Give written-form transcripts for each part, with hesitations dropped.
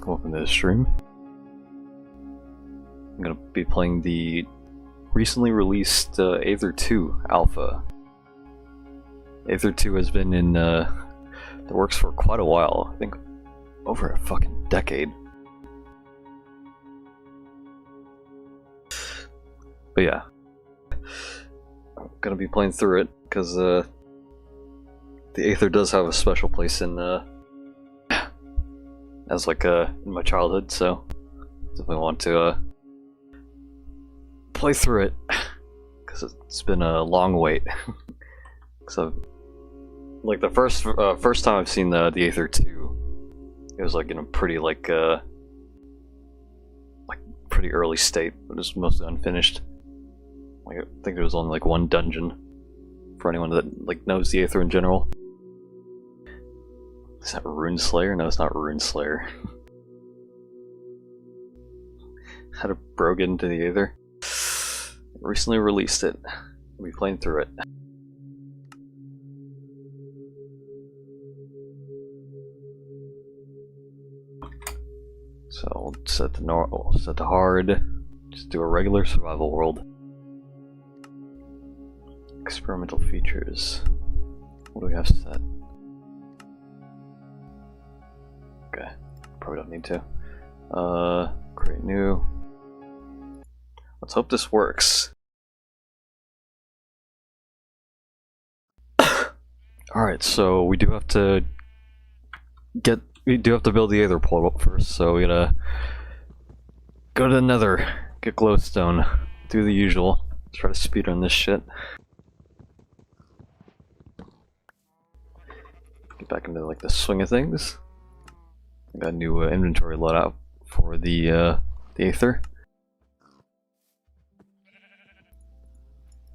Welcome to the stream. I'm gonna be playing the recently released Aether 2 alpha. Aether 2 has been in the works for quite a while. I think over a fucking decade. But yeah, I'm gonna be playing through it because the Aether does have a special place in as like in my childhood, so definitely want to play through it because it's been a long wait. So like the first time I've seen the Aether 2, it was like in a pretty like pretty early state, but it was mostly unfinished. Like, I think there was only like one dungeon for anyone that like knows the Aether in general. Is that Rune Slayer? No, it's not Rune Slayer. How to broke into the Aether. Recently released it. We'll be playing through it. So we'll set the normal, set to hard. Just do a regular survival world. Experimental features. What do we have set? Okay, probably don't need to. Create new. Let's hope this works. Alright, so we do have to build the Aether portal first, so we gotta go to the Nether, get glowstone, do the usual. Try to speedrun this shit. Get back into like the swing of things. I got a new inventory loadout for the Aether.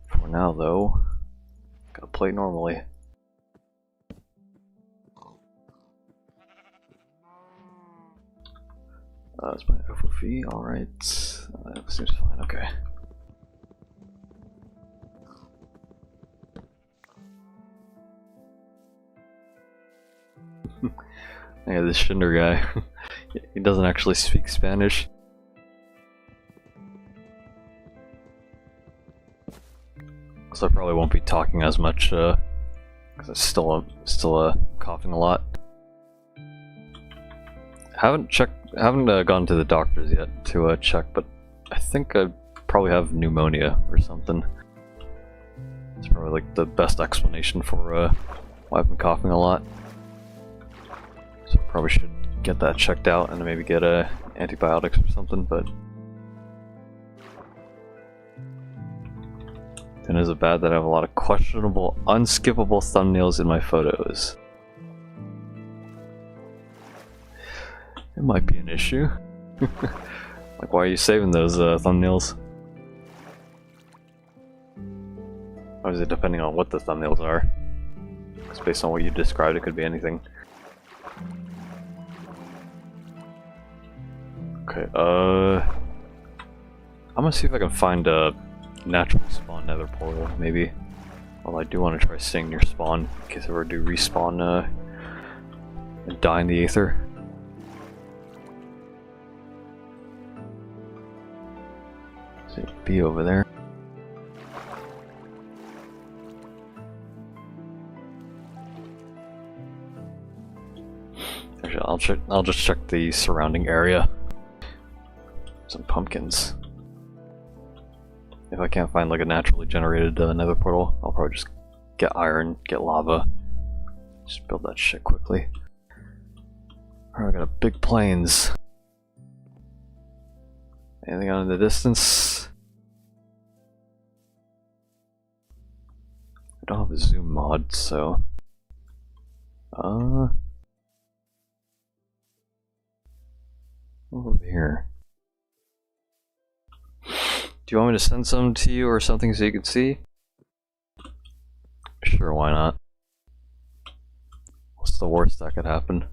For now, though, gotta play normally. That's my FOV. All right, that seems fine. Okay. Yeah, this Shinder guy. He doesn't actually speak Spanish. So I probably won't be talking as much because I'm still coughing a lot. Haven't gone to the doctors yet to check, but I think I probably have pneumonia or something. It's probably like the best explanation for why I've been coughing a lot. So probably should get that checked out and maybe get antibiotics or something, but then is it bad that I have a lot of questionable, unskippable thumbnails in my photos? It might be an issue. Like, why are you saving those thumbnails? Obviously, depending on what the thumbnails are. Because based on what you described, it could be anything. Okay, I'm gonna see if I can find a naturally spawn nether portal, maybe. Well, I do want to try staying near spawn, in case I ever do respawn and die in the Aether. See, be over there. Actually, I'll just check the surrounding area. Some pumpkins. If I can't find like a naturally generated nether portal, I'll probably just get iron, get lava. Just build that shit quickly. Alright, I got a big plains. Anything out in the distance? I don't have a zoom mod, so over here. Do you want me to send some to you or something so you can see? Sure, why not? What's the worst that could happen?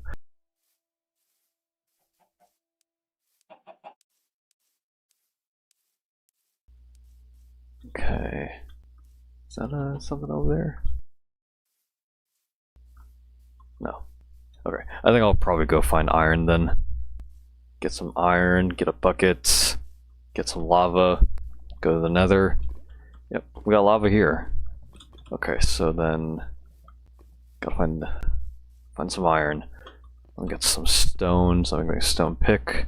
Okay. Is that something over there? No. Okay. I think I'll probably go find iron then. get some iron, get a bucket, get some lava, go to the nether. Yep, we got lava here. Okay, so then gotta find some iron. I'll get some stone, so I'm gonna make a stone pick.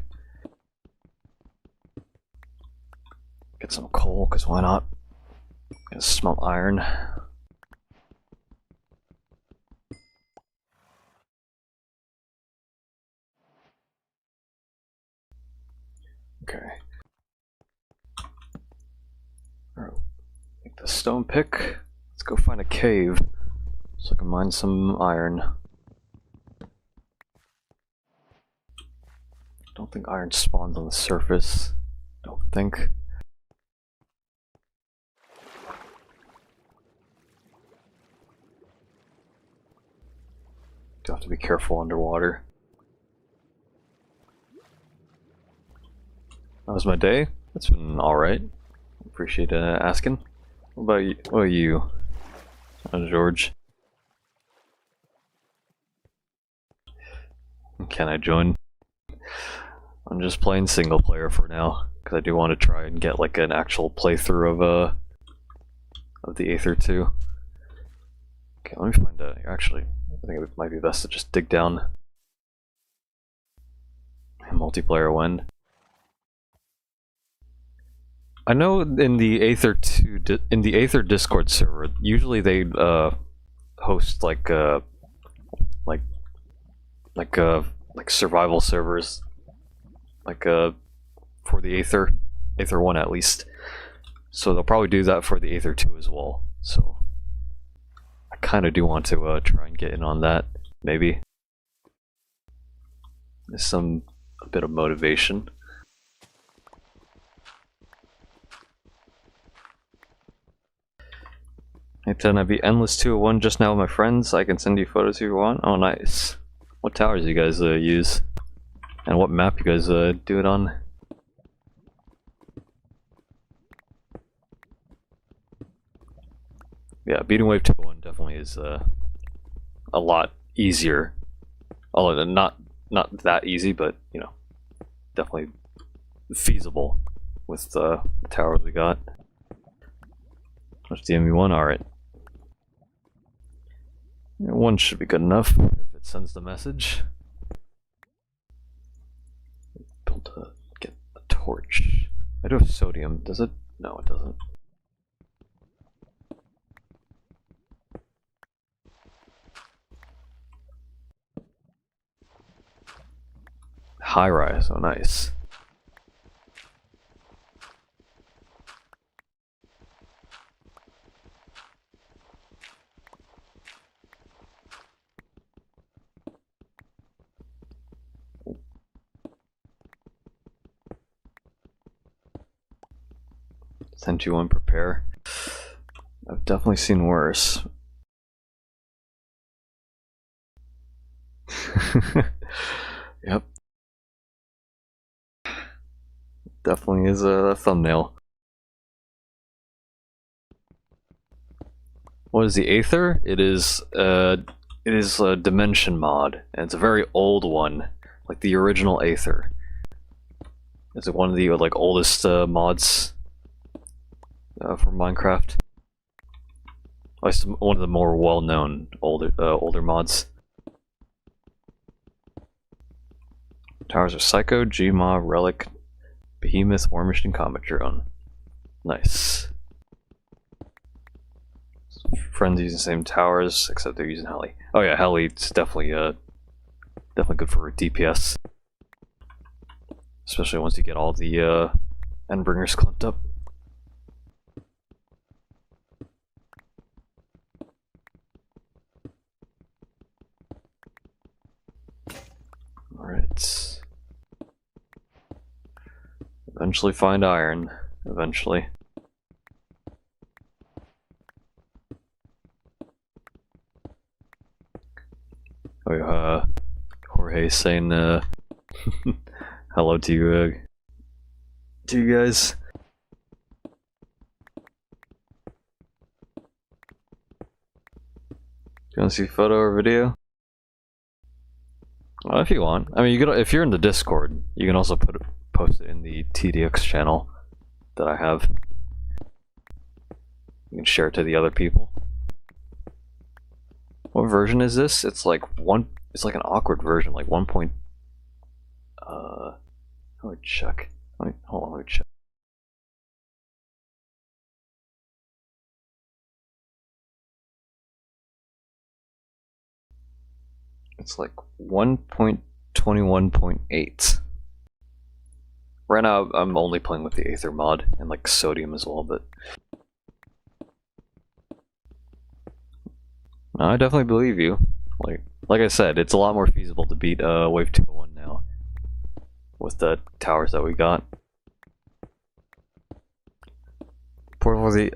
Get some coal, because why not? Gonna smelt iron. Okay. Alright, make the stone pick. Let's go find a cave so I can mine some iron. Don't think iron spawns on the surface. Don't think. Do have to be careful underwater. How was my day? It's been alright. Appreciate asking. What about you? What about you? George? Can I join? I'm just playing single player for now, because I do want to try and get like an actual playthrough of the Aether 2. Okay, let me find actually, I think it might be best to just dig down. Multiplayer when? I know in the Aether 2, in the Aether Discord server, usually they host like survival servers, like for the Aether 1 at least. So they'll probably do that for the Aether 2 as well. So I kind of do want to try and get in on that, maybe. There's a bit of motivation. Hey Ten, I beat Endless 201 just now with my friends. I can send you photos if you want. Oh nice. What towers do you guys use? And what map you guys do it on? Yeah, beating Wave 201 definitely is a lot easier. Although not that easy, but you know, definitely feasible with the towers we got. What's the MV1? Alright. One should be good enough if it sends the message. Get a torch. I do have sodium. Does it? No, it doesn't. High rise. Oh, nice. Send you one prepare. I've definitely seen worse. Yep. Definitely is a thumbnail. What is the Aether? It is a dimension mod, and it's a very old one, like the original Aether. It's one of the like oldest mods for Minecraft. At least one of the more well-known older mods. Towers are Psycho, Gmaw, Relic, Behemoth, War Machine, Combat Drone. Nice. Friends using the same towers, except they're using Heli. Oh yeah, Heli is definitely good for DPS. Especially once you get all the Endbringers clumped up. Alright. Eventually find iron. Eventually. Oh, Jorge saying hello to you guys. Do you want to see a photo or video? Well, if you want. I mean, if you're in the Discord, You can also post it in the TDX channel that I have. You can share it to the other people. What version is this? It's like it's like an awkward version, like 1. Let me check. Hold on, let me check. It's like 1.21.8. Right now, I'm only playing with the Aether mod and like sodium as well, but no, I definitely believe you. Like I said, it's a lot more feasible to beat Wave 201 now with the towers that we got. Portal for the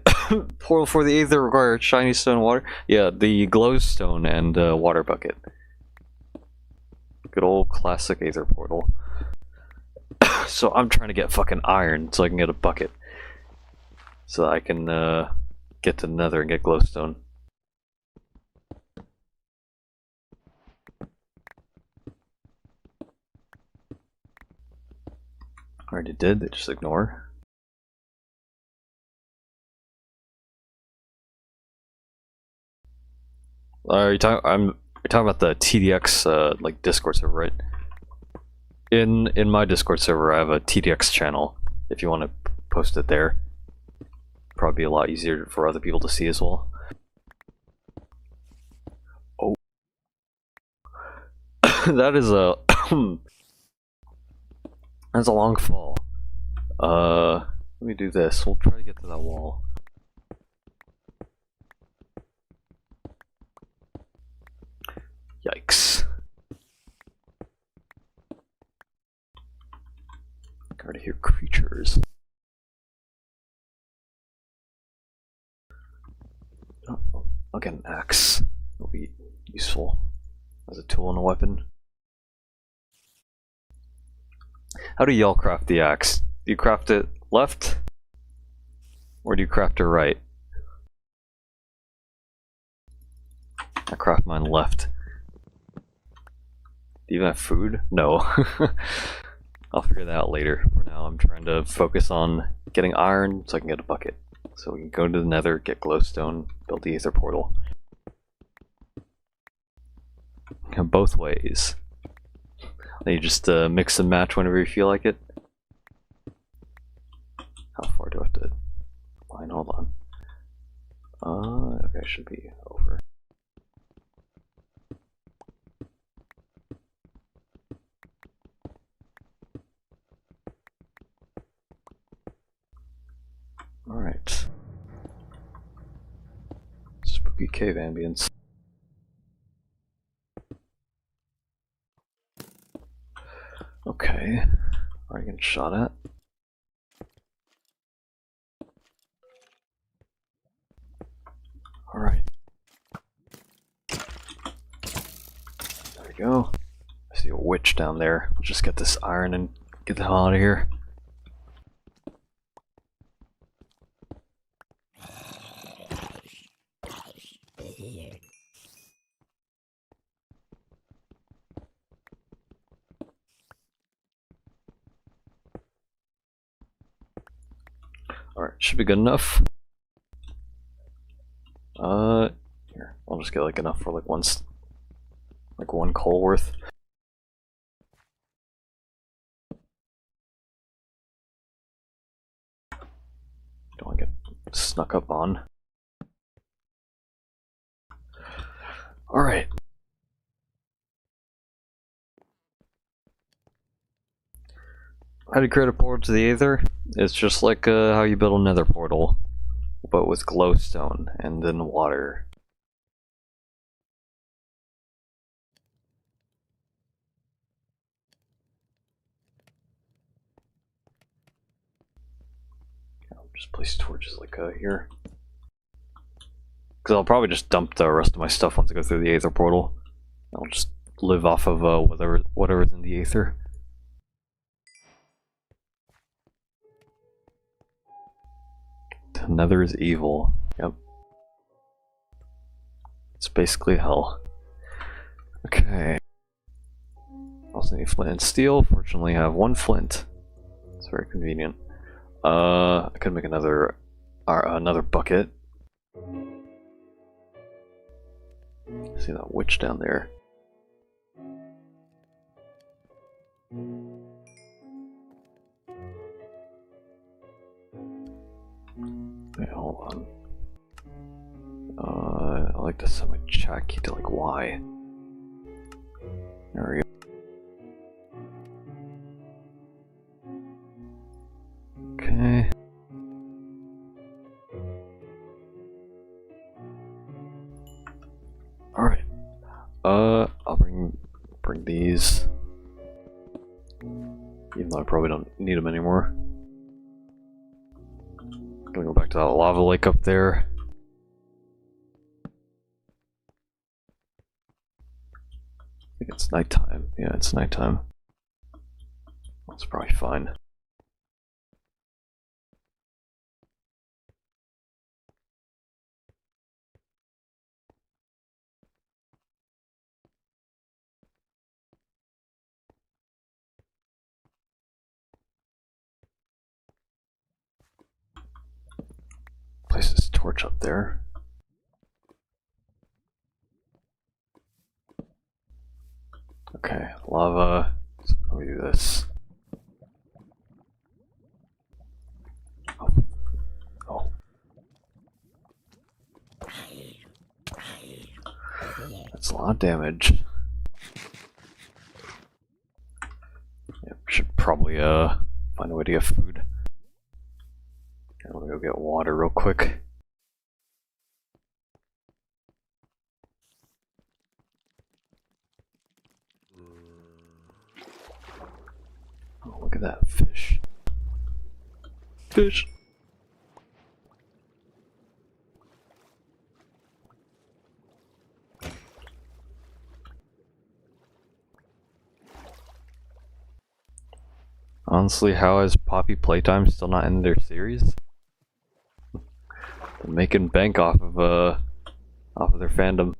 portal for the Aether requires shiny stone water. Yeah, the glowstone and water bucket. Good old classic Aether portal. So I'm trying to get fucking iron so I can get a bucket. So that I can get to Nether and get glowstone. Already did, they just ignore. You're talking about the TDX like Discord server, right? In my Discord server, I have a TDX channel. If you want to post it there, probably be a lot easier for other people to see as well. Oh, that is a that's a long fall. Let me do this. We'll try to get to that wall. Yikes. I already hear creatures. Oh, I'll get an axe. It'll be useful as a tool and a weapon. How do y'all craft the axe? Do you craft it left? Or do you craft it right? I craft mine left. Do you even have food? No. I'll figure that out later. For now, I'm trying to focus on getting iron so I can get a bucket. So we can go to the Nether, get glowstone, build the Aether portal. Both ways. Then you just mix and match whenever you feel like it. How far do I have to mine? Hold on. Okay, should be over. Alright. Spooky cave ambience. Okay. Are you getting shot at? Alright. There we go. I see a witch down there. We'll just get this iron and get the hell out of here. Alright, should be good enough. Here, I'll just get like enough for like one coal worth. Don't want to get snuck up on. Alright. How do you create a portal to the Aether? It's just like how you build a nether portal, but with glowstone and then water. I'll just place torches like here. Because I'll probably just dump the rest of my stuff once I go through the Aether portal. I'll just live off of whatever's in the Aether. The Nether is evil. Yep. It's basically hell. Okay. I'll also need flint and steel. Fortunately, I have 1 flint. It's very convenient. I could make another bucket. See that witch down there? Wait, hold on. I like to set my chat key to like Y. There we go. Okay. All right. I'll bring these. Even though I probably don't need them anymore. Gonna go back to that lava lake up there. I think it's nighttime. Yeah, it's nighttime. That's probably fine. Place this torch up there. Okay, lava. So let me do this. Oh. That's a lot of damage. Yeah, should probably find a way to get food. I'm gonna go get water real quick. Oh, look at that fish. Fish. Honestly, how is Poppy Playtime still not in their series? They're making bank off of their fandom.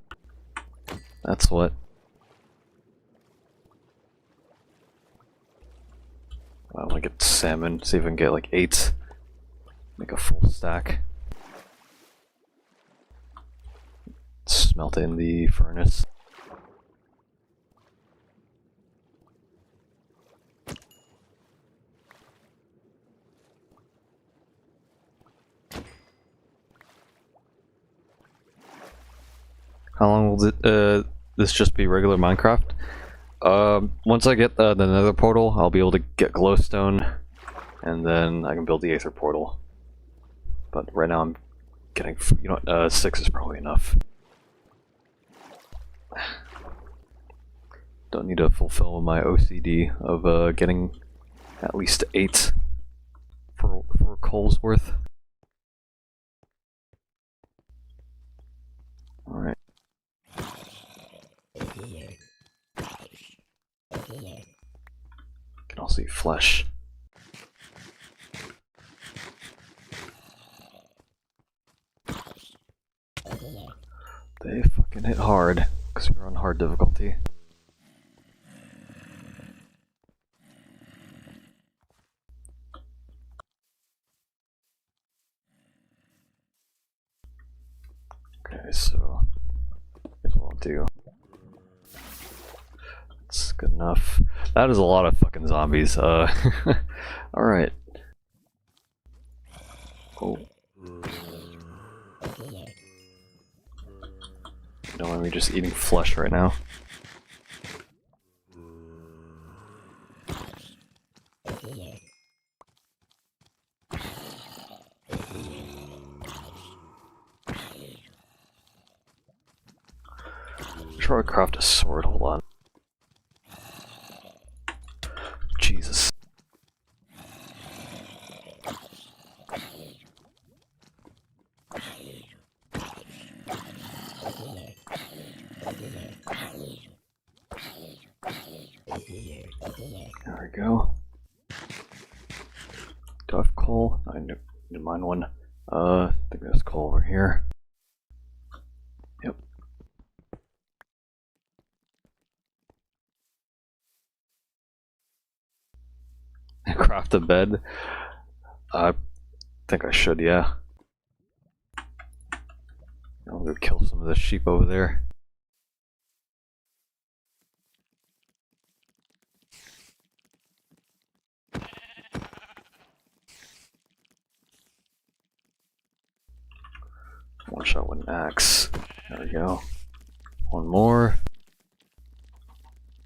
That's what. I want to get salmon, see if I can get like 8. Make a full stack. Smelt it in the furnace. How long will this just be regular Minecraft? Once I get the nether portal, I'll be able to get glowstone, and then I can build the Aether portal. But right now I'm getting, 6 is probably enough. Don't need to fulfill my OCD of getting at least 8 for coal's worth. Alright. Can also eat flesh. They fucking hit hard, because we're on hard difficulty. Okay, so here's what I'll do. That's good enough. That is a lot of fucking zombies. Alright. Oh. Don't want me just eating flesh right now. Try to craft a sword, hold on. Jesus. There we go. Do I have coal? I need to mine one. I think there's coal over here. Yep. Craft a bed. I think I should, yeah. I'll go kill some of the sheep over there. One shot with an axe. There we go. One more.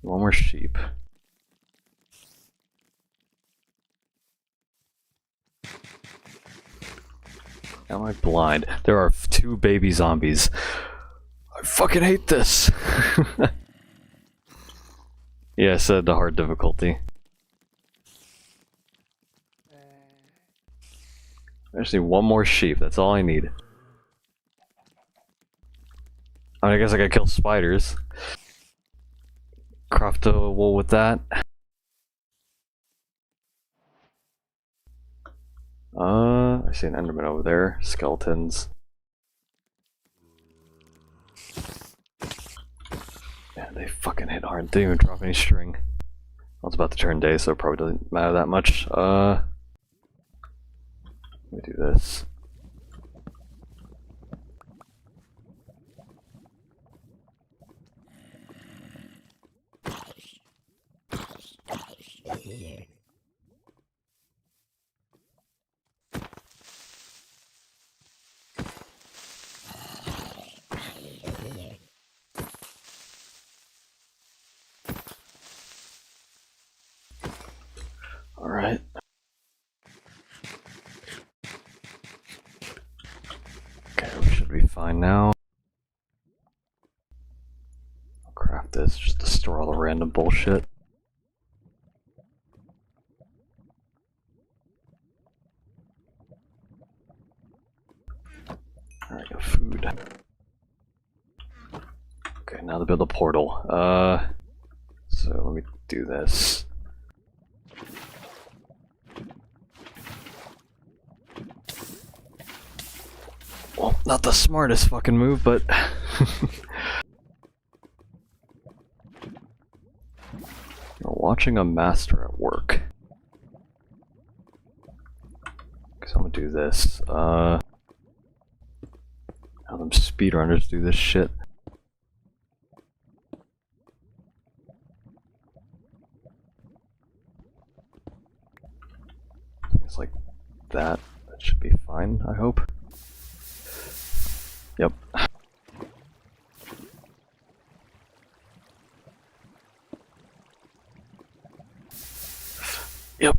One more sheep. Am I blind? There are 2 baby zombies. I fucking hate this. Yeah, I said the hard difficulty. I just need one more sheep, that's all I need. I guess I gotta kill spiders. Craft a wool with that. I see an enderman over there. Skeletons. Man, they fucking hit hard. Didn't even drop any string. Well, it's about to turn day, so it probably doesn't matter that much. Let me do this. Alright. Okay, we should be fine now. I'll craft this just to store all the random bullshit. Alright, got food. Okay, now to build a portal. So let me do this. Well, not the smartest fucking move, but... You're watching a master at work. So I'm gonna do this. How them speedrunners do this shit. It's like that. That should be fine, I hope. Yep. Yep.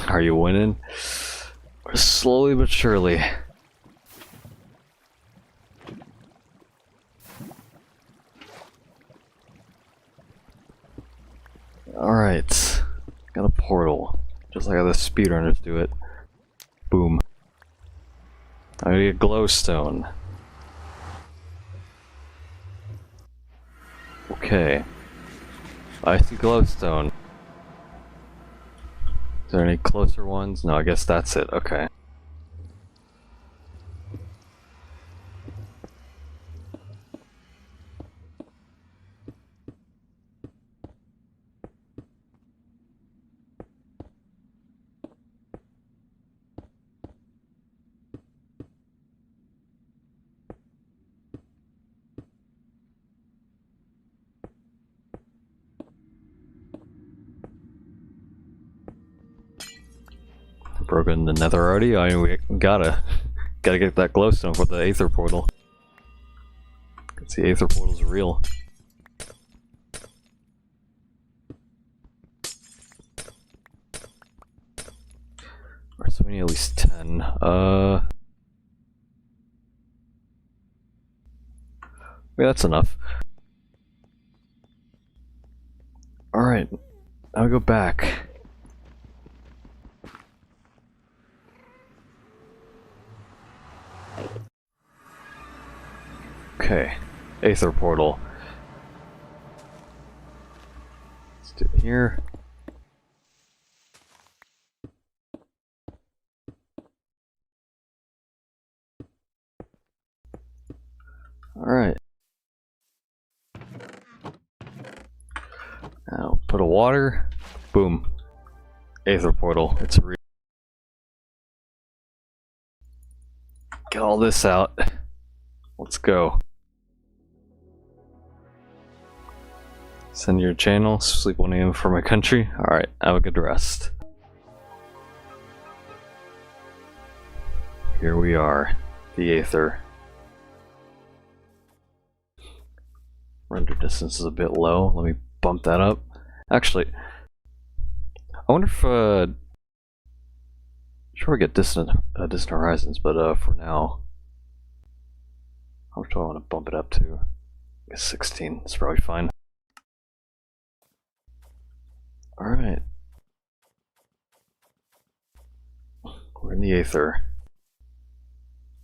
Are you winning? Slowly but surely. Alright. Got a portal. Just like how the speedrunners do it. Boom. I need a glowstone. Okay. I see glowstone. Is there any closer ones? No, I guess that's it. Okay. Broken the nether already? I mean, we gotta get that glowstone for the Aether portal. Cause the Aether portal's real. Alright, so we need at least 10. Yeah, that's enough. Alright, I'll go back. Okay, Aether portal. Let's do it here. Alright. foot of water. Boom. Aether portal. It's real. Get all this out. Let's go. Send your channel. Sleep 1 AM for my country. Alright, have a good rest. Here we are. The Aether. Render distance is a bit low. Let me bump that up. Actually, I wonder if sure we get distant horizons, but for now, how much do I want to bump it up to? I guess 16. It's probably fine. All right, we're in the Aether.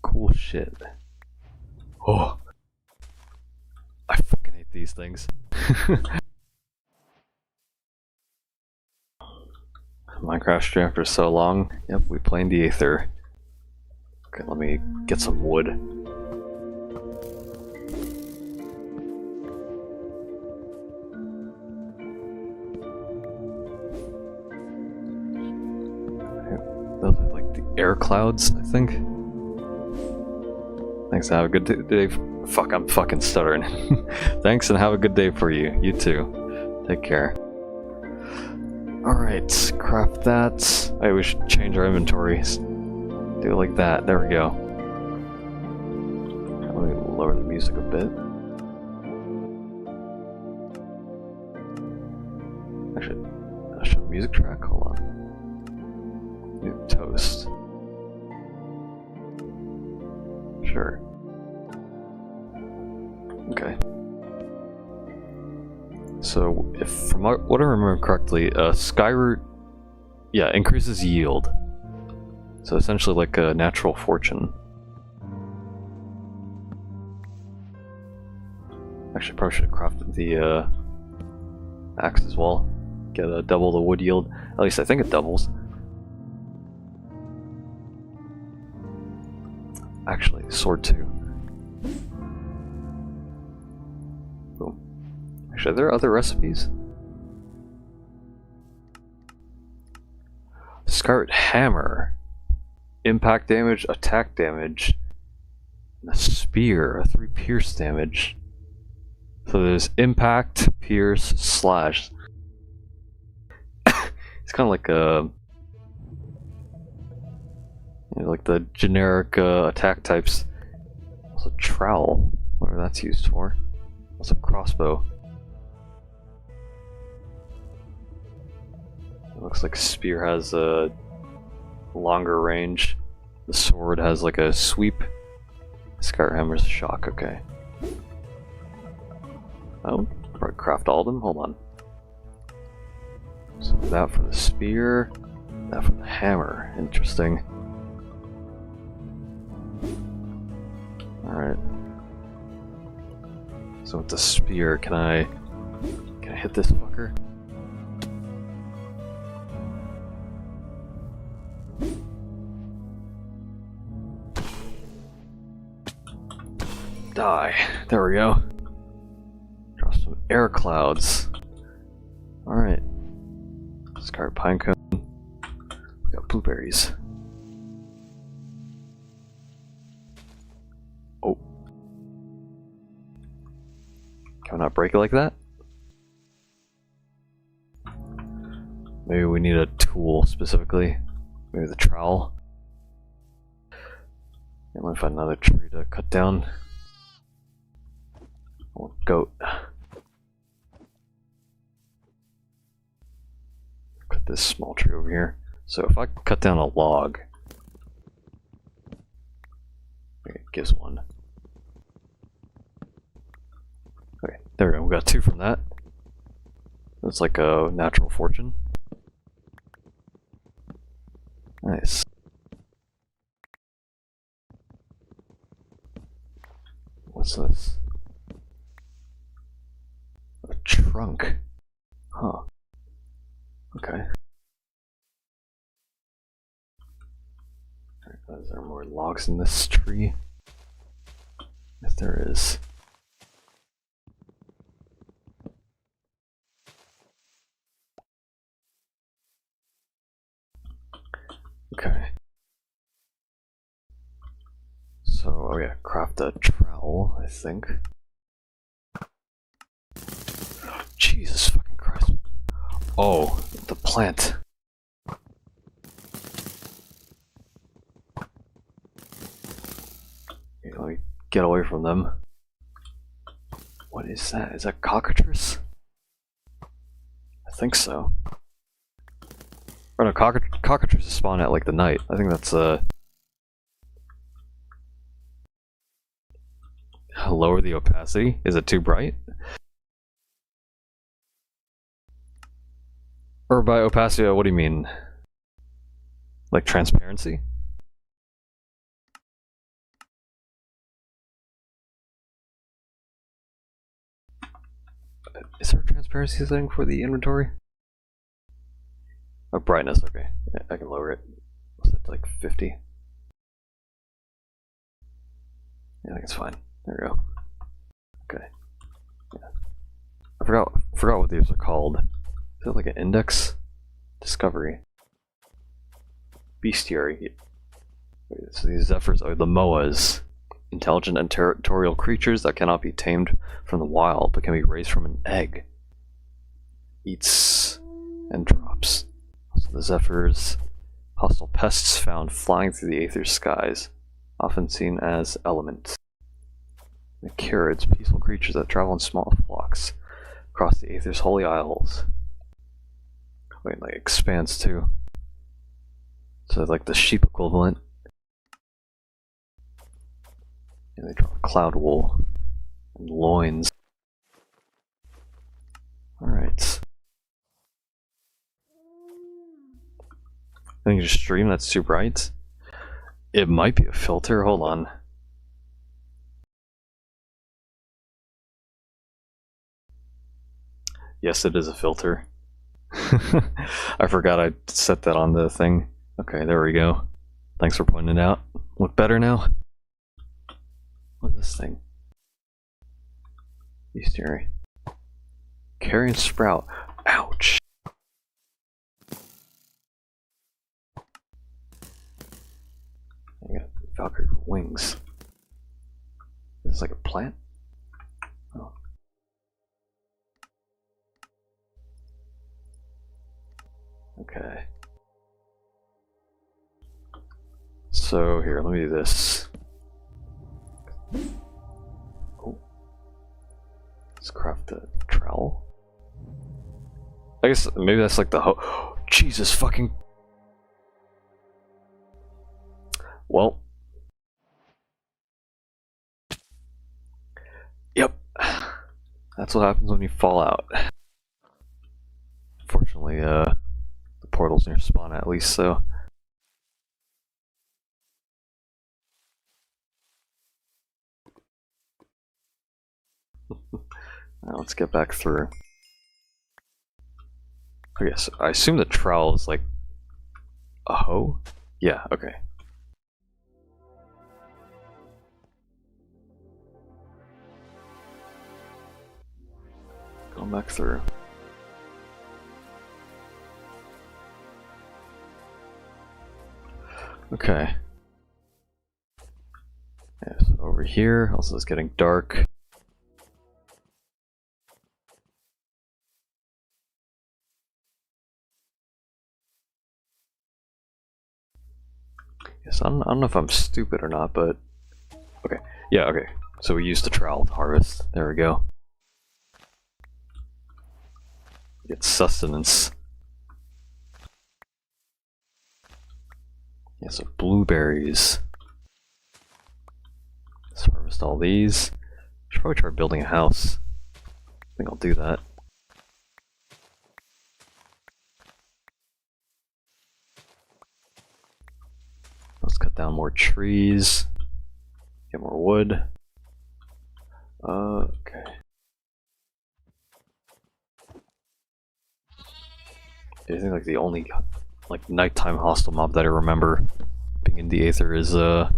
Cool shit. Oh, I fucking hate these things. Minecraft stream after so long. Yep, we playing the Aether. Okay, let me get some wood. Those are like the air clouds, I think. Thanks, have a good day. Fuck, I'm fucking stuttering. Thanks and have a good day for you. You too. Take care. Alright, craft that. Hey, we should change our inventories. Do it like that. There we go. Let me lower the music a bit. Actually, show music track? Hold on. New toast. Sure. Okay. So, if from what I remember correctly, Skyroot, yeah, increases yield. So essentially like a natural fortune. Actually, probably should have crafted the axe as well. Get a double the wood yield. At least I think it doubles. Actually, sword too. Boom. Actually, are there other recipes? Scarlet hammer. Impact damage, attack damage. And a spear, a 3 pierce damage. So there's impact, pierce, slash. It's kind of like a, you know, like the generic attack types. Also trowel, whatever that's used for. Also crossbow. It looks like spear has a longer range. The sword has like a sweep. Scar hammer's a shock. Okay. Oh, probably craft all of them. Hold on. So that for the spear, that for the hammer. Interesting. All right. So with the spear, can I hit this fucker? Die. There we go. Drop some air clouds. Alright. Discard pinecone. We got blueberries. Oh. Can I not break it like that? Maybe we need a tool specifically. Maybe the trowel. I might find another tree to cut down. Oh, goat. Cut this small tree over here. So if I cut down a log, it gives one. Okay, there we go. We got 2 from that. That's like a natural fortune. Nice. What's this? A trunk. Huh. Okay. Is there more logs in this tree? If there is. Okay. So, oh yeah, craft a trowel, I think. Jesus fucking Christ. Oh, the plant. Here, let me get away from them. What is that? Is that cockatrice? I think so. Or no, cockatrices spawn at like the night. I think that's lower the opacity. Is it too bright? Or by opacity, what do you mean? Like transparency? Is there a transparency setting for the inventory? Oh, brightness, okay. Yeah, I can lower it. What's that, like 50? Yeah, I think it's fine. There we go. Okay. Yeah. I forgot what these are called. Is it like an index? Discovery. Bestiary. So these zephyrs are the moas. Intelligent and territorial creatures that cannot be tamed from the wild, but can be raised from an egg. Eats and drops. Also the zephyrs, hostile pests found flying through the Aether skies, often seen as elements. The Curids, peaceful creatures that travel in small flocks across the Aether's holy isles. Wait, like expands too. So like the sheep equivalent. And they draw cloud wool and loins. Alright. I think you just stream, that's too bright. It might be a filter, hold on. Yes, it is a filter. I forgot I set that on the thing. Okay, there we go. Thanks for pointing it out. Look better now? What is this thing? Bestiary. Carrion sprout. Ouch! I got Valkyrie wings. This is like a plant? Oh. Okay. So here, let me do this. Oh. Let's craft a trowel. I guess maybe that's like the Jesus fucking. Well. Yep. That's what happens when you fall out. Fortunately, the portal's near spawn at least, so. Now let's get back through. Okay, so I assume the trowel is like a hoe? Yeah, okay. Going back through. Okay. Yeah, so over here, also it's getting dark. Yes, I don't know if I'm stupid or not, but okay. Yeah, okay. So we used the trowel to harvest. There we go. Get sustenance. Yeah, so blueberries. Let's harvest all these. Should probably try building a house. I think I'll do that. Let's cut down more trees. Get more wood. Okay. I think like the only like nighttime hostile mob that I remember being in the Aether is the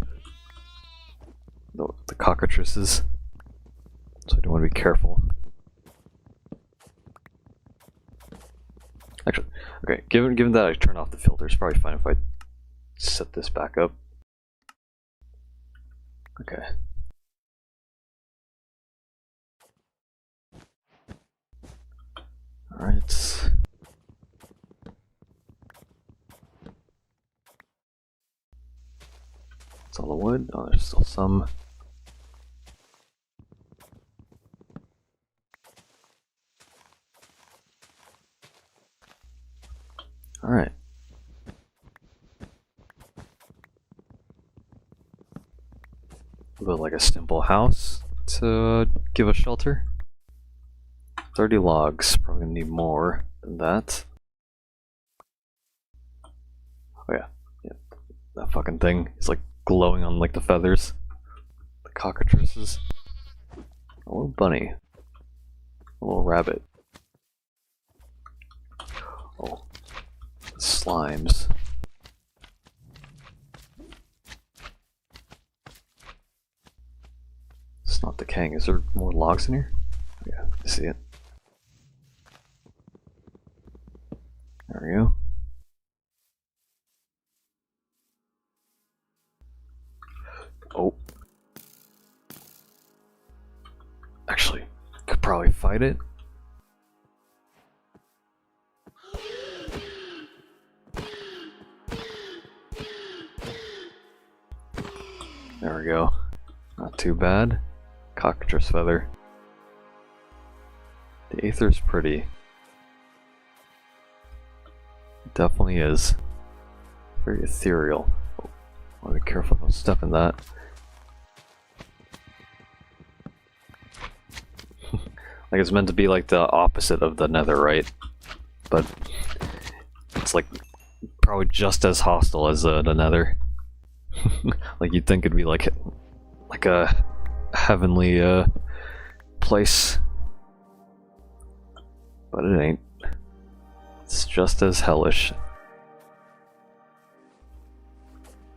cockatrices. So I do want to be careful. Actually, okay, given that I turn off the filter, it's probably fine if I set this back up. Okay. Alright. It's all the wood. Oh, there's still some. Alright. Build like a simple house to give us shelter. 30 logs. Probably gonna need more than that. Oh yeah. Yeah. That fucking thing is like glowing on like the feathers. The cockatrices. A little bunny. A little rabbit. Oh. Slimes. It's not decaying. Is there more logs in here? Yeah, I see it. There we go. Oh. Actually, could probably fight it. There we go. Not too bad. Cockatrice feather. The Aether's pretty. It definitely is. Very ethereal. Oh, I want to be careful, don't step in that. Like it's meant to be like the opposite of the nether, right? But it's like probably just as hostile as the nether. Like you'd think it'd be like a heavenly place, but it ain't. It's just as hellish.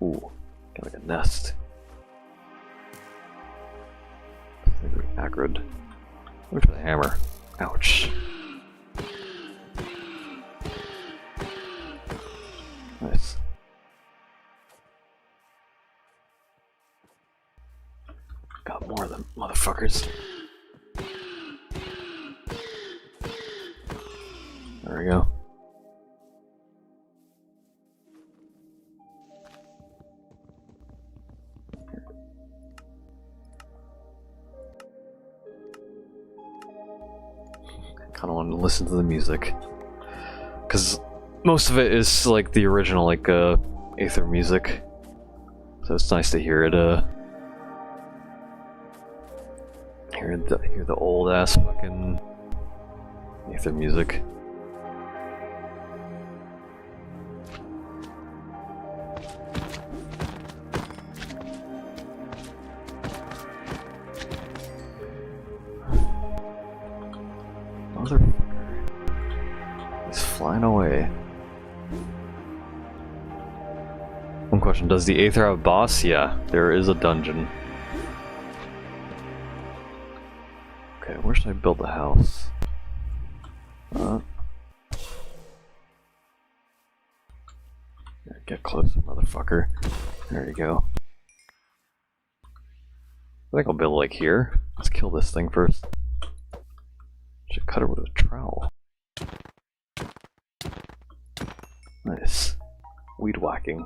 Ooh, got like a nest. I think we aggroed. Look for the hammer. Ouch. Nice. Got more of them motherfuckers. There we go. Kind of want to listen to the music, because most of it is like the original like Aether music, so it's nice to hear it hear the old ass fucking Aether music. Motherfucker. He's flying away. One question, does the Aether have a boss? Yeah, there is a dungeon. Okay, where should I build the house? Get closer, motherfucker. There you go. I think I'll build like here. Let's kill this thing first. Should cut it with a trowel. Nice. Weed whacking.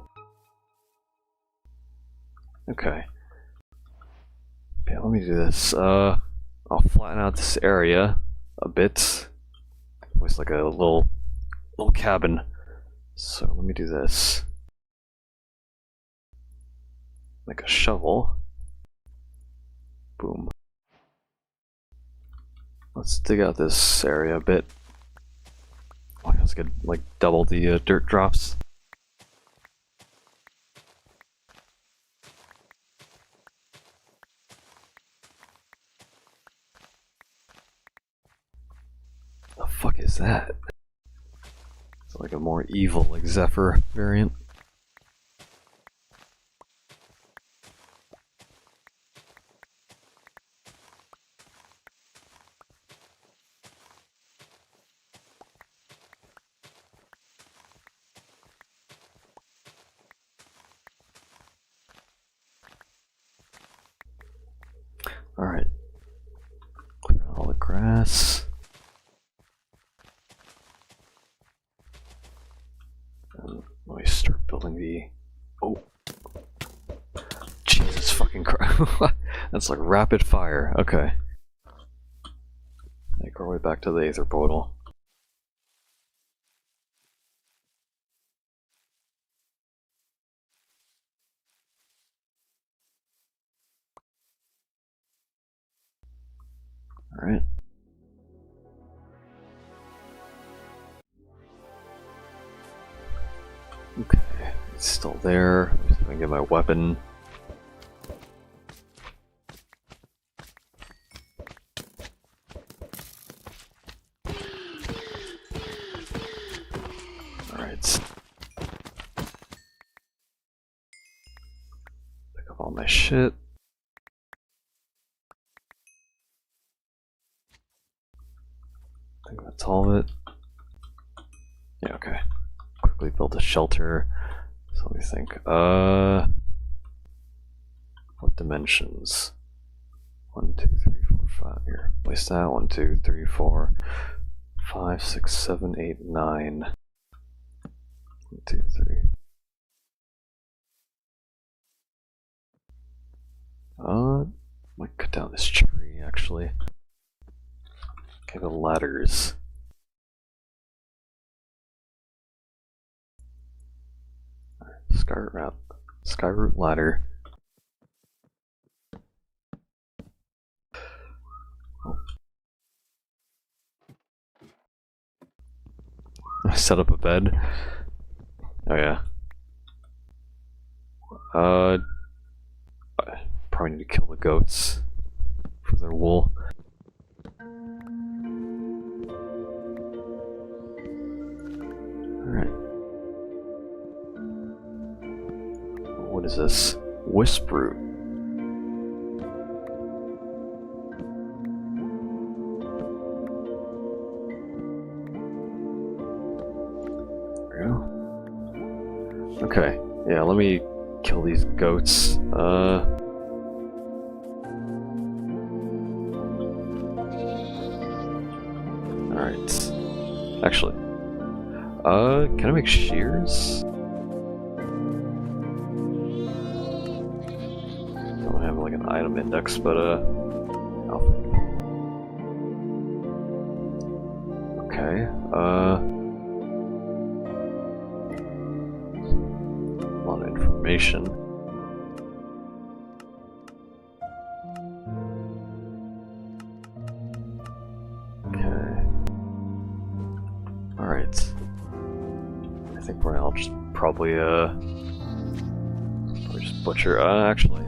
Okay. Okay, let me do this. I'll flatten out this area a bit. Looks like a little cabin. So let me do this. Make a shovel. Boom. Let's dig out this area a bit. Oh, let's get like double the dirt drops. The fuck is that? It's like a more evil, like Zephyr variant. Alright. Clear out all the grass. And let me start building the... Oh! Jesus fucking Christ. That's like rapid fire. Okay. Make our way back to the Aether portal. Alright. Okay, it's still there. I'm just gonna get my weapon. Alright. Pick up all my shit. I think that's all of it. Yeah, okay. Quickly build a shelter. So let me think. What dimensions? 1, 2, 3, 4, 5. Here, place that. 1, 2, 3, 4, 5, 6, 7, 8, 9. 1, 2, 3. Might cut down this tree actually. Okay, the ladders. Skyroot ladder. Oh. I set up a bed. Oh yeah. I probably need to kill the goats for their wool. Alright. What is this? Wisproot. There we go. Okay, yeah, let me kill these goats. Alright. Actually. Can I make shears? Don't have like an item index, but I'll think. Okay, a lot of information. Okay. Alright. I think for now I'll just probably just butcher. Actually,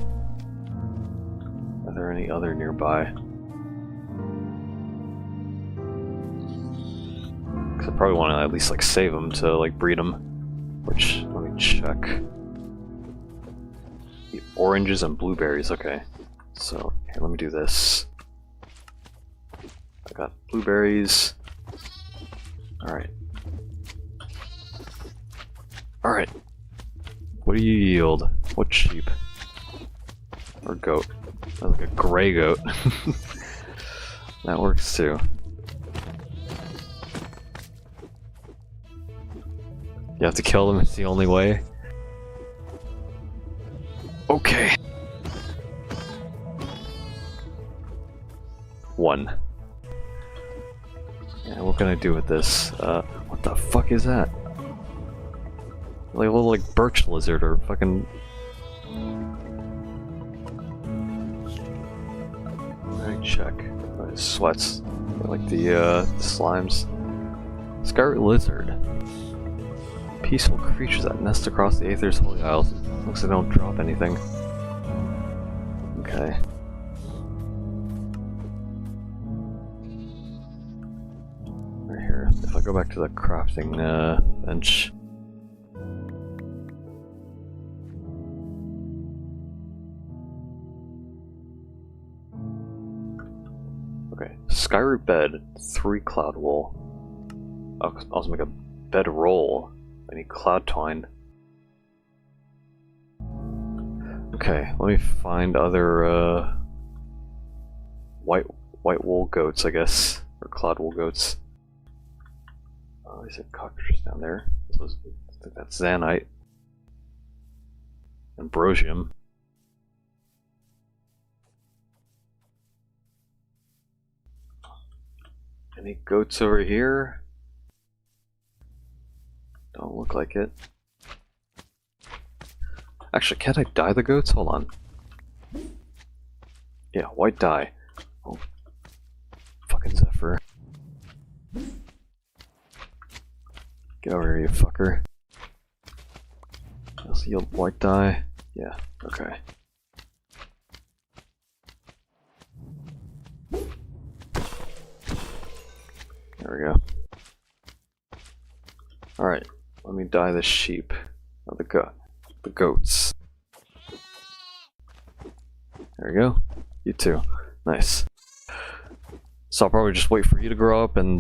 are there any other nearby? Because I probably want to at least like save them to like breed them. Which, let me check. The oranges and blueberries. Okay, so here, let me do this. I got blueberries. All right. Alright. What do you yield? What sheep? Or goat? That's like a gray goat. That works too. You have to kill them, it's the only way. Okay. 1. Yeah, what can I do with this? What the fuck is that? Like a little like birch lizard or fucking... Let me check. Sweats. Like the slimes. Skyroot lizard. Peaceful creatures that nest across the Aether's holy isles. Looks like they don't drop anything. Okay. Right here. If I go back to the crafting bench. Okay, Skyroot bed, 3 cloud wool. I'll also make a bed roll. I need cloud twine. Okay, let me find other white wool goats, I guess, or cloud wool goats. Oh, these are cockroaches down there. So I think that's Zanite. Ambrosium. Any goats over here? Don't look like it. Actually, can't I dye the goats? Hold on. Yeah, white dye. Oh, fucking Zephyr. Get over here, you fucker. Let's yield white dye. Yeah, okay. There we go. Alright, let me dye the sheep. Oh, the goats. There we go. You too. Nice. So I'll probably just wait for you to grow up and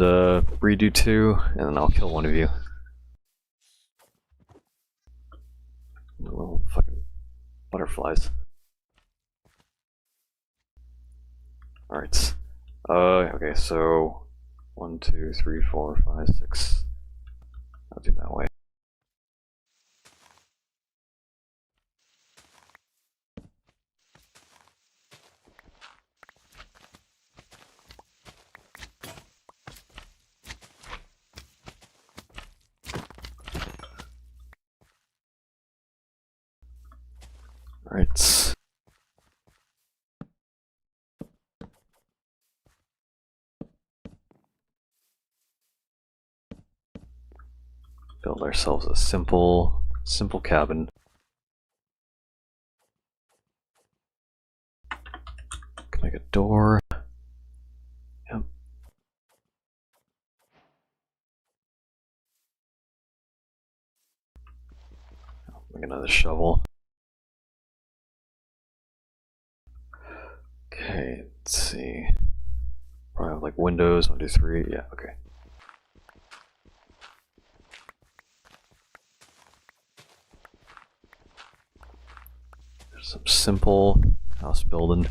breed you two, and then I'll kill one of you. Little fucking butterflies. Alright. Okay, so 1, 2, 3, 4, 5, 6. I'll do that way. Alright. Build ourselves a simple cabin. Can make a door. Yep. Make another shovel. Okay, let's see. Probably have like windows, 1, 2, 3. Yeah, okay. There's some simple house building.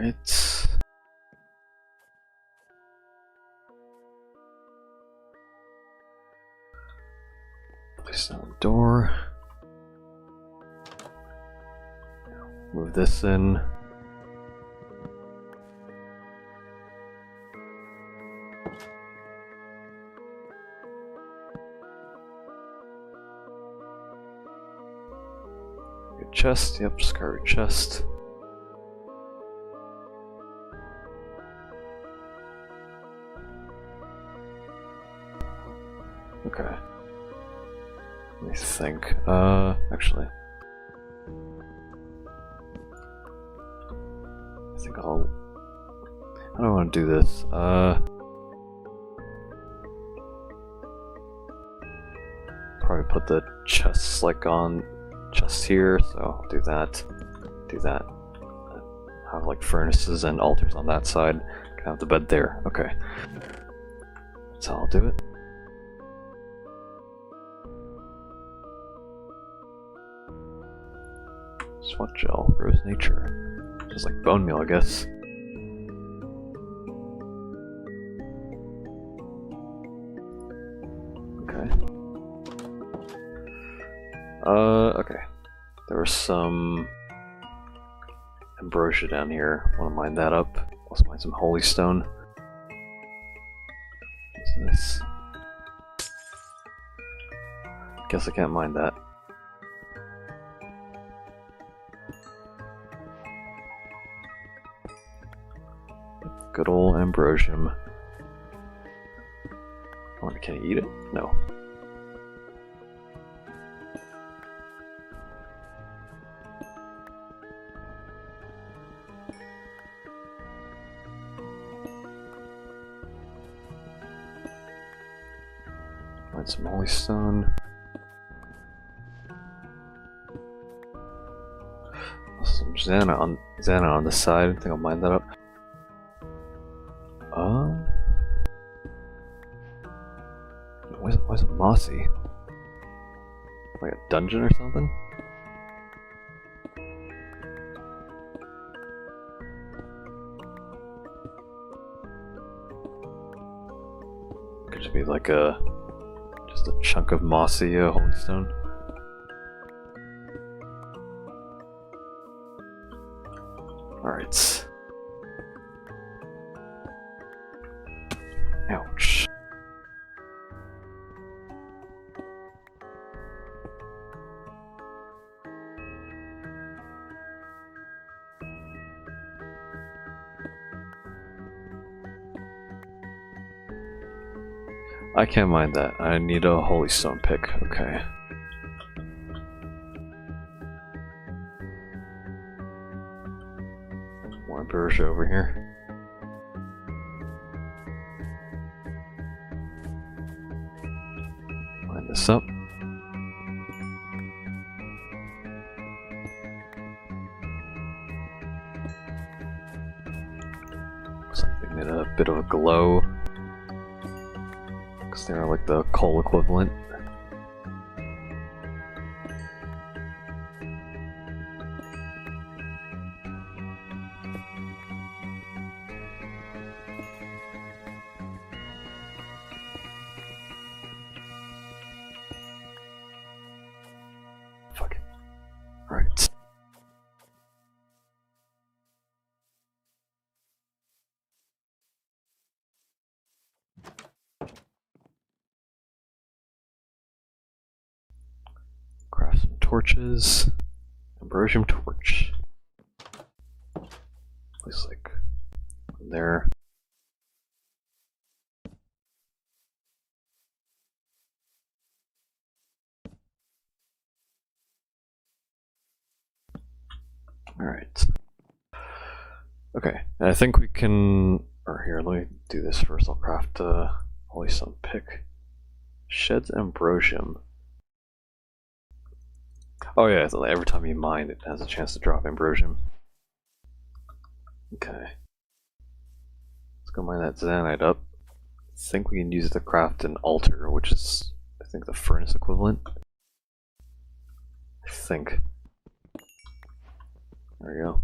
Alright. Place down the door. Move this in. Good chest, yep, discard chest. Okay. Let me think. Actually. I think I'll... I don't want to do this. Probably put the chests like on chests here, so I'll do that. Do that. Have like furnaces and altars on that side. Can have the bed there. Okay. That's how I'll do it. Swat gel, rose nature. Just like bone meal, I guess. Okay. Okay. There were some ambrosia down here. Want to mine that up. Let's mine some holy stone. What's this? Guess I can't mine that. Good old ambrosium. Oh, can I eat it? No. Find some holy stone. Some Xana on the side. I think I'll mine that up. Why is it mossy? Like a dungeon or something? Could just be like just a chunk of mossy holy stone. Alright. Ouch. I can't mind that. I need a holy stone pick. Okay. More ambrosia over here. Line this up. Looks like they made a bit of a glow. Because they're like the coal equivalent. Fuck it. Alright. Craft some torches. Ambrosium torch. Place like there. Alright. Okay, I think we can. Or here, let me do this first. I'll craft a holy stone pick. Sheds ambrosium. Oh yeah, so every time you mine, it has a chance to drop ambrosium. Okay. Let's go mine that zanite up. I think we can use it to craft an altar, which is, I think, the furnace equivalent. I think. There we go.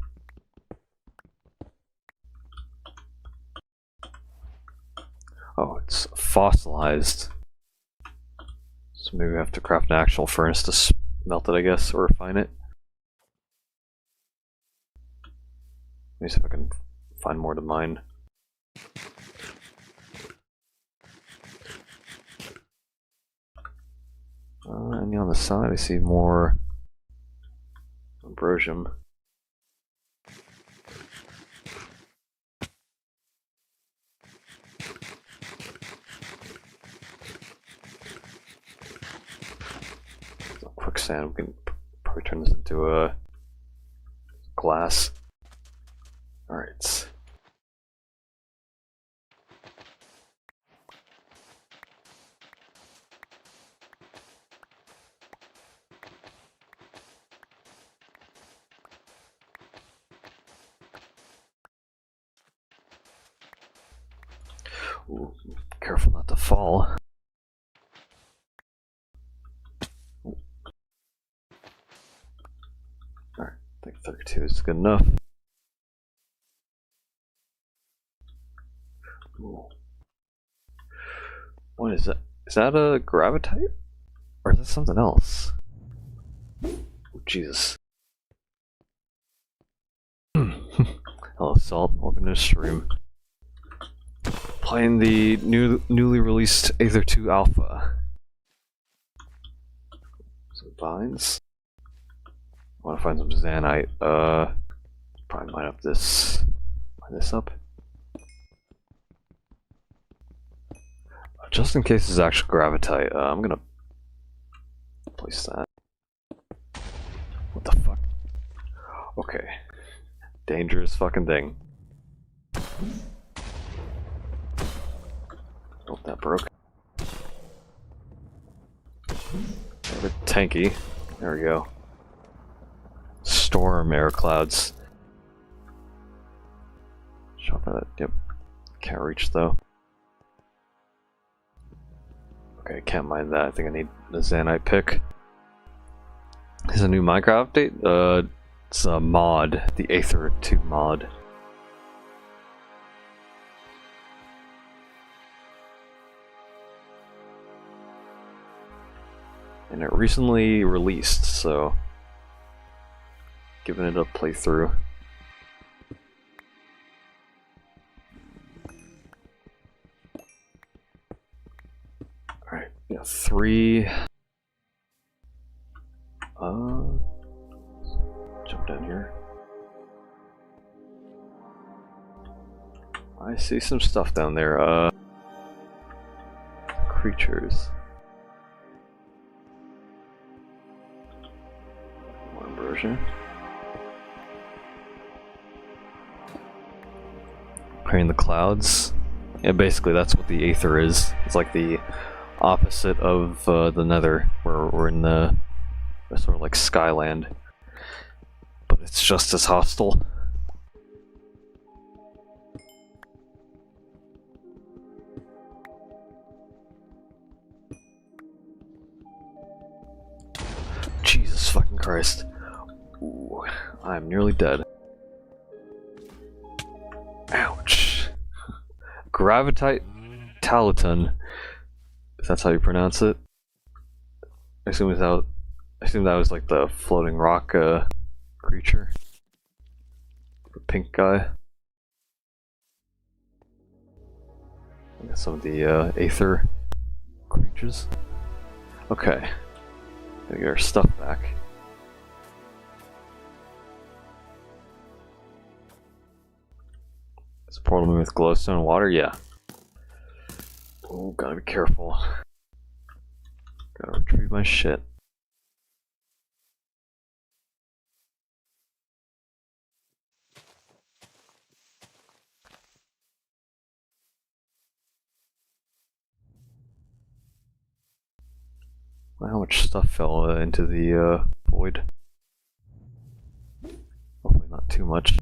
Oh, it's fossilized. So maybe we have to craft an actual furnace to smelt it, I guess, or refine it. Let me see if I can find more to mine. And on the side I see more ambrosium. Quicksand, we can probably turn this into a glass. Alright. Ooh, careful not to fall. Alright, I think 32 is good enough. Ooh. What is that? Is that a gravitite? Or is that something else? Oh, Jesus. Hello, Salt. Welcome to the stream. Playing the newly released Aether 2 Alpha. Some vines. I want to find some Zanite. Probably mine up this. Mine this up. Just in case it's actual gravitite, I'm gonna place that. What the fuck? Okay. Dangerous fucking thing. Oh, that broke. A bit tanky. There we go. Storm air clouds. Shot by that. Yep. Can't reach though. Okay, can't mind that. I think I need a Zanite pick. There's a new Minecraft update. It's a mod, the Aether 2 mod. And it recently released, so giving it a playthrough. Alright, yeah, 3. Jump down here. I see some stuff down there. Creatures. More inversion. Clearing the clouds. Yeah, basically that's what the Aether is. It's like the opposite of the Nether, where we're in the sort of like Skyland. But it's just as hostile. Jesus fucking Christ. Ooh, I'm nearly dead. Ouch. Gravitite Talaton. If that's how you pronounce it. I assume that was like the floating rock creature. The pink guy. I got some of the Aether creatures. Okay. Gotta get our stuff back. Is portal moving with glowstone water? Yeah. Oh, gotta be careful. Gotta retrieve my shit. Wow, how much stuff fell into the void? Hopefully not too much.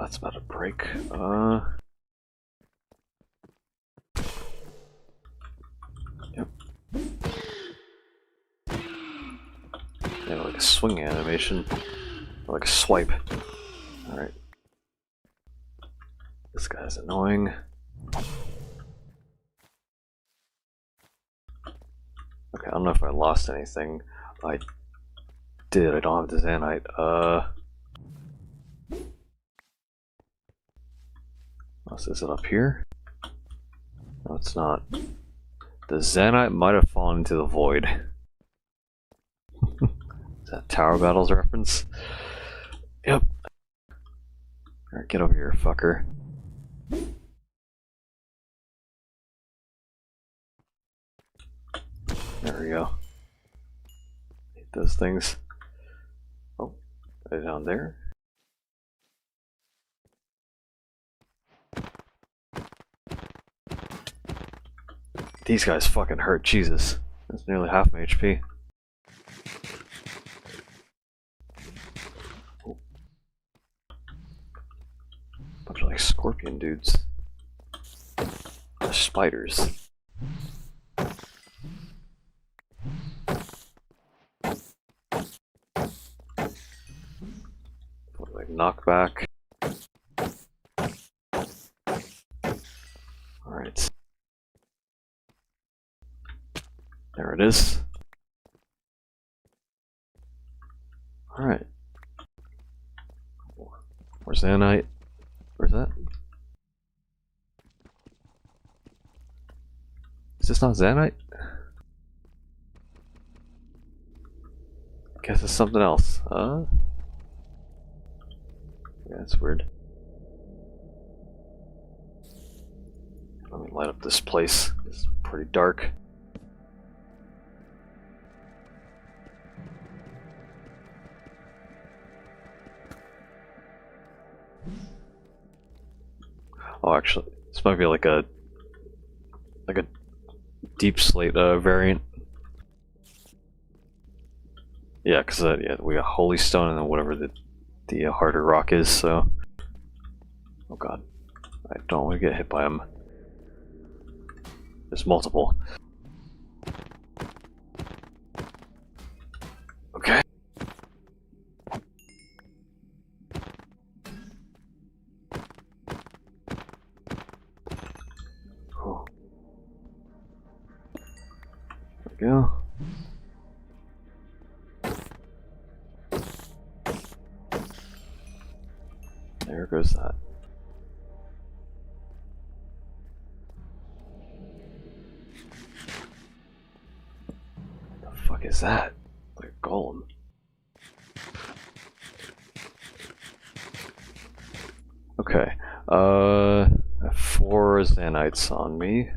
That's about to break. Yep. Yeah, like a swing animation. Or like a swipe. Alright. This guy's annoying. Okay, I don't know if I lost anything. I did, I don't have the Zanite. Is it up here? No, it's not. The Zanite might have fallen into the void. Is that Tower Battles reference? Yep. Alright, get over here, fucker. There we go. Hit those things. Oh, they're down there. These guys fucking hurt, Jesus. That's nearly half my HP. Bunch of like Scorpion dudes. Spiders. Like knockback. Alright. There it is. Alright. Where's Zanite? Where's that? Is this not Zanite? Guess it's something else. Yeah, that's weird. Let me light up this place. It's pretty dark. Oh, actually, this might be like a deep slate variant. Yeah, because yeah, we got holy stone and then whatever the harder rock is. So, oh god, I don't want to get hit by them. There's multiple. Okay. Oh. There we go. There goes that. The fuck is that? Like a golem. Okay. I have 4 Xanites on me.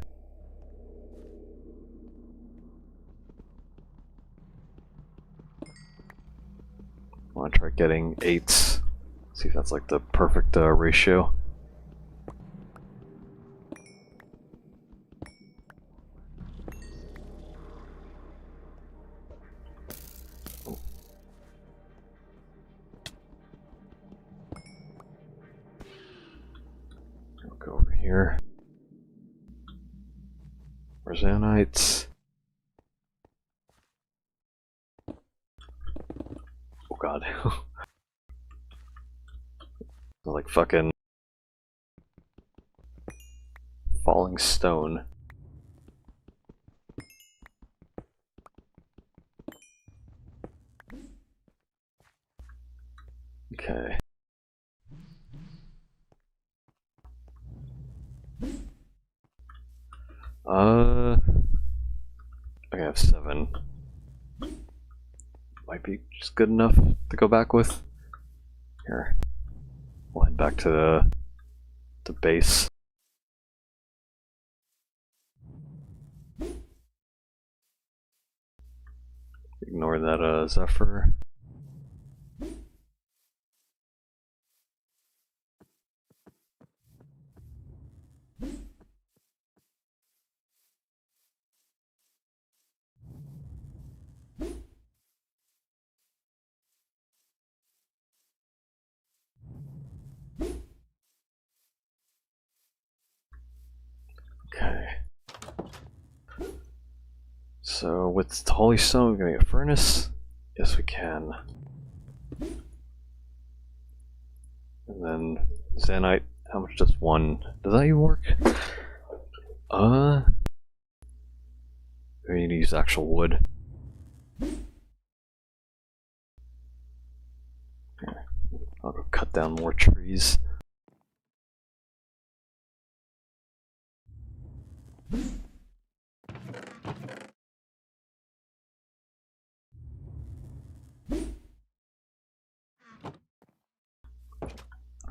I want to try getting 8. See if that's like the perfect ratio. I'll go over here. Where's Xanites? Oh god. Like fucking falling stone. Okay. I have 7. Might be just good enough to go back with. Here. We'll head back to the base. Ignore that Zephyr. Okay. So with the Holy Stone, we're gonna get a furnace. Yes, we can. And then Xanite. How much does 1? Does that even work? We need to use actual wood. Okay. I'll go cut down more trees.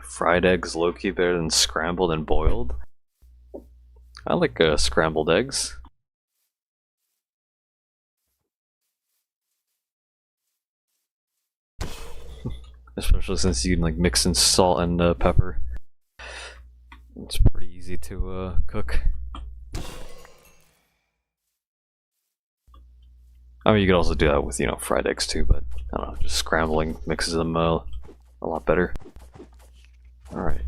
Fried eggs low-key better than scrambled and boiled. I like scrambled eggs. Especially since you can like mix in salt and pepper. It's pretty easy to cook. I mean, you could also do that with, you know, fried eggs too, but I don't know, just scrambling mixes them a lot better. Alright.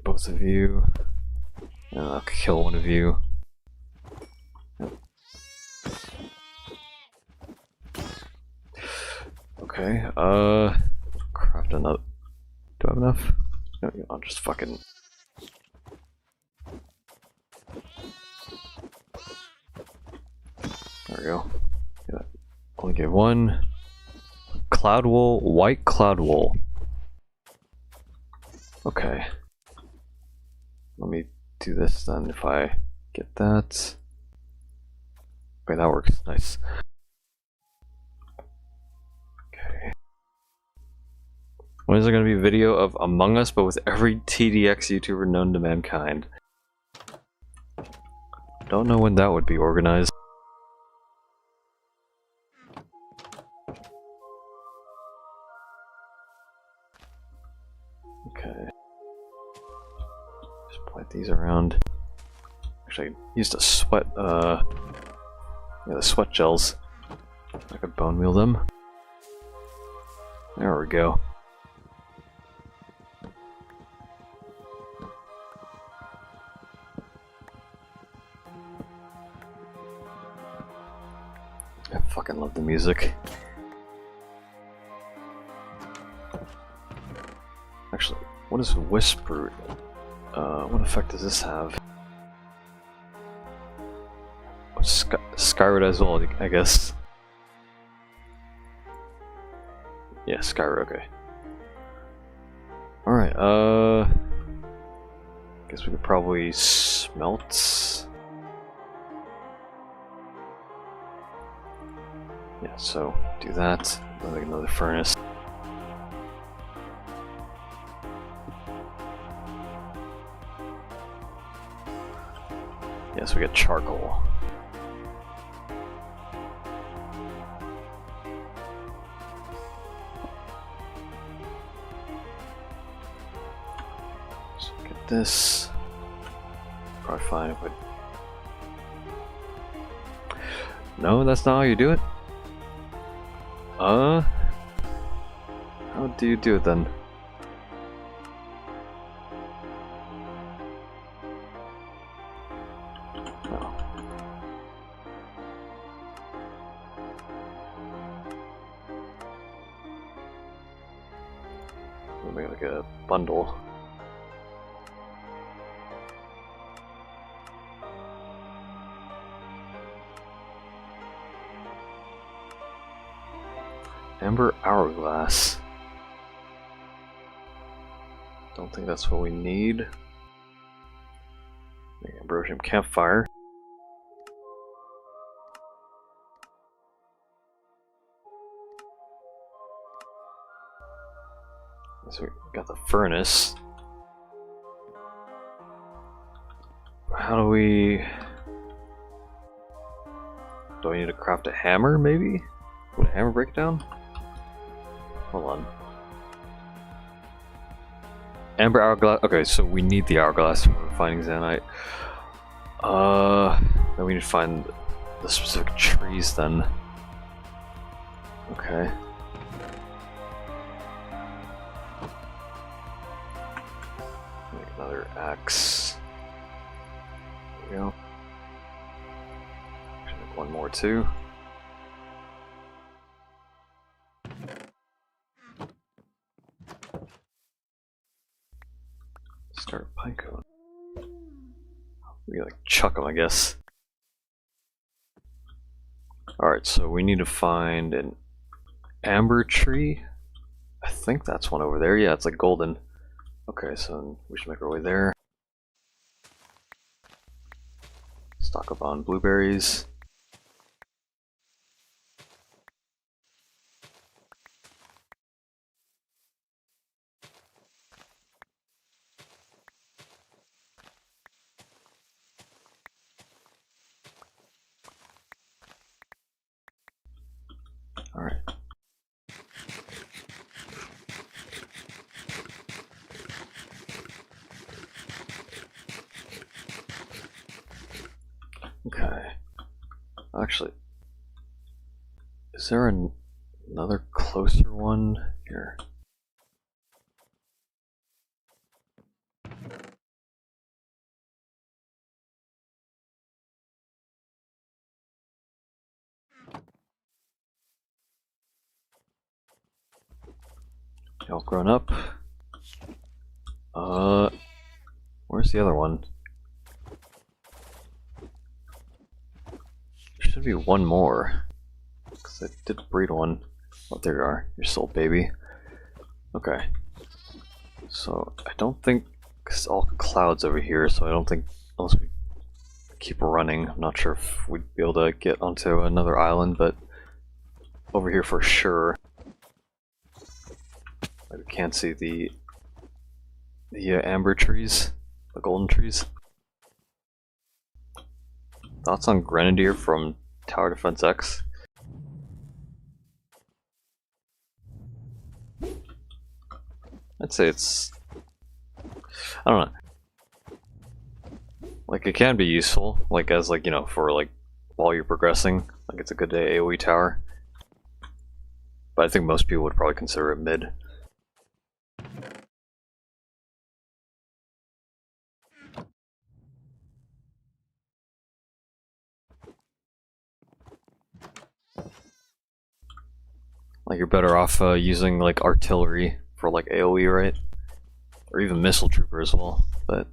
both of you. And I'll kill one of you. Okay, craft another. Do I have enough? No, I'll just fucking. There we go. Yeah. Only get one. Cloud wool, white cloud wool. Okay. Let me do this then if I get that. Okay, that works. Nice. Okay. When is there going to be a video of Among Us but with every TDX YouTuber known to mankind? Don't know when that would be organized. Okay. Just plant these around. Actually, I used to sweat, yeah, the sweat gels. I could bone meal them. There we go. I fucking love the music. Actually, what is Whisper? What effect does this have? Skyrod as well, I guess. Yeah, Skyrod, okay. Alright, guess we could probably smelt. Yeah, so do that. Make another furnace. Yes, we get charcoal. So get this. Probably fine, but no, that's not how you do it. How do you do it then? No. We'll make like a bundle. Amber hourglass. Don't think that's what we need. Ambrosium campfire. So we got the furnace. How do we... Do I need to craft a hammer, maybe? Would a hammer break down? Hold on. Amber hourglass. Okay, so we need the hourglass for finding Zanite. Then we need to find the specific trees then. Okay. Make another axe. There we go. Should make one more too. Start a pine cone. We like chuck them, I guess. Alright, so we need to find an amber tree. I think that's one over there. Yeah, it's like golden. Okay, so we should make our way there. Stock up on blueberries. Alright. Okay. Actually, is there another closer one here? All grown up. Where's the other one? There should be one more. Because I did breed one. Oh, there you are. You're still a baby. Okay. So, I don't think... It's all clouds over here, so I don't think... Unless we keep running, I'm not sure if we'd be able to get onto another island, but... Over here for sure. We can't see the amber trees. The golden trees. Thoughts on Grenadier from Tower Defense X? I'd say it's... I don't know. Like, it can be useful, like, as, like, you know, for, like, while you're progressing. Like, it's a good AoE tower. But I think most people would probably consider it mid. Like, you're better off using, like, artillery for, like, AoE, right? Or even missile trooper as well, but...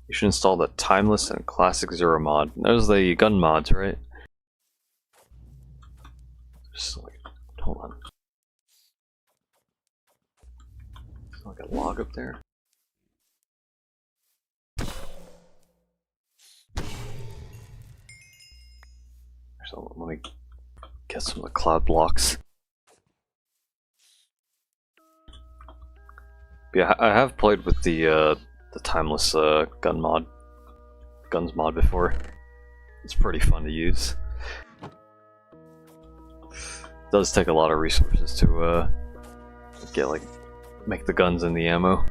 You should install the Timeless and Classic Zero mod. Those are the gun mods, right? Just like, hold on. There's like a log up there. So let me get some of the cloud blocks. But yeah, I have played with the Timeless guns mod before. It's pretty fun to use. It does take a lot of resources to get make the guns and the ammo.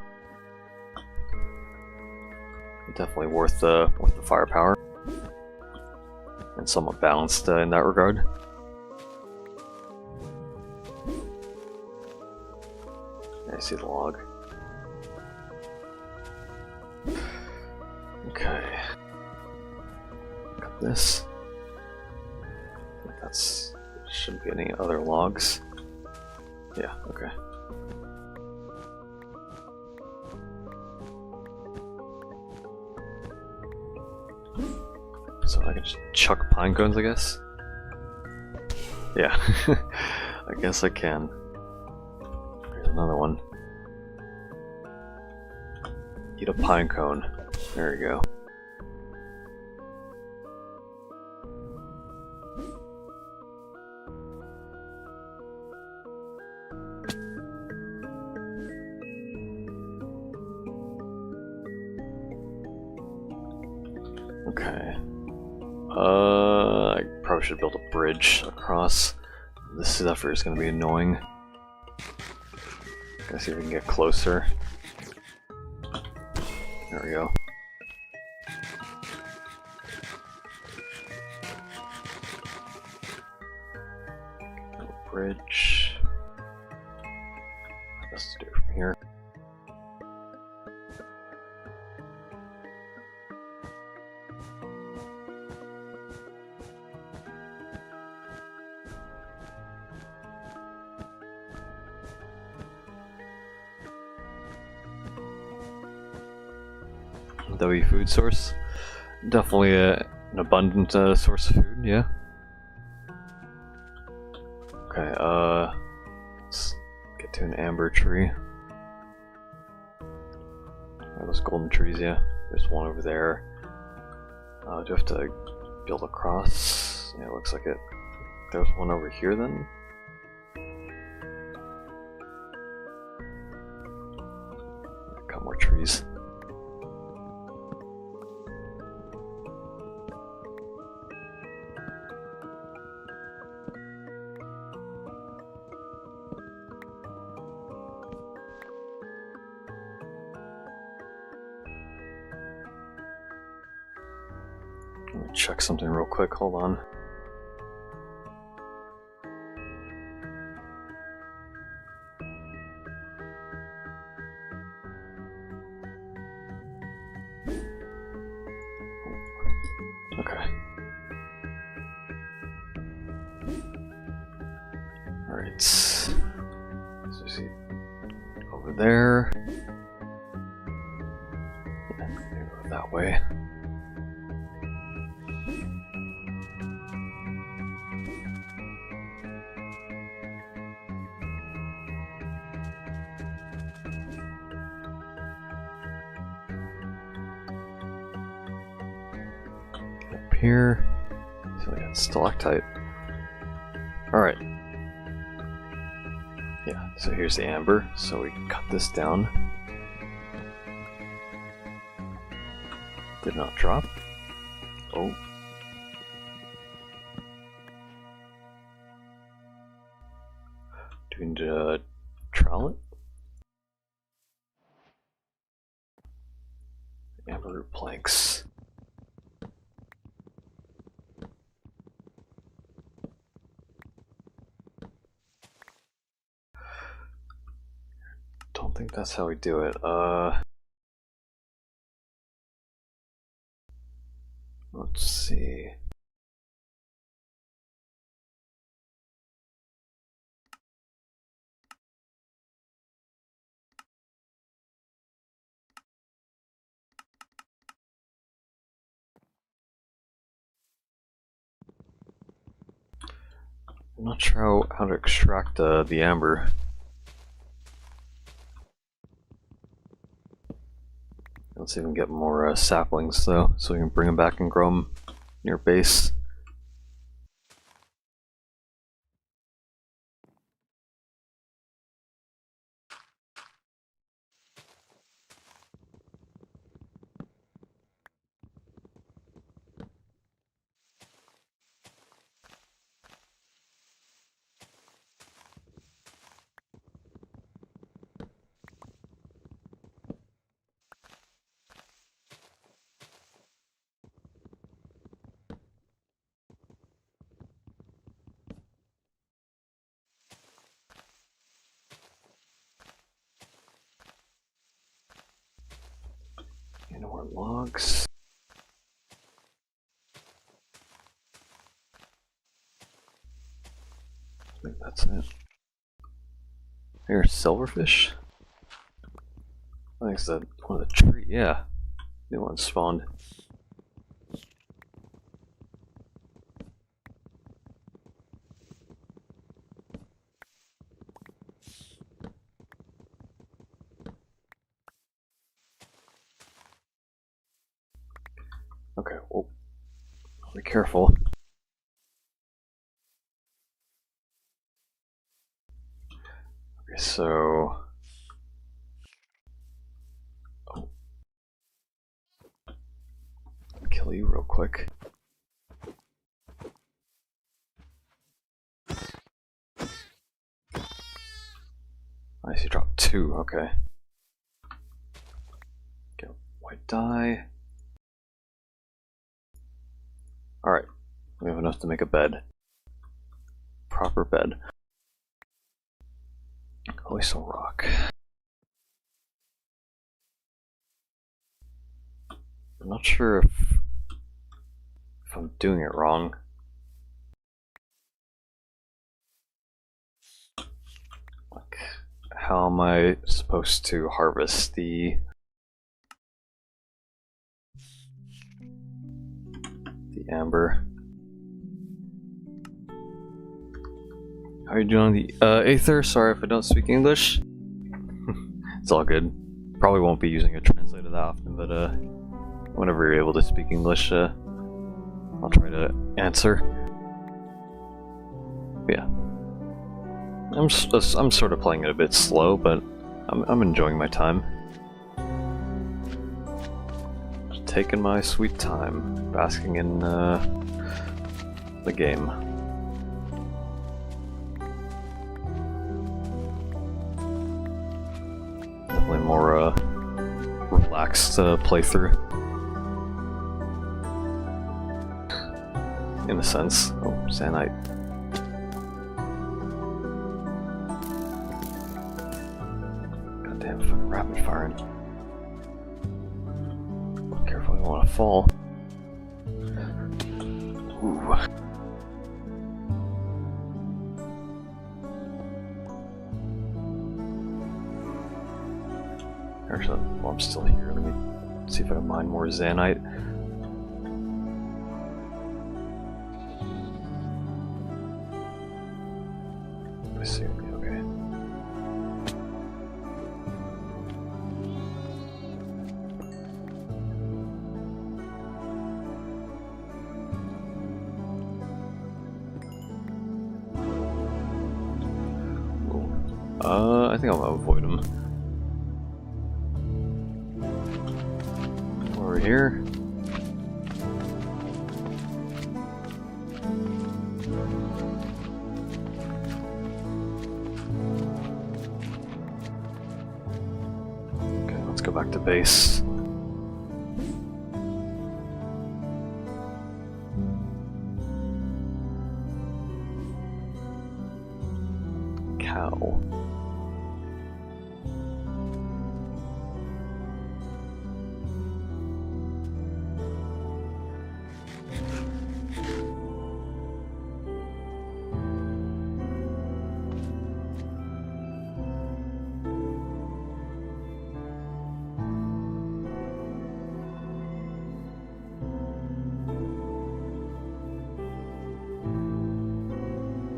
Definitely worth the firepower. And somewhat balanced in that regard. I see the log. Okay. Got this. I think that's... shouldn't be any other logs. Yeah, okay. So I can just chuck pine cones, I guess? Yeah, I guess I can. Here's another one. Eat a pine cone. There you go. Okay. I probably should build a bridge across. This zephyr is going to be annoying. Let's see if we can get closer. There we go. Bridge. Let's do it from here. W food source. Definitely an abundant source of food, yeah. Okay, let's get to an amber tree. Oh, those golden trees, yeah. There's one over there. Do I have to build across? Yeah, it looks like it. There's one over here then. A couple more trees. Let me check something real quick, hold on. Okay. So you see over there. Yeah, go that way. Up here. So we got stalactite. Alright. Yeah, so here's the amber. So we cut this down. Did not drop. Oh. Do we need to trowel it? Amber root planks. Don't think that's how we do it. Let's see. I'm not sure how to extract the amber. Let's even get more saplings though, so we can bring them back and grow them near base. And more logs. I think that's it. Here's silverfish. I think it's one of the tree. Yeah, new one spawned. Okay, well, be careful. Okay, so. Oh. Kill you real quick. I see you dropped 2, okay. Get white dye. Alright, we have enough to make a bed. Proper bed. Always some rock. I'm not sure if I'm doing it wrong. Like, how am I supposed to harvest the amber? How are you doing the Aether? Sorry if I don't speak English. It's all good. Probably won't be using a translator that often, but whenever you're able to speak English, I'll try to answer. But yeah, I'm sort of playing it a bit slow, but I'm enjoying my time. Just taking my sweet time, basking in the game. Definitely more relaxed playthrough. In a sense. Oh, Sanite. Goddamn fucking rapid firing. Careful, you don't want to fall. Ooh. Actually, while I'm still here, let me see if I can mine more Zanite. Let me see. Okay. I think I'm gonna avoid him. Over here. Okay, let's go back to base. Cow.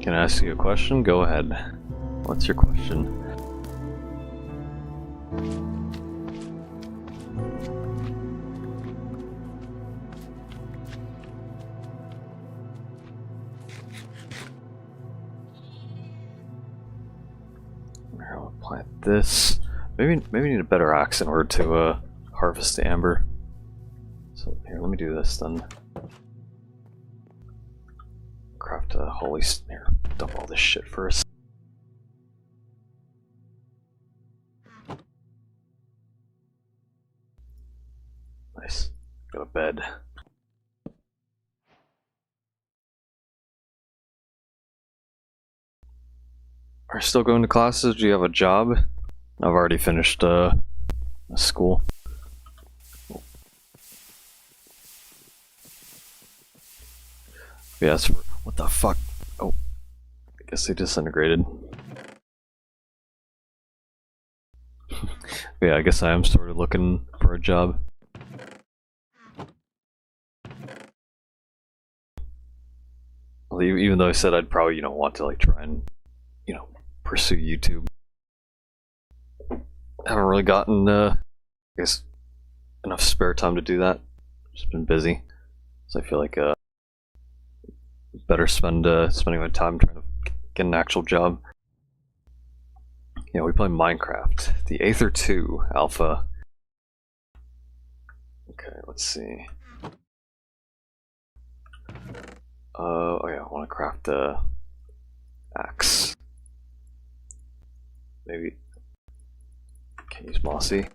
Can I ask you a question? Go ahead. What's your question? Here, I'll plant this. Maybe we need a better axe in order to harvest the amber. So here, let me do this then. Craft a holy snare. Dump all this shit first. Nice. Got a bed. Are you still going to classes? Do you have a job? I've already finished school. Yes. What the fuck? Oh, I guess they disintegrated. Yeah, I guess I am sort of looking for a job. Well, even though I said I'd probably, want to like try and, pursue YouTube. I haven't really gotten, I guess, enough spare time to do that. Just been busy, so I feel like better spending my time trying to get an actual job. Yeah, we play Minecraft, the Aether 2 alpha. Okay, let's see. Oh yeah, I want to craft the axe. Maybe can use mossy.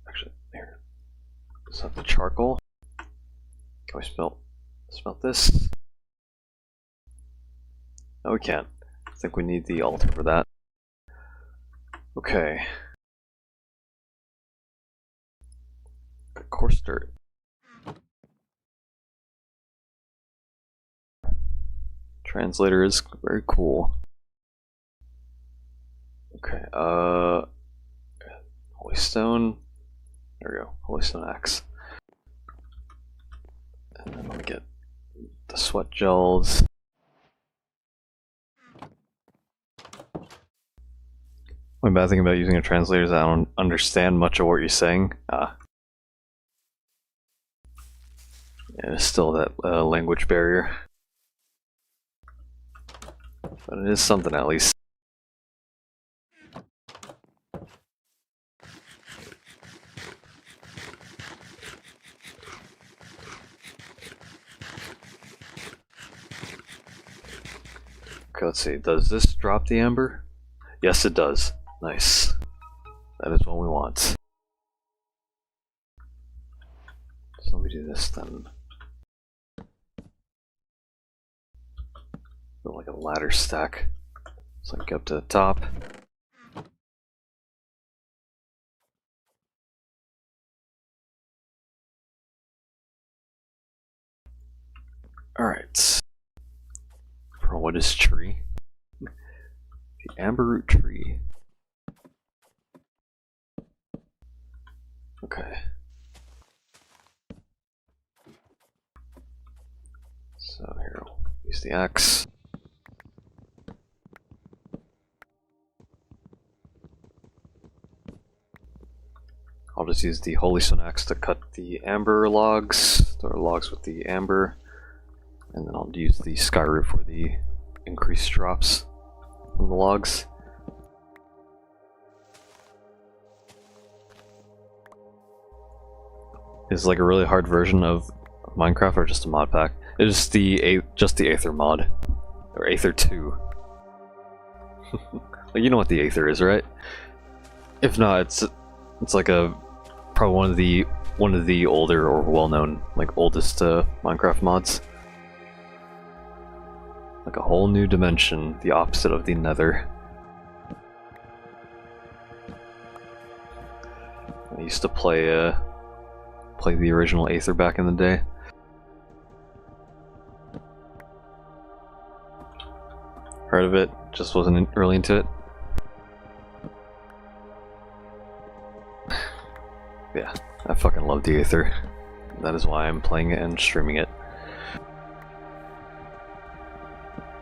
Actually, here. Is that the charcoal? Can we smelt this? No, we can't. I think we need the altar for that. Okay. Coarse dirt. Translator is very cool. Okay, holy stone. There we go, holy stone axe. And then let me get the sweat gels. My bad thing about using a translator is I don't understand much of what you're saying. And it's still that language barrier. But it is something at least. Okay, let's see. Does this drop the amber? Yes, it does. Nice. That is what we want. So let me do this then. Build like a ladder stack. So I can get up to the top. Alright. For what is tree? The amber root tree. Okay. So here, we'll use the axe. I'll just use the Holy Stone axe to cut the amber logs, or logs with the amber, and then I'll use the sky root for the increased drops from the logs. Is like a really hard version of Minecraft or just a mod pack? It's just the Aether mod, or Aether 2. Like, you know what the Aether is, right? If not, it's like probably one of the older or well-known, like oldest Minecraft mods. Like a whole new dimension, the opposite of the Nether. I used to play the original Aether back in the day. Heard of it, just wasn't really into it. Yeah, I fucking love the Aether. That is why I'm playing it and streaming it.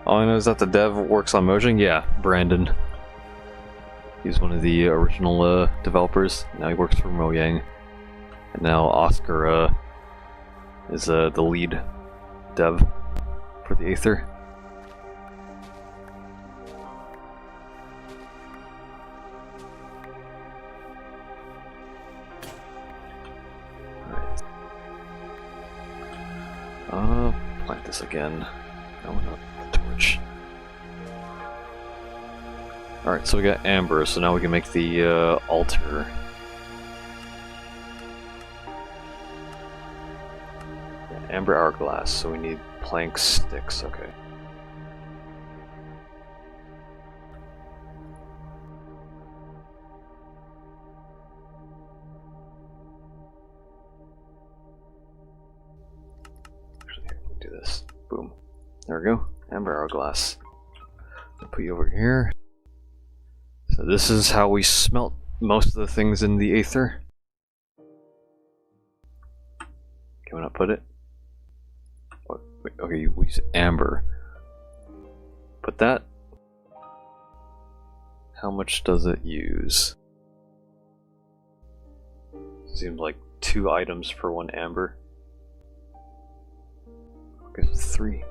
All I know is that the dev works on Mojang. Yeah, Brandon. He's one of the original developers. Now he works for Mojang. And now Oscar is the lead dev for the Aether. Plant this again. No, not the torch. Alright, so we got amber, so now we can make the altar. Yeah, amber hourglass, so we need plank sticks, okay. Do this. Boom. There we go. Amber hourglass. I'll put you over here. So this is how we smelt most of the things in the Aether. Can we not put it? What? Wait, okay, we use amber. Put that. How much does it use? Seems like 2 items per 1 amber. Okay, so 3.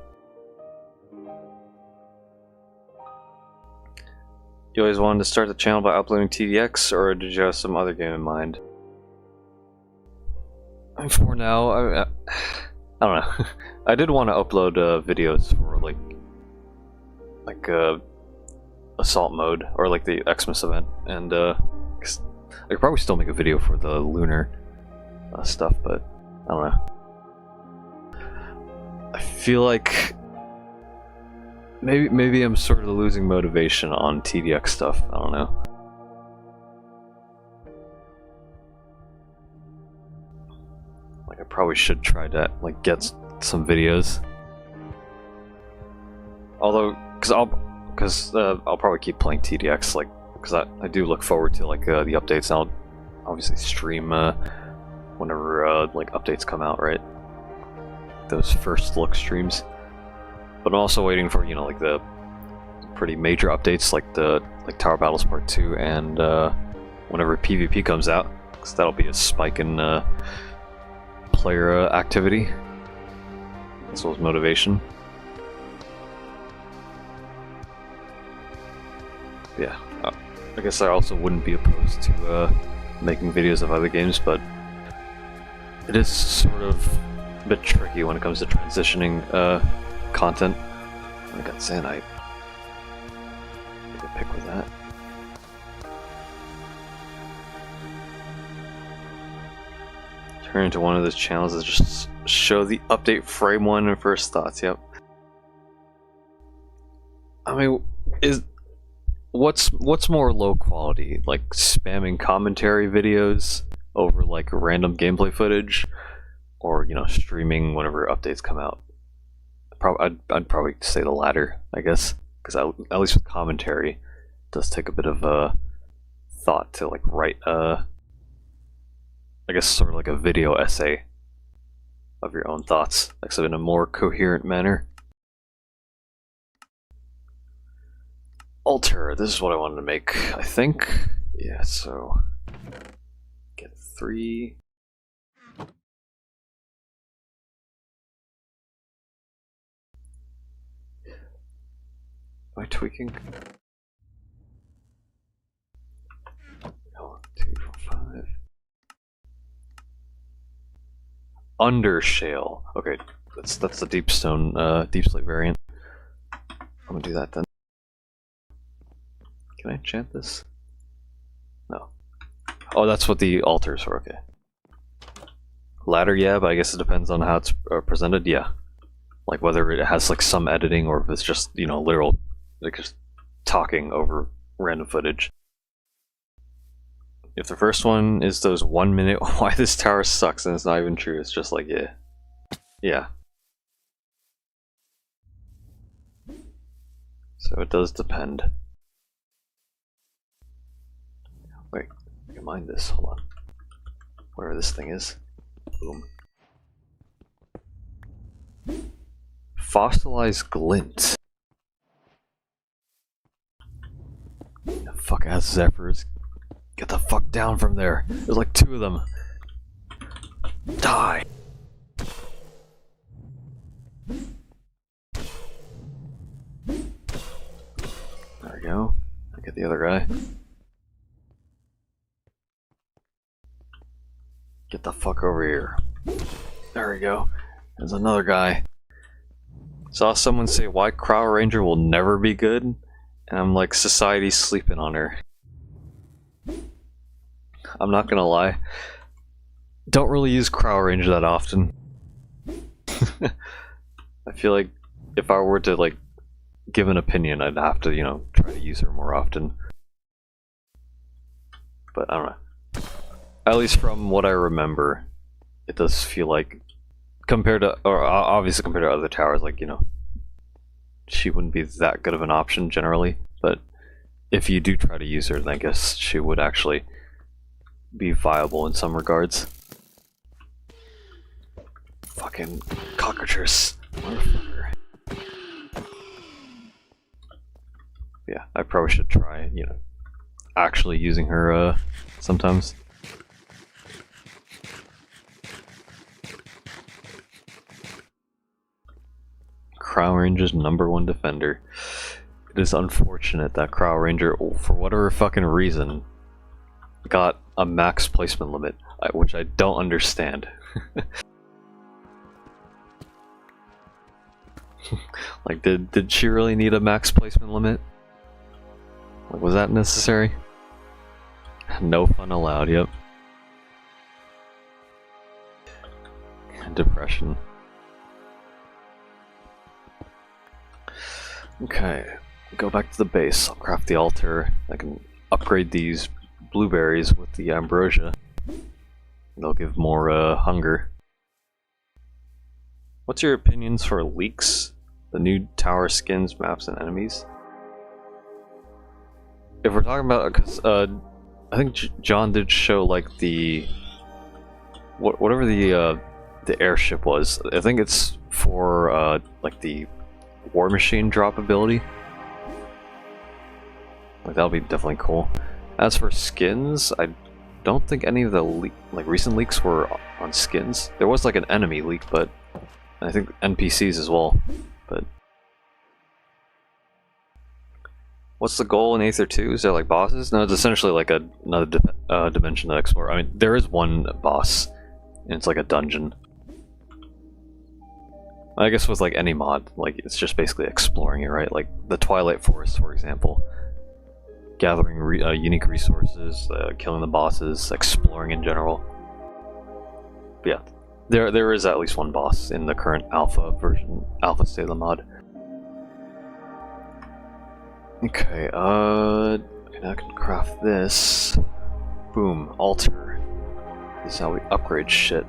You always wanted to start the channel by uploading TDX, or did you have some other game in mind? For now, I don't know. I did want to upload videos for like assault mode or like the Xmas event, and I could probably still make a video for the lunar stuff, but I don't know. I feel like maybe I'm sort of losing motivation on TDX stuff. I don't know. Like I probably should try to like get some videos. Although, because I'll probably keep playing TDX, like because I do look forward to like the updates. And I'll obviously stream whenever like updates come out, right? Those first look streams. But I'm also waiting for, you know, like the pretty major updates, like the Tower Battles Part 2 and whenever PvP comes out, because that'll be a spike in player activity as well as motivation. Yeah, I guess I also wouldn't be opposed to making videos of other games, but it is sort of a bit tricky when it comes to transitioning content. I got Zanite. Take a pick with that. Turn into one of those channels that just show the update frame 1 and first thoughts. Yep. I mean, what's more low quality, like spamming commentary videos over like random gameplay footage, or you know, streaming whenever updates come out? I'd probably say the latter, I guess, because at least with commentary, it does take a bit of thought to like write a I guess, sort of like a video essay of your own thoughts, except in a more coherent manner. Altar, this is what I wanted to make, I think. Yeah, so get 3. Am I tweaking? 1, 2, 5. Under shale. Okay, that's the deep stone, deep slate variant. I'm gonna do that then. Can I enchant this? No. Oh, that's what the altars are. Okay. Ladder, yeah, but I guess it depends on how it's presented. Yeah, like whether it has like some editing or if it's just, you know, literal, like just talking over random footage. If the first one is those 1 minute why this tower sucks, and it's not even true, it's just like, yeah. So it does depend. Wait, I can mine this, hold on. Wherever this thing is. Boom. Fossilized glint. The fuck ass Zephyrs. Get the fuck down from there. There's like 2 of them. Die. There we go. I get the other guy. Get the fuck over here. There we go. There's another guy. Saw someone say why Crow Ranger will never be good, and I'm like, society's sleeping on her. I'm not gonna lie. Don't really use Crow Ranger that often. I feel like if I were to like give an opinion, I'd have to, you know, try to use her more often. But I don't know. At least from what I remember, it does feel like, compared to, or obviously compared to other towers, like, you know, she wouldn't be that good of an option generally. But if you do try to use her, then I guess she would actually be viable in some regards. Fucking cockatrice, motherfucker. Yeah, I probably should try, you know, actually using her sometimes. Crow Ranger's #1 defender. It is unfortunate that Crow Ranger, for whatever fucking reason, got a max placement limit, which I don't understand. Like, did she really need a max placement limit? Like, was that necessary? No fun allowed, yep. Depression. Okay, go back to the base. I'll craft the altar. I can upgrade these blueberries with the ambrosia. They'll give more hunger. What's your opinions for leaks? The new tower skins, maps, and enemies? If we're talking about, because I think John did show like the whatever the airship was. I think it's for like the War Machine drop ability. Like, that'll be definitely cool. As for skins, I don't think any of the recent leaks were on skins. There was like an enemy leak, but I think NPCs as well. But what's the goal in Aether 2? Is there like bosses? No, it's essentially like another dimension to explore. I mean, there is one boss, and it's like a dungeon. I guess with like any mod, like it's just basically exploring it, right? Like the Twilight Forest, for example. Gathering unique resources, killing the bosses, exploring in general. But yeah, there is at least one boss in the current alpha state of the mod. Okay, and I can craft this. Boom, altar. This is how we upgrade shit.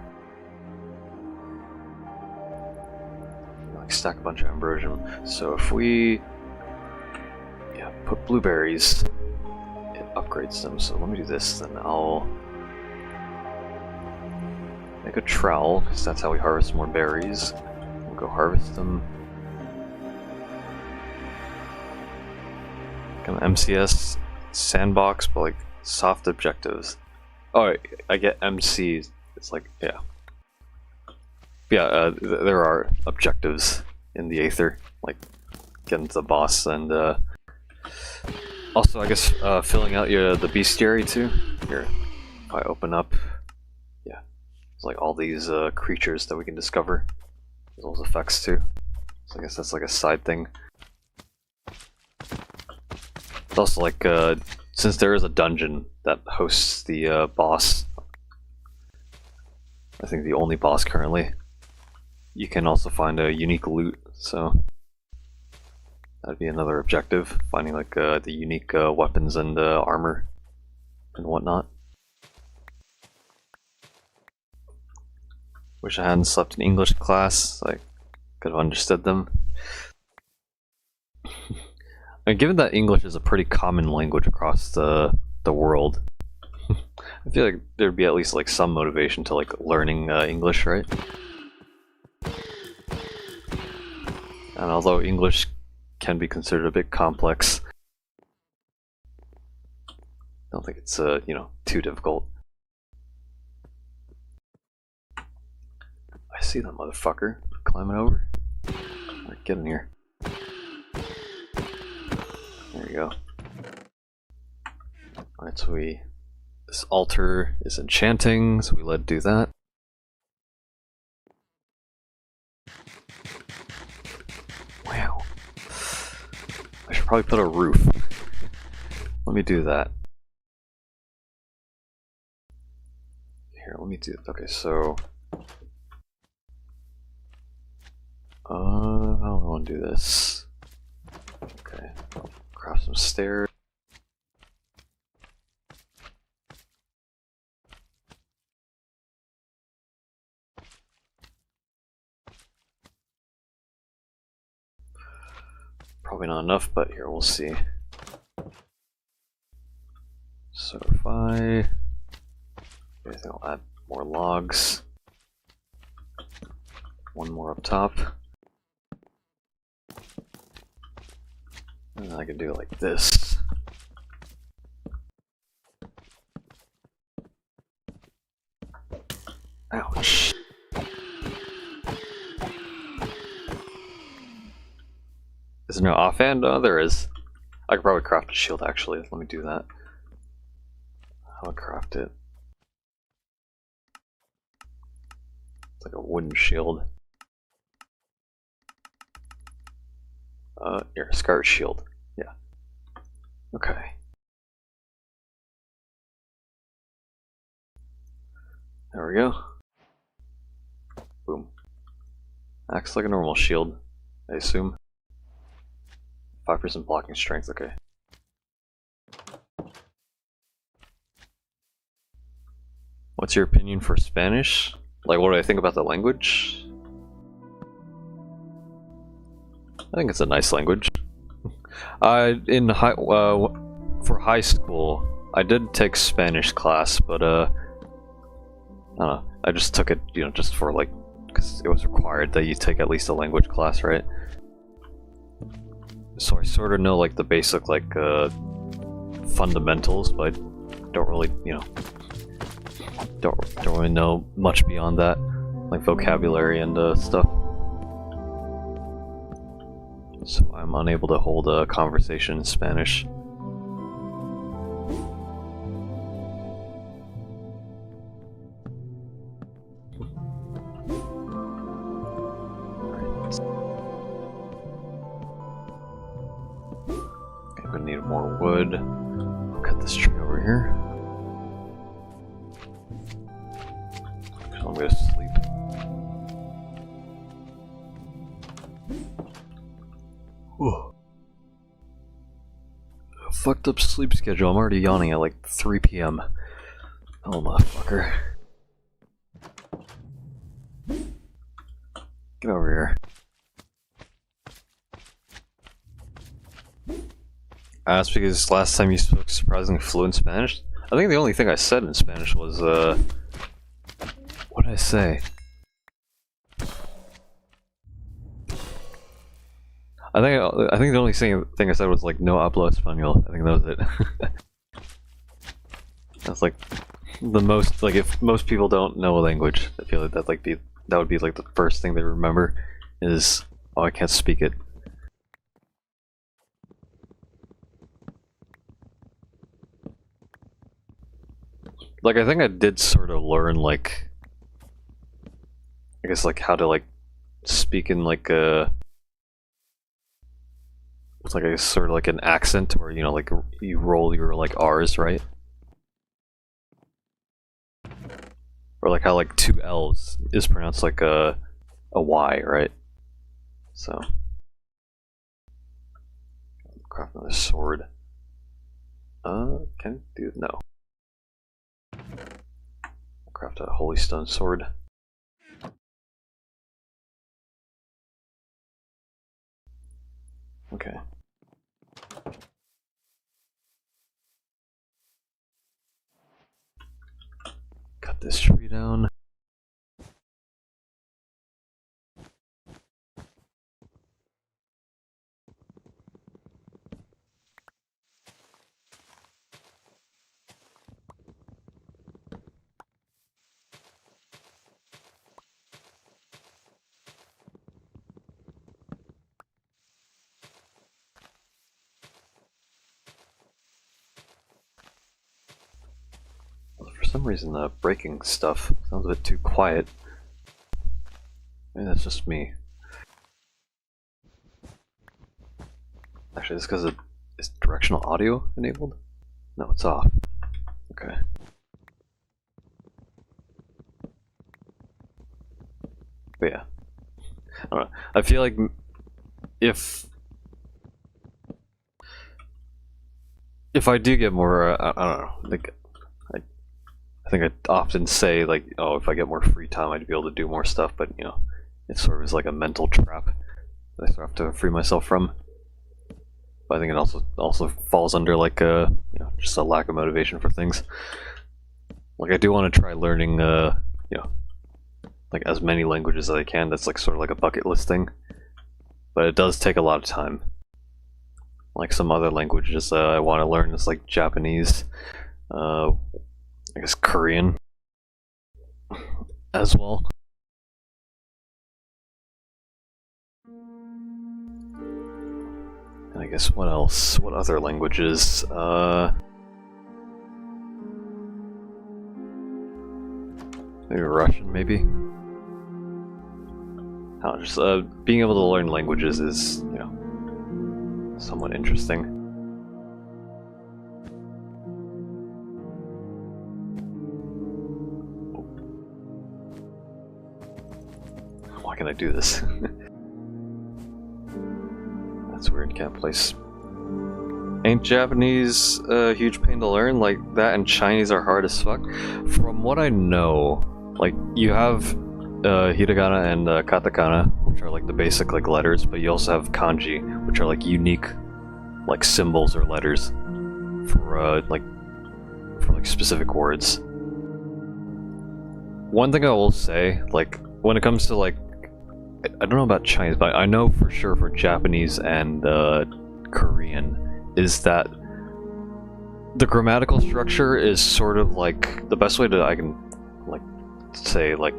Like stack a bunch of ambrosium. So if we put blueberries, it upgrades them. So let me do this, then I'll make a trowel, because that's how we harvest more berries. We'll go harvest them. Kind of MCS sandbox, but like soft objectives. Oh, I get MCs. It's like, yeah. Yeah, there are objectives in the Aether, like getting to the boss, and also I guess filling out the bestiary too. Here, if I open up, yeah, it's like all these creatures that we can discover. There's those effects too. So I guess that's like a side thing. It's also like, since there is a dungeon that hosts the boss, I think the only boss currently, you can also find a unique loot, so that'd be another objective, finding like the unique weapons and armor and whatnot. Wish I hadn't slept in English class, I could have understood them. And given that English is a pretty common language across the world, I feel like there'd be at least like some motivation to like learning English, right? And although English can be considered a bit complex, I don't think it's you know, too difficult. I see that motherfucker climbing over. Alright, get in here. There you go. Alright, so this altar is enchanting, so we let it do that. Wow. I should probably put a roof. Let me do that. Here, let me do. Okay, so. How do I want to do this? Okay, craft some stairs. Probably not enough, but here we'll see. So if I think I'll add more logs. One more up top. And I can do it like this. Ouch. Is there no offhand? Oh, there is. I could probably craft a shield actually. Let me do that. How do I craft it? It's like a wooden shield. Here, scarlet shield. Yeah. Okay. There we go. Boom. Acts like a normal shield, I assume. 5% blocking strength, okay. What's your opinion for Spanish? Like, what do I think about the language? I think it's a nice language. For high school, I did take Spanish class, but I don't know. I just took it, you know, just for like, because it was required that you take at least a language class, right? So I sort of know like the basic like fundamentals, but I don't really, you know, don't really know much beyond that, like vocabulary and stuff. So I'm unable to hold a conversation in Spanish. I'm gonna need more wood. I'll cut this tree over here. So I'm gonna sleep. Whoa. Fucked up sleep schedule. I'm already yawning at like 3 PM. Oh, motherfucker. Get over here. That's because last time you spoke surprisingly fluent Spanish. I think the only thing I said in Spanish was, what What did I say? I think the only thing I said was like no hablo español. I think that was it. That's like the most, like, if most people don't know a language, I feel like that would be like the first thing they remember is, oh, I can't speak it. Like, I think I did sort of learn, like, I guess, like, how to, like, speak in, like, it's like a sort of like an accent where, you know, like, you roll your, like, R's, right? Or, like, how, like, two L's is pronounced like a Y, right? So. Craft another sword. Can it do? No. Craft a holy stone sword. Okay. Cut this tree down. For some reason, the breaking stuff sounds a bit too quiet. Maybe that's just me. Actually, it's because is directional audio enabled? No, it's off. Okay. But yeah. I don't know. I feel like if I do get more, I don't know, like, I think I often say, like, oh, if I get more free time, I'd be able to do more stuff, but, you know, it sort of is like a mental trap that I sort of have to free myself from. But I think it also falls under, like, you know, just a lack of motivation for things. Like, I do want to try learning, you know, like, as many languages as I can. That's, like, sort of like a bucket list thing. But it does take a lot of time. Like, some other languages I want to learn is, like, Japanese, I guess Korean as well. And I guess what else? What other languages? Maybe Russian, maybe? I don't know, just being able to learn languages is, you know, somewhat interesting. Why can I do this? That's weird, can't place. Ain't Japanese a huge pain to learn? Like, that and Chinese are hard as fuck? From what I know, like, you have hiragana and katakana, which are like the basic like letters, but you also have kanji, which are like unique like symbols or letters for like specific words. One thing I will say, like, when it comes to like, I don't know about Chinese, but I know for sure for Japanese and Korean is that the grammatical structure is sort of like, the best way to I can like say like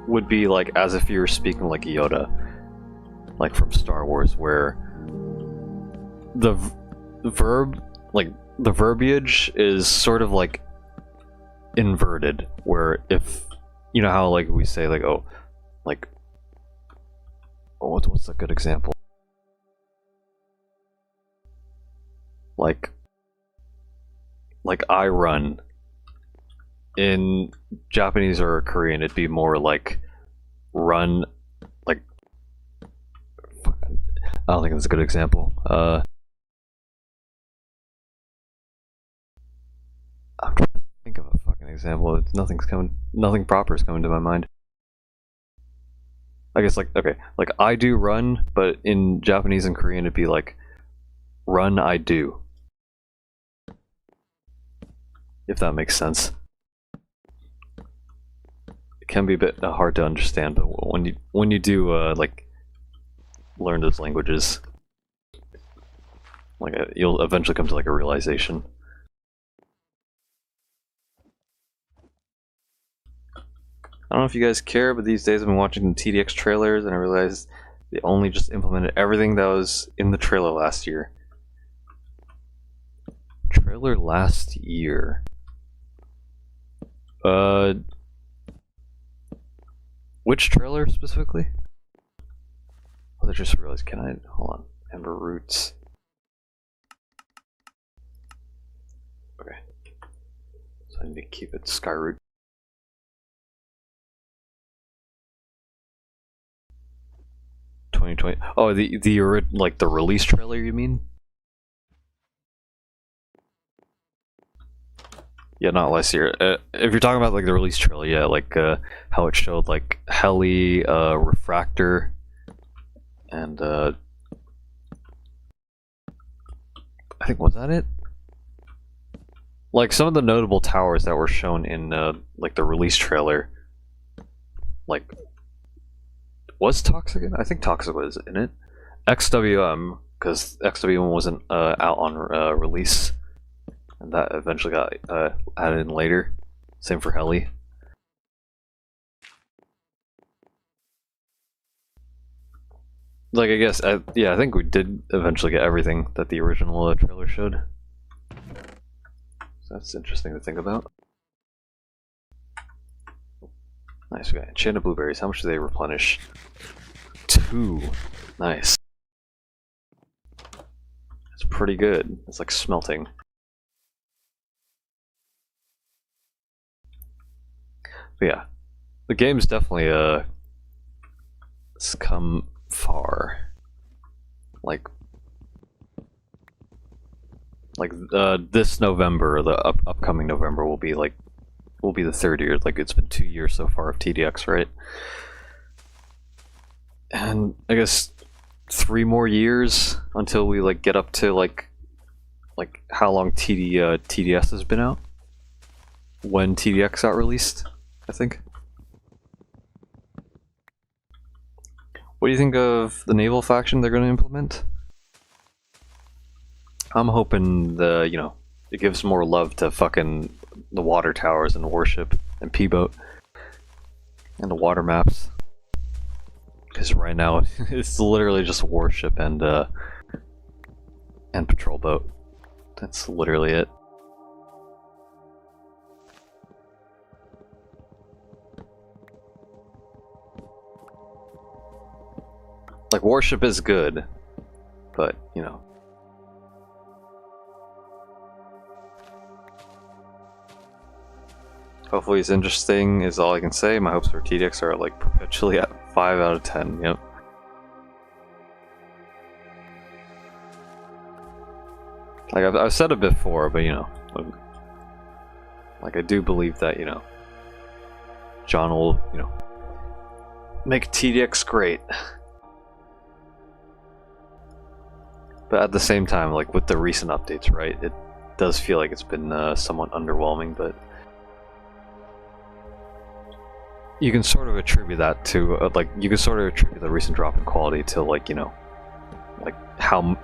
would be like as if you were speaking like Yoda, like from Star Wars, where the verb, like the verbiage is sort of like inverted, where if you know how like we say like, oh, like, oh, what's a good example? Like I run. In Japanese or Korean, it'd be more like run, like, I don't think that's a good example. I'm trying to think of a fucking example. Nothing proper is coming to my mind. I guess, like, okay, like I do run, but in Japanese and Korean it'd be like run I do. If that makes sense. it can be a bit hard to understand, but when you do like learn those languages, like you'll eventually come to like a realization. I don't know if you guys care, but these days I've been watching the TDX trailers and I realized they only just implemented everything that was in the trailer last year. Trailer last year. Which trailer specifically? Oh, I just realized, can I, hold on, Ember Roots. Okay. So I need to keep it Skyroot. Oh, the like the release trailer, you mean? Yeah, not last year. If you're talking about like the release trailer, yeah, like how it showed like Heli, Refractor, and I think, was that it? Like some of the notable towers that were shown in like the release trailer, like, was Toxic in it? I think Toxic was in it. XWM, because XWM wasn't out on release, and that eventually got added in later. Same for Heli. Like, I guess, yeah, I think we did eventually get everything that the original trailer showed. So that's interesting to think about. Nice, we got enchanted blueberries. How much do they replenish? 2. Nice. It's pretty good. It's like smelting. But yeah, the game's definitely it's come far. Like this November, the upcoming November will be the 3rd year. Like, it's been 2 years so far of TDX, right? And I guess 3 more years until we like get up to like how long TDS has been out when TDX got released, I think. What do you think of the naval faction they're going to implement? I'm hoping it gives more love to fucking the water towers and warship and P-boat and the water maps. Because right now it's literally just warship and patrol boat. That's literally it. Like, warship is good, but hopefully it's interesting is all I can say. My hopes for TDX are like perpetually at 5 out of 10, yep. Like, I've said it before, but like, I do believe that, John will, make TDX great. But at the same time, like, with the recent updates, right, it does feel like it's been somewhat underwhelming, but you can sort of attribute that to you can sort of attribute the recent drop in quality to like how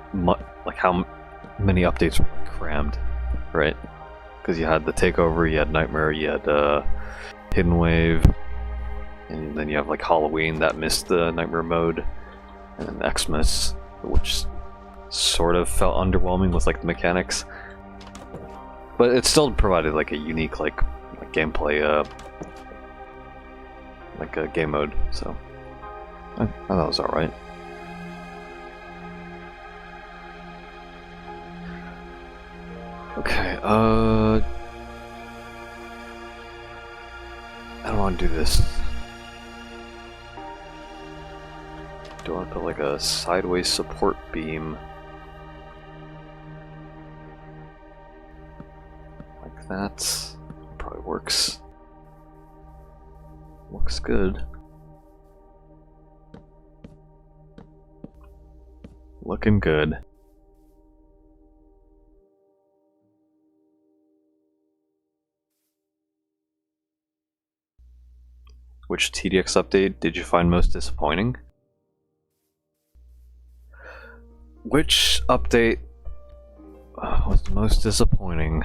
many updates were like crammed, right? Because you had the takeover, you had Nightmare, you had Hidden Wave, and then you have like Halloween that missed the Nightmare mode, and then Xmas, which sort of felt underwhelming with like the mechanics, but it still provided like a unique like gameplay like a game mode, so I thought it was alright. Okay, I don't want to do this. Do I want to put like a sideways support beam? Like that? Probably works. Looks good. Looking good. which TDX update did you find most disappointing? Which update was the most disappointing?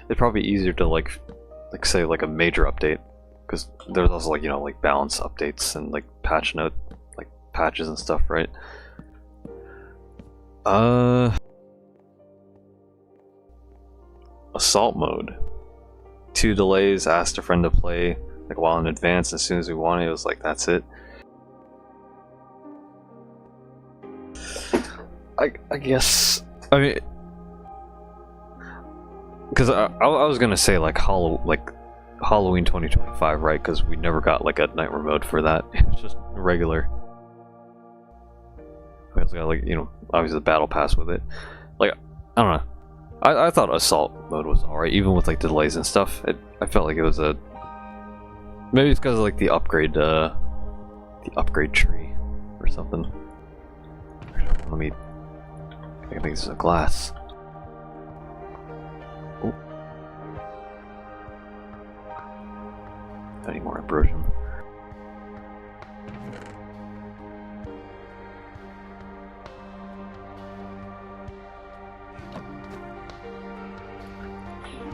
It'd probably be easier to like say like a major update, because there's also like, you know, like balance updates and like patch note, like patches and stuff, right? Assault mode. 2 delays, asked a friend to play like a while in advance. As soon as we wanted, it was like, that's it. I guess, I mean, because I was gonna say like Halloween 2025, right? Because we never got like a nightmare mode for that. It was just regular. We also got like, you know, obviously the battle pass with it. Like, I don't know. I thought assault mode was alright, even with like delays and stuff. I felt like it was a, maybe it's because of like the upgrade tree or something. Let me. I think this is a glass. Oh. I need more ambrosia.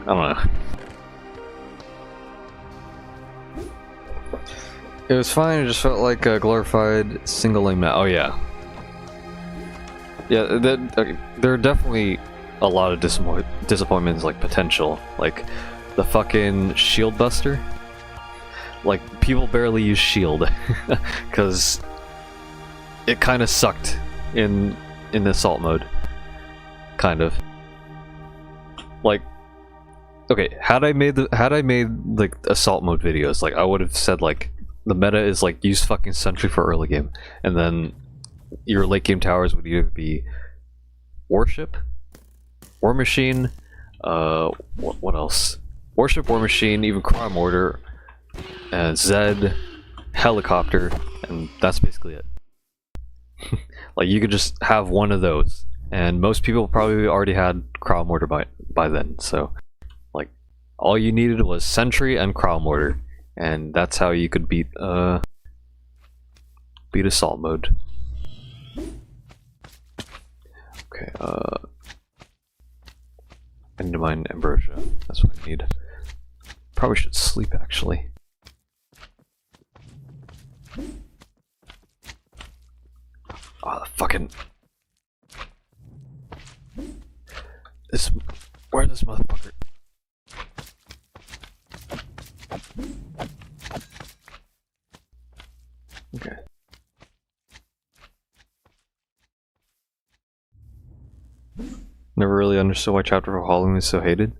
I don't know. It was fine, it just felt like a glorified single-lane map. Oh yeah. Yeah, there are definitely a lot of disappointments, like potential. Like, the fucking shield buster. Like, people barely use shield. Because it kind of sucked in assault mode. Kind of. Like, okay, had I made like assault mode videos, like I would have said like the meta is like use fucking sentry for early game, and then your late game towers would either be warship, war machine, what else? Warship, war machine, even cryo mortar, and Zed, helicopter, and that's basically it. Like you could just have one of those, and most people probably already had cryo mortar by then, so. All you needed was sentry and cryo mortar, and that's how you could beat assault mode. Okay, I need to mine ambrosia. That's what I need. Probably should sleep actually. Oh, the fucking where's this motherfucker? Okay. Never really understood why Chapter for Halloween is so hated.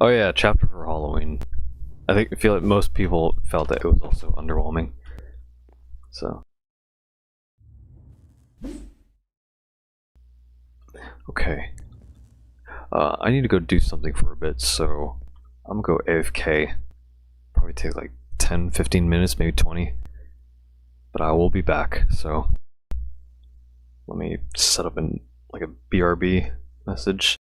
Oh yeah, Chapter for Halloween. I feel like most people felt that it was also underwhelming. So. Okay. I need to go do something for a bit, so I'm gonna go AFK. Probably take like 10-15 minutes, maybe 20. But I will be back, so let me set up like a BRB message.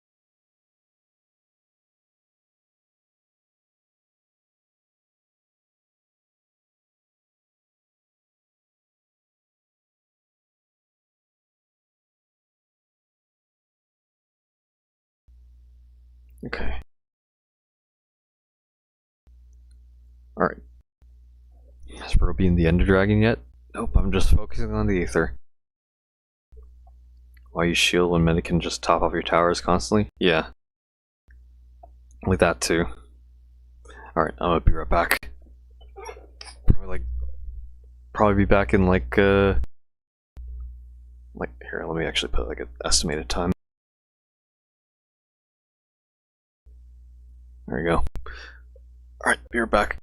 Okay. Alright. Has Bro been the Ender Dragon yet? Nope, I'm just focusing on the Aether. Why you shield when meta can just top off your towers constantly? Yeah. Like that too. Alright, I'm gonna be right back. Probably be back in like here, let me actually put like an estimated time. There you go. Alright, be right back.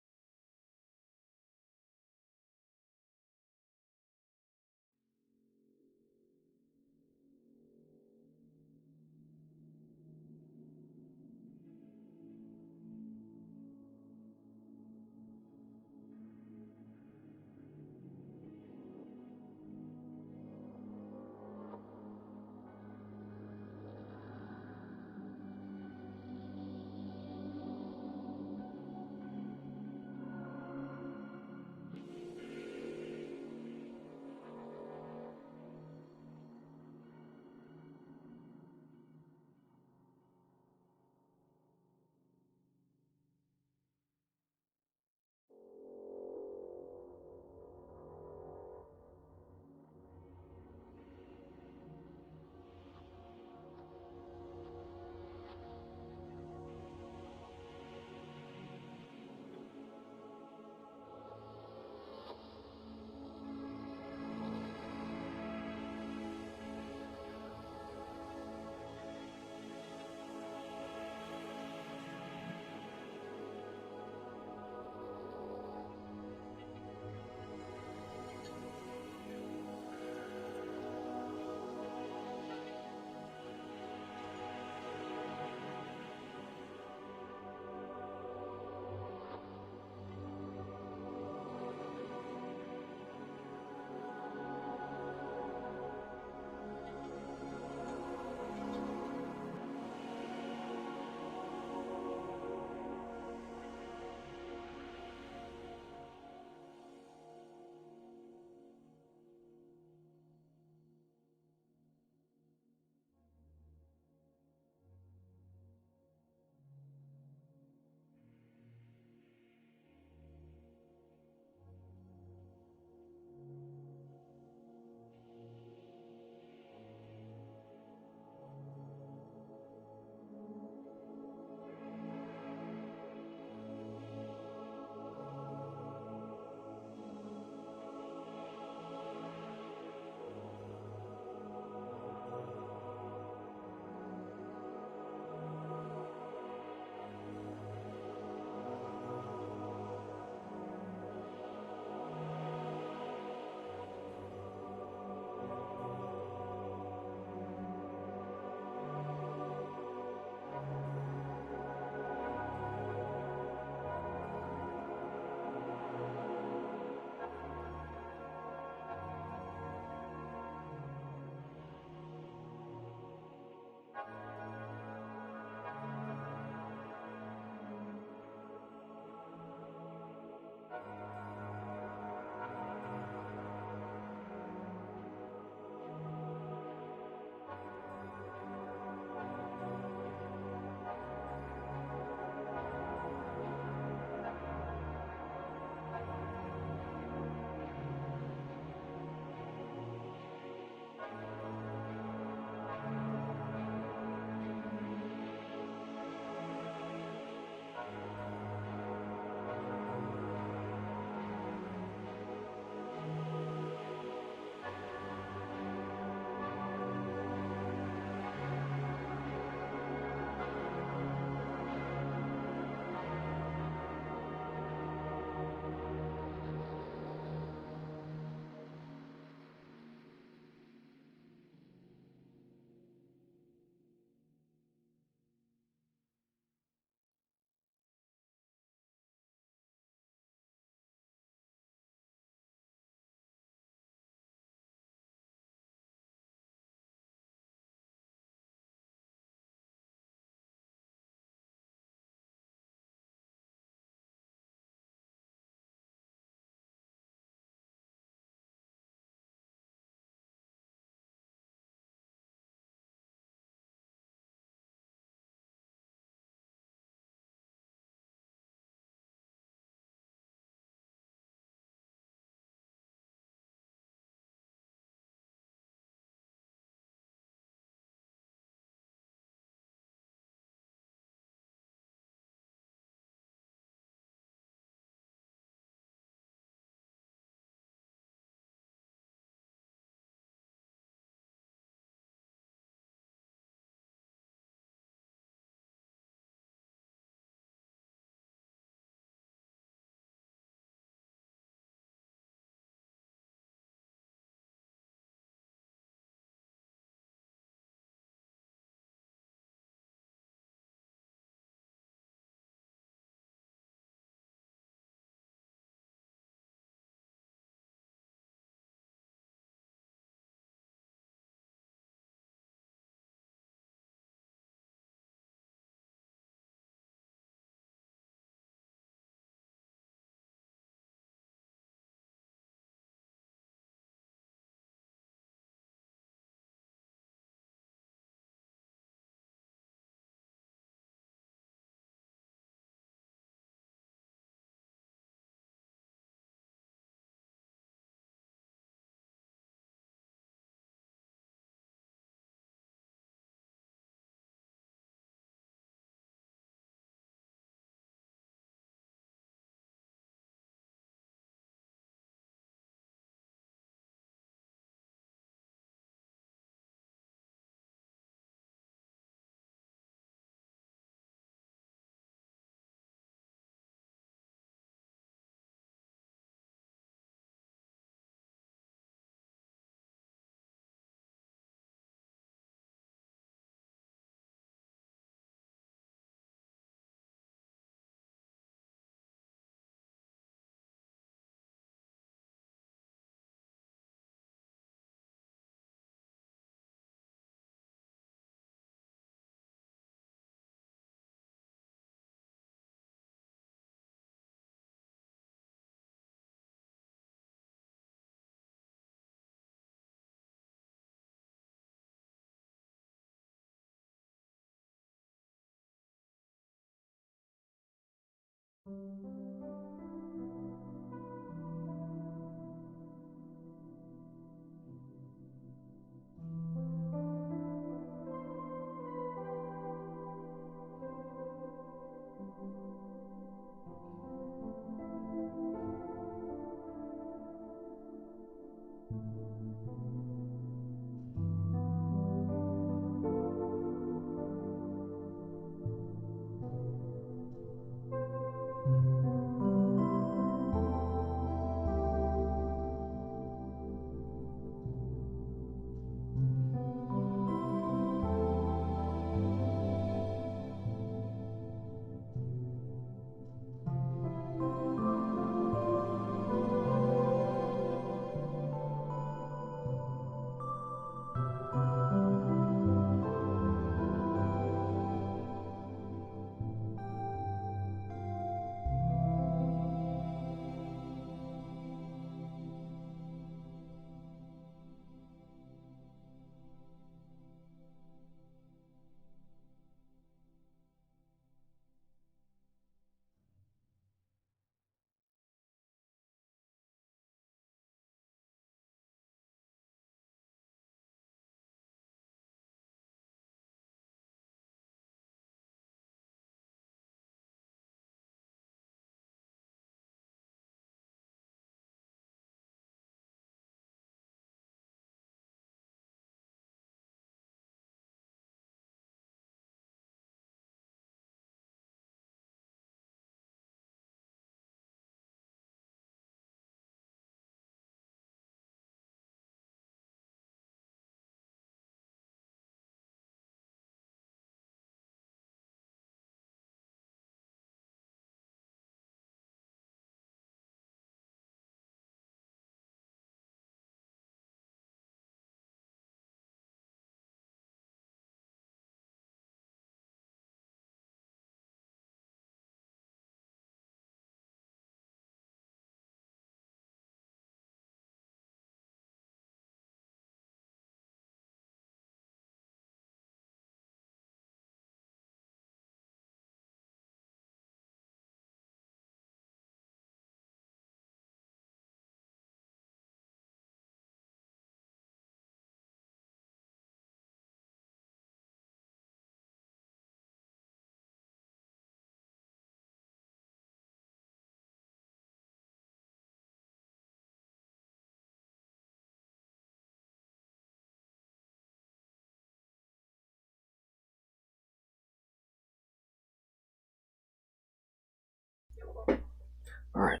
Alright.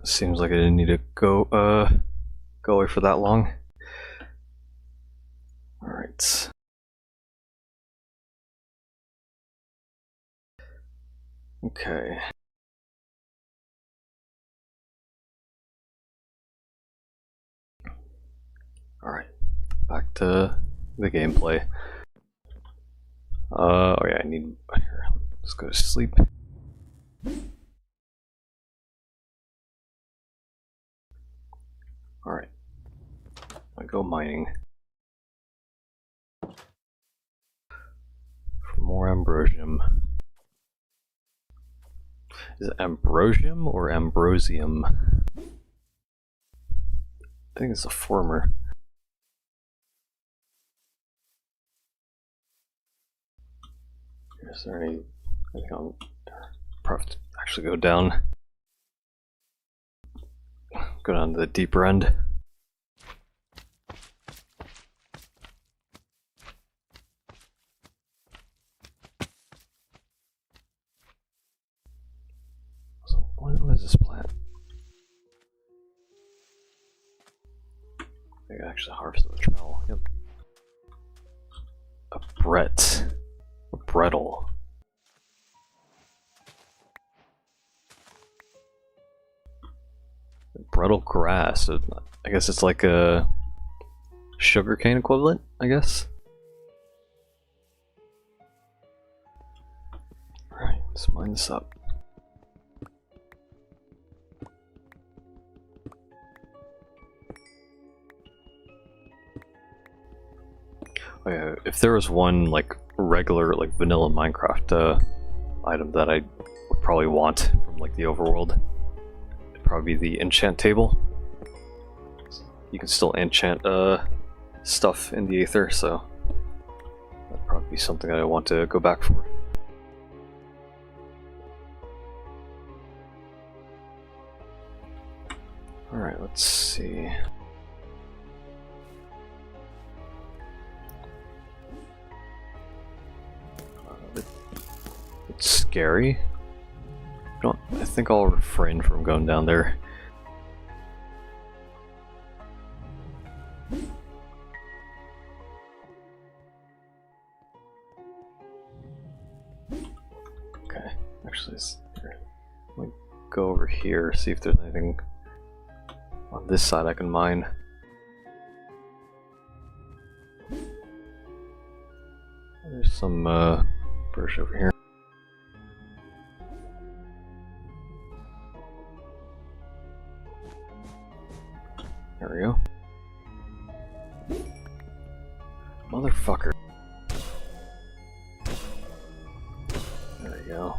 Seems like I didn't need to go away for that long. Alright. Okay. Alright. Back to the gameplay. Oh yeah, I need here. Let's go to sleep. Alright. I go mining. For more ambrosium. Is it ambrosium or ambrosium? I think it's the former. Is there any? I think I'll probably actually go down. Go down to the deeper end. So what is this plant? I can actually harvest the trowel. Yep. A Brett. A Brettle. Brettle grass. So I guess it's like a sugarcane equivalent, I guess. Alright, let's mine this up. Oh yeah, if there was one like regular like vanilla Minecraft item that I would probably want from like the overworld, it'd probably be the enchant table. You can still enchant stuff in the Aether, so that'd probably be something that I want to go back for. Alright, let's see. It's scary. I think I'll refrain from going down there. Okay, actually, let me go over here, see if there's anything on this side I can mine. There's some birch over here. There we go. Motherfucker. There we go.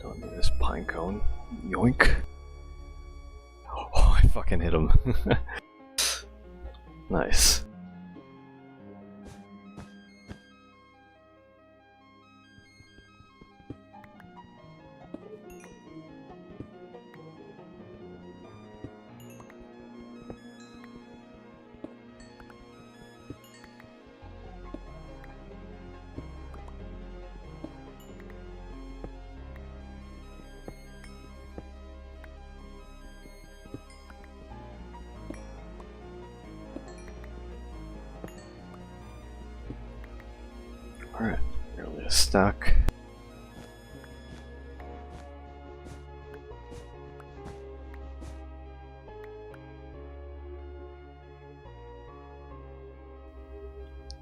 Don't need this pine cone. Yoink. Oh, I fucking hit him. Nice. Alright, nearly a stack.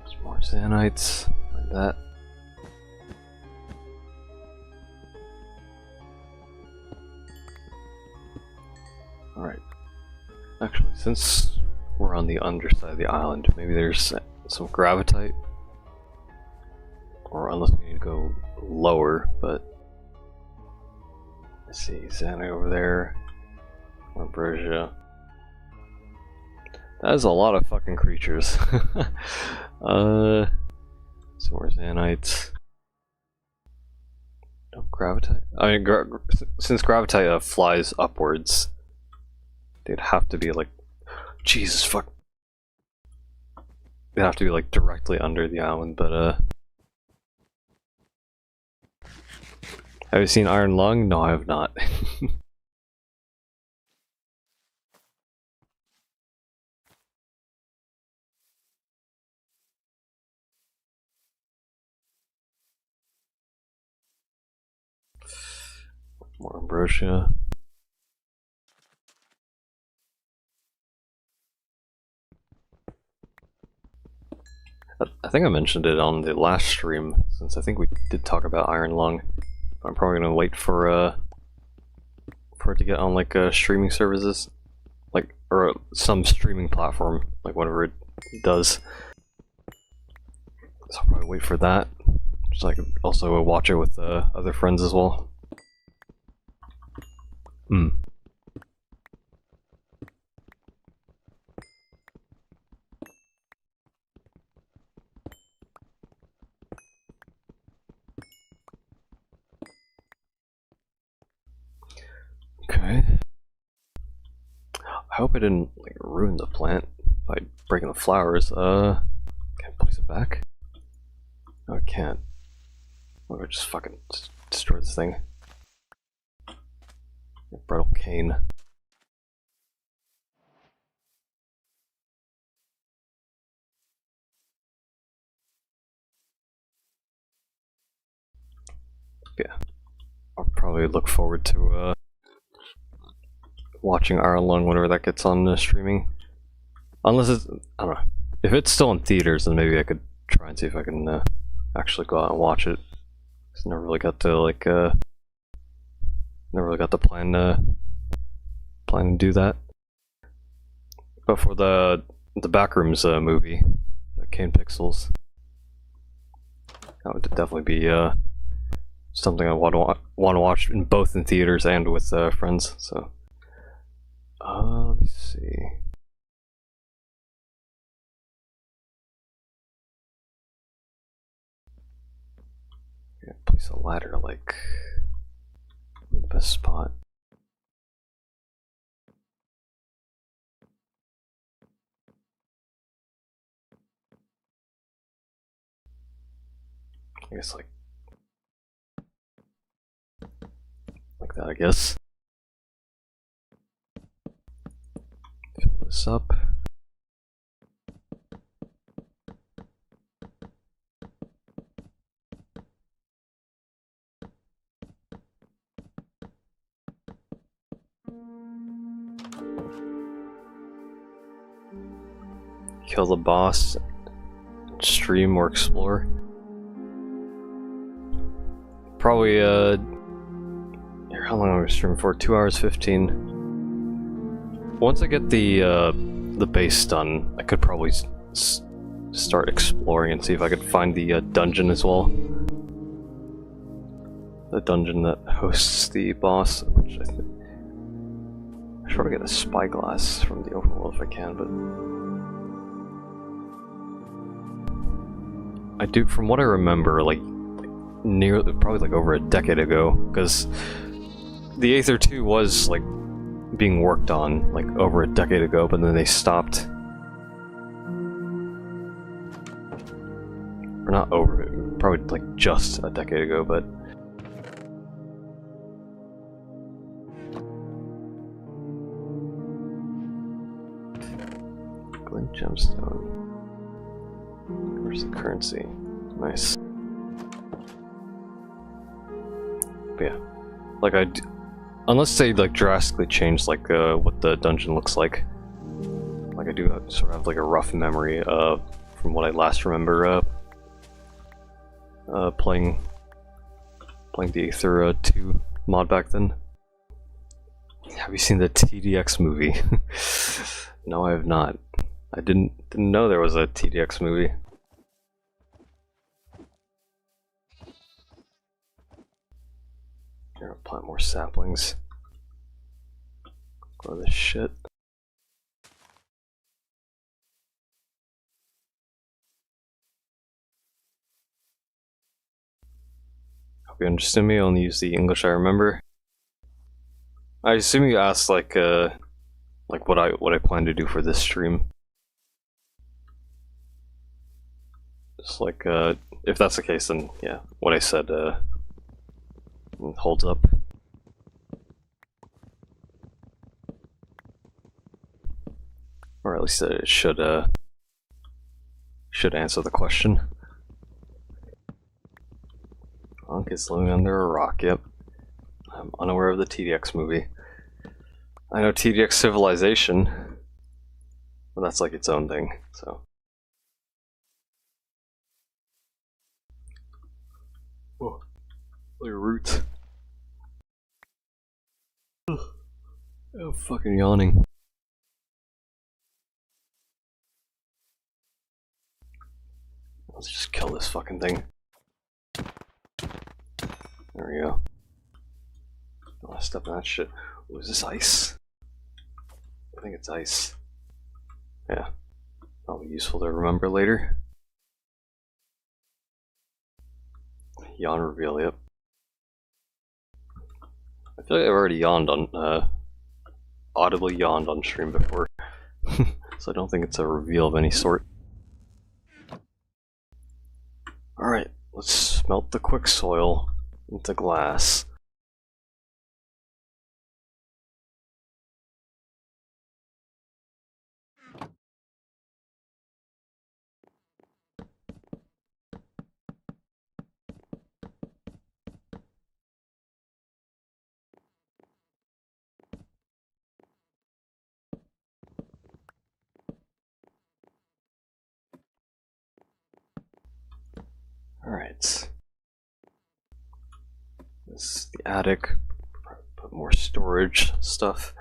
Some more Xanites, like that. Alright. Actually, since we're on the underside of the island, maybe there's some gravitite. Or unless we need to go lower, but let's see, Xanite over there, Ambrosia. That is a lot of fucking creatures. Some more Xanites. No gravitite. I mean, since gravitite flies upwards, they'd have to be like, Jesus fuck. They'd have to be like directly under the island, but Have you seen Iron Lung? No, I have not. More ambrosia. I think I mentioned it on the last stream, since I think we did talk about Iron Lung. I'm probably gonna wait for it to get on like streaming services, like or some streaming platform, like whatever it does. So I'll probably wait for that, so I can also watch it with other friends as well. Hmm. Okay. I hope I didn't like ruin the plant by breaking the flowers. Can I place it back? No, I can't. Or just fucking destroy this thing. Brittle cane. Yeah. I'll probably look forward to watching Iron Lung whenever that gets on streaming. Unless it's, I don't know. If it's still in theaters, then maybe I could try and see if I can actually go out and watch it. Cause I never really got to like never really got to plan to do that. But for the Backrooms movie, the Kane Pixels, that would definitely be something I want to watch in both in theaters and with friends. So, let me see. Yeah, place a ladder like in the best spot. I guess like that. I guess. Fill this up. Kill the boss, stream or explore. Probably how long am I streaming for? 2 hours 15. Once I get the base done, I could probably start exploring and see if I could find the dungeon as well. The dungeon that hosts the boss, which I think I should probably get a spyglass from the overworld if I can, but I do, from what I remember, like probably like over a decade ago, because the Aether 2 was like being worked on like over a decade ago, but then they stopped. Or not over, probably like just a decade ago, but Glint gemstone. Where's the currency? Nice. But yeah, like unless they like drastically change like what the dungeon looks like. Like I do sort of have like a rough memory from what I last remember playing the Aether 2 mod back then. Have you seen the TDX movie? No, I have not. I didn't know there was a TDX movie. Here, I'll plant more saplings. Grow this shit. Hope you understand me. I only use the English I remember. I assume you asked like what I plan to do for this stream. Just like if that's the case, then yeah, what I said It holds up. Or at least it should answer the question. Monk is living under a rock, yep. I'm unaware of the TDX movie. I know TDX Civilization, but that's like its own thing, so. Whoa, look at roots. Oh, fucking yawning. Let's just kill this fucking thing. There we go. Don't want to step on that shit. Ooh, is this ice? I think it's ice. Yeah. That'll be useful to remember later. Yawn reveal, yep. I feel like I've already yawned on, audibly yawned on stream before. So I don't think it's a reveal of any sort. Alright, let's smelt the quick soil into glass. Alright. This is the attic. Put more storage stuff.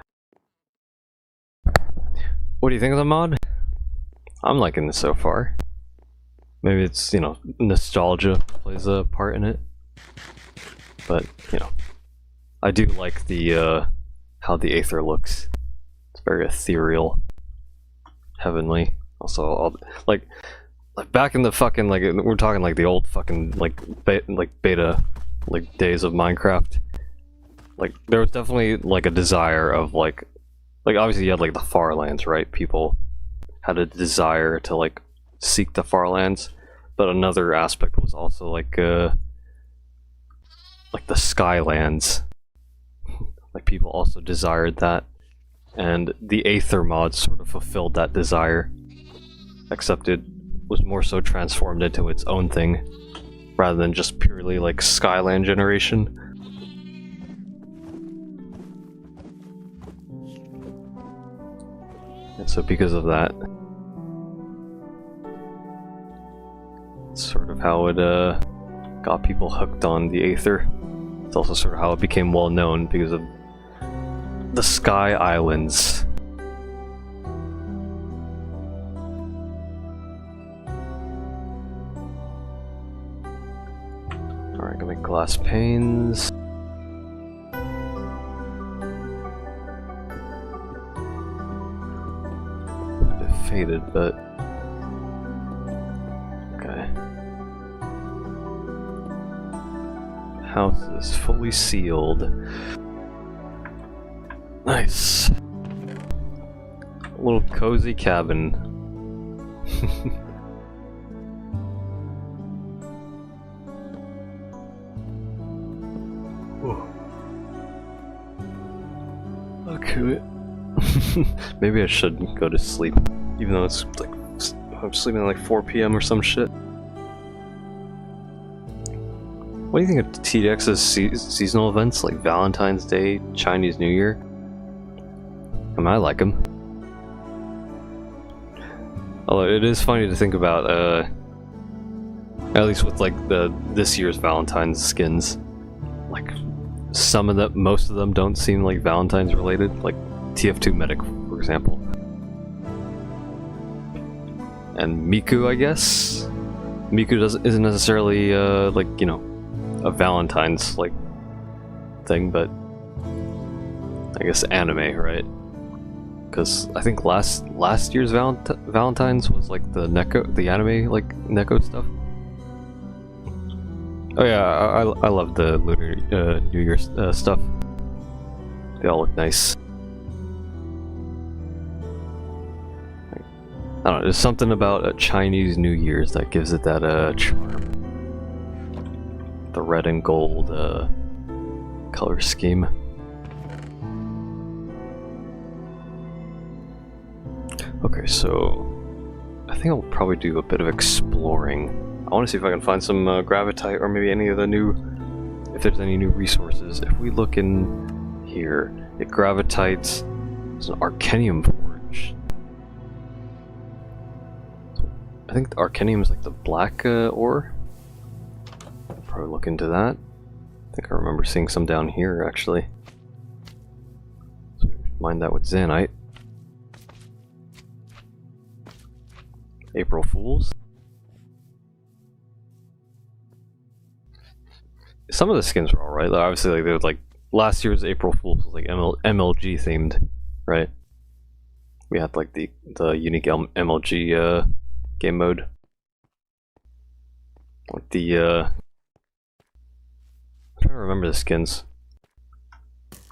What do you think of the mod? I'm liking this so far. Maybe it's, you know, nostalgia plays a part in it. But, you know, I do like the, how the Aether looks. It's very ethereal. Heavenly. Also, like back in the fucking, like, we're talking like the old fucking, like beta, like, days of Minecraft. Like, there was definitely, like, a desire of, like, obviously you had, like, the far lands, right? People had a desire to, like, seek the far lands. But another aspect was also, like the Skylands. Like, people also desired that. And the Aether mod sort of fulfilled that desire. Except it was more so transformed into its own thing, rather than just purely like Skyland generation. And so because of that, it's sort of how it got people hooked on the Aether. It's also sort of how it became well known because of the Sky Islands. Alright, gonna make glass panes. A bit faded, but okay. House is fully sealed. Nice. A little cozy cabin. Okay. Maybe I should go to sleep, even though it's like I'm sleeping at like 4 PM or some shit. What do you think of TDX's seasonal events like Valentine's Day, Chinese New Year? I mean, I like them. Although it is funny to think about, at least with like this year's Valentine's skins, like some of them, most of them don't seem like Valentine's related, like TF2 Medic, for example. And Miku, I guess? Miku isn't necessarily, like, you know, a Valentine's, like, thing, but I guess anime, right? Because I think last year's Valentine's was like the anime, like, Neko stuff. Oh yeah, I love the Lunar New Year stuff. They all look nice. I don't know, there's something about Chinese New Year's that gives it that charm. The red and gold color scheme. Okay, so I think I'll probably do a bit of exploring. I want to see if I can find some gravitite or maybe any of the new, if there's any new resources. If we look in here, it gravitites. It's an arcanium forge. I think the arcanium is like the black ore. I'll probably look into that. I think I remember seeing some down here actually. So mine that with Zanite. April Fools. Some of the skins were alright. Obviously, like, there was like last year's April Fools was like MLG themed, right? We had like the unique MLG game mode. Like the I'm trying to remember the skins.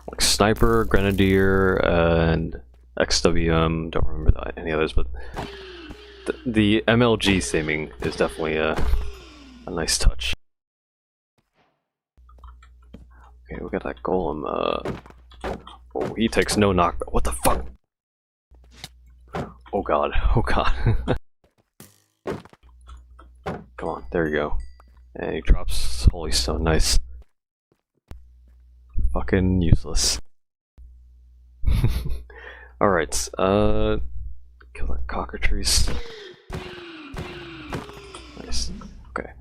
Like Sniper, Grenadier, and XWM. Don't remember any others, but the MLG theming is definitely a nice touch. Okay, we got that golem. Oh, he takes no knockback. What the fuck? Oh god. Oh god. Come on, there you go. And he drops holy stone. Nice. Fucking useless. Alright, kill that cockatrice. Nice. Okay.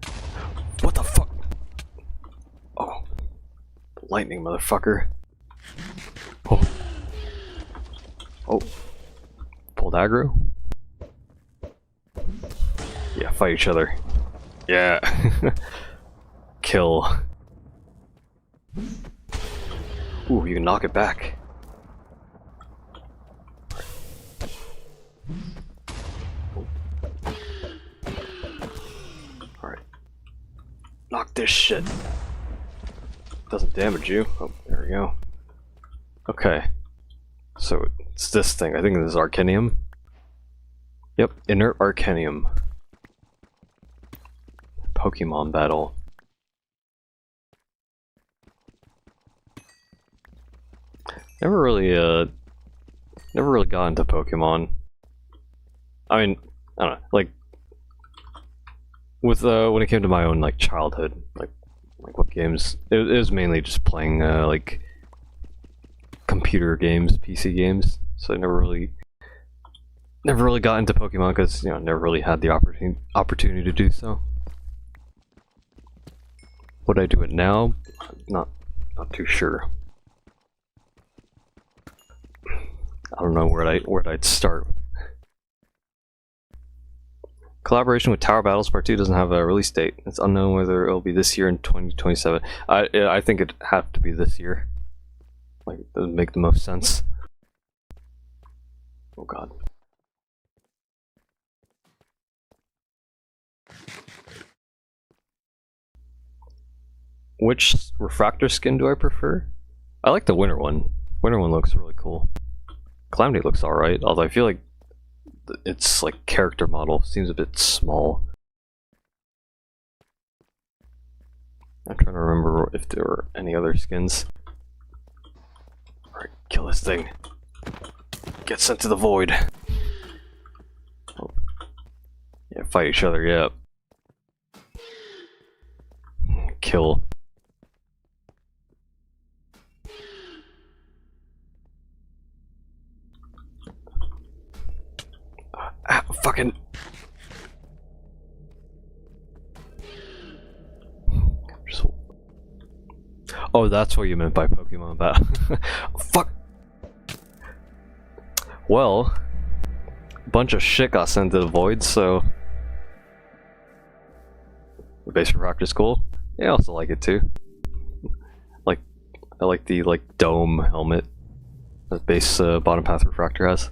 What the fuck? Oh. Lightning, motherfucker. Oh. Oh. Pulled aggro? Yeah, fight each other. Yeah. Kill. Ooh, you can knock it back. Alright. Knock this shit. Doesn't damage you. Oh, there we go. Okay. So it's this thing. I think this is Arcanium. Yep, inert Arcanium. Pokemon battle. Never really got into Pokemon. I mean, I don't know, like with when it came to my own like childhood, like what games, it was mainly just playing like computer games, PC games. So I never really got into Pokemon because, you know, never really had the opportunity to do so. Would I do it now? Not too sure. I don't know where I'd start. Collaboration with Tower Battles Part 2 doesn't have a release date. It's unknown whether it'll be this year in 2027. I think it'd have to be this year. Like, it would make the most sense. Oh god. Which refractor skin do I prefer? I like the winter one. Winter one looks really cool. Calamity looks alright, although I feel like its like character model seems a bit small. I'm trying to remember if there were any other skins. Alright, kill this thing. Get sent to the void. Oh. Yeah, fight each other, yeah. Kill. Fucking. Oh, that's what you meant by Pokemon battle. Fuck. Well, a bunch of shit got sent to the void, so the base refractor is cool. Yeah, I also like it too. Like, I like the dome helmet that base bottom path refractor has.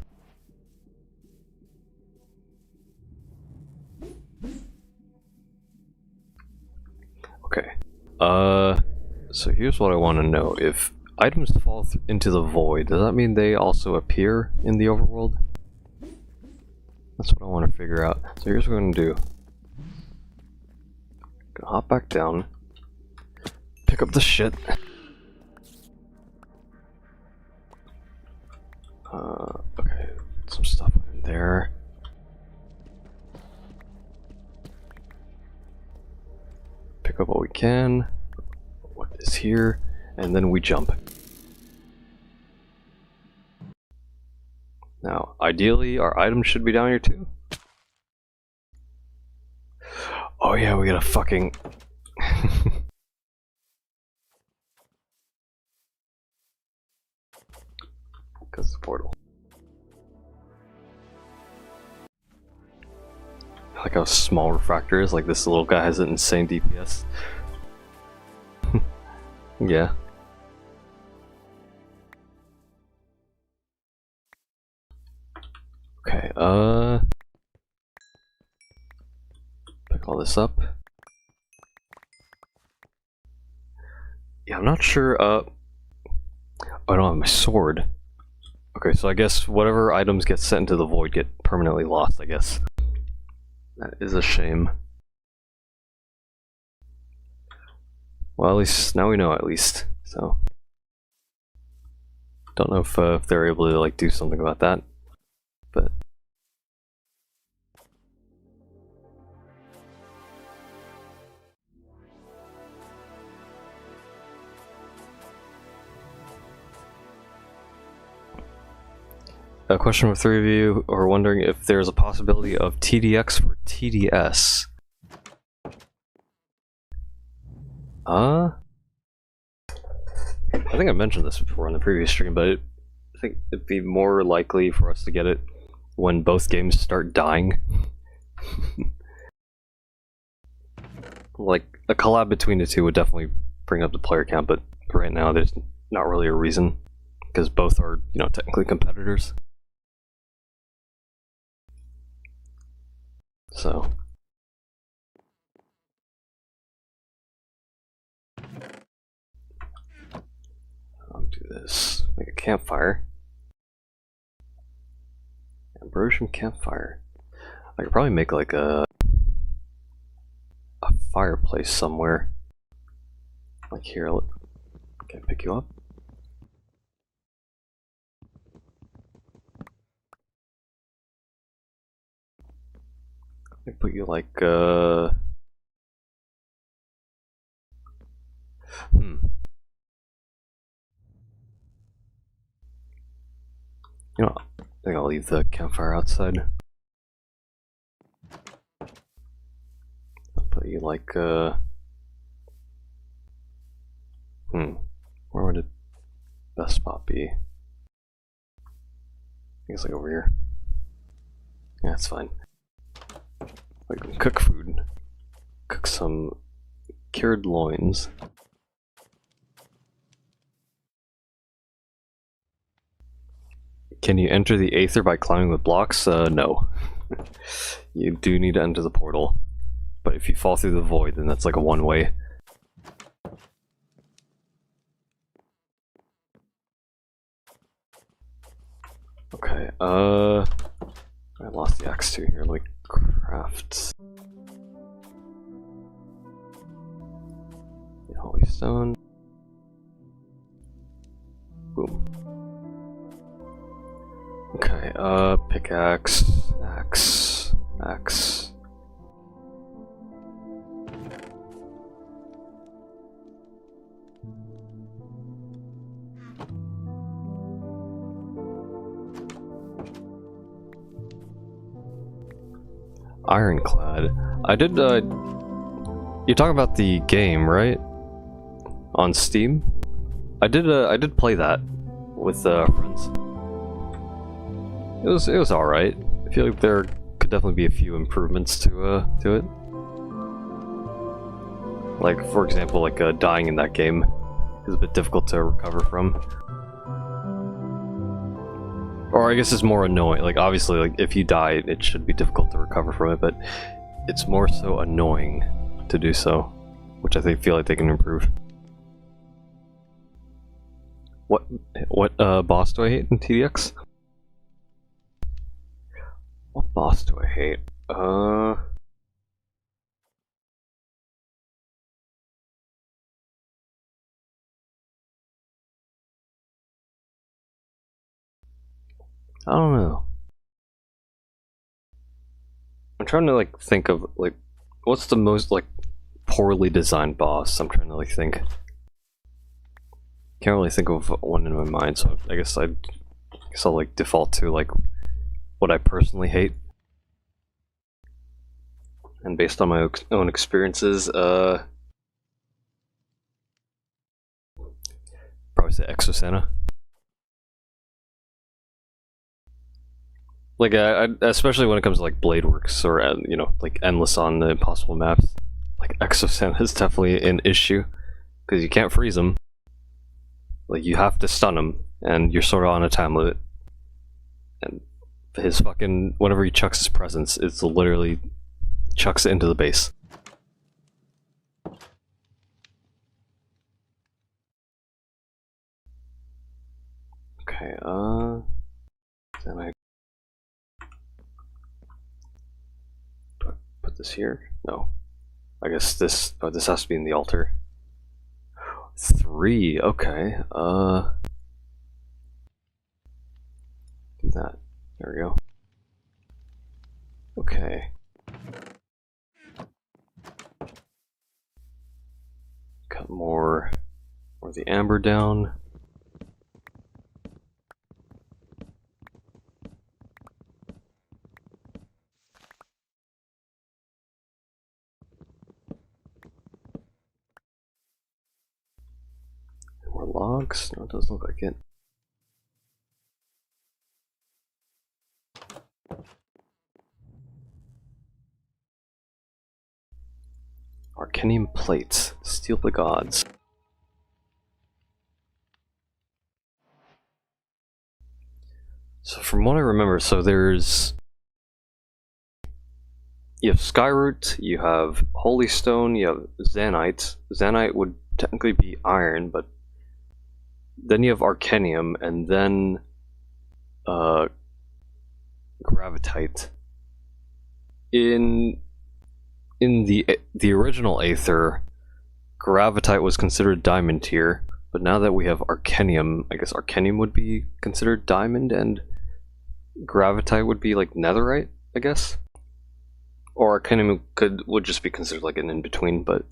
Okay. So here's what I want to know. If items fall into the void, does that mean they also appear in the overworld? That's what I want to figure out. So here's what I'm going to do. Gonna hop back down. Pick up the shit. Okay, some stuff in there. Pick up what we can. What is here? And then we jump. Now, ideally, our items should be down here too. Oh yeah, we gotta fucking... Because it's a portal. I like how small refractor is, like this little guy has an insane DPS. Yeah. Okay, pick all this up. Yeah, I'm not sure, oh, I don't have my sword. Okay, so I guess whatever items get sent into the void get permanently lost, I guess. That is a shame. Well, at least, now we know at least, so. Don't know if they're able to, like, do something about that, but... A question for three of you are wondering if there's a possibility of TDX for TDS. I think I mentioned this before on the previous stream, but I think it'd be more likely for us to get it when both games start dying. Like, a collab between the two would definitely bring up the player count, but right now there's not really a reason, because both are, you know, technically competitors. So... I'll do this. Make a campfire. Ambrosium campfire. I could probably make like a fireplace somewhere. Like here. Can I pick you up? I put you like You know, I think I'll leave the campfire outside. I'll put you like where would the best spot be? I think it's like over here. Yeah, it's fine. I can cook food. Cook some cured loins. Can you enter the Aether by climbing the blocks? No. You do need to enter the portal. But if you fall through the void, then that's like a one-way. Okay, I lost the axe too here, like craft. Holy stone. Boom. Okay, pickaxe, axe. Ironclad. I did, you're talking about the game, right? On Steam? I did play that with, friends. It was alright. I feel like there could definitely be a few improvements to it. Like, for example, like, dying in that game is a bit difficult to recover from. Or I guess it's more annoying. Like, obviously, like, if you die, it should be difficult to recover from it, but it's more so annoying to do so, which I feel like they can improve. What boss do I hate in TDX? What boss do I hate? I don't know. I'm trying to like think of like what's the most like poorly designed boss. I'm trying to like think. Can't really think of one in my mind, so I guess I'll like default to like what I personally hate. And based on my own experiences, probably say Exosana. Like, especially when it comes to like Bladeworks or you know, like Endless on the Impossible maps, like Exosana is definitely an issue because you can't freeze them. Like, you have to stun him, and you're sort of on a time limit. And his fucking whenever he chucks his presence, it's literally chucks it into the base. Okay, then I do I put this here? No. I guess this this has to be in the altar. 3, okay. Do that. There we go. Okay. Cut more of the amber down. More logs? No, it doesn't look like it. Arcanium plates. Steal the gods. So from what I remember, so there's... You have Skyroot, you have Holy Stone, you have Zanite. Zanite would technically be iron, but then you have Arcanium, and then Gravitite. In the original Aether, Gravitite was considered diamond tier, but now that we have Arcanium, I guess Arcanium would be considered diamond, and Gravitite would be like netherite, I guess. Or Arcanium would just be considered like an in-between, but...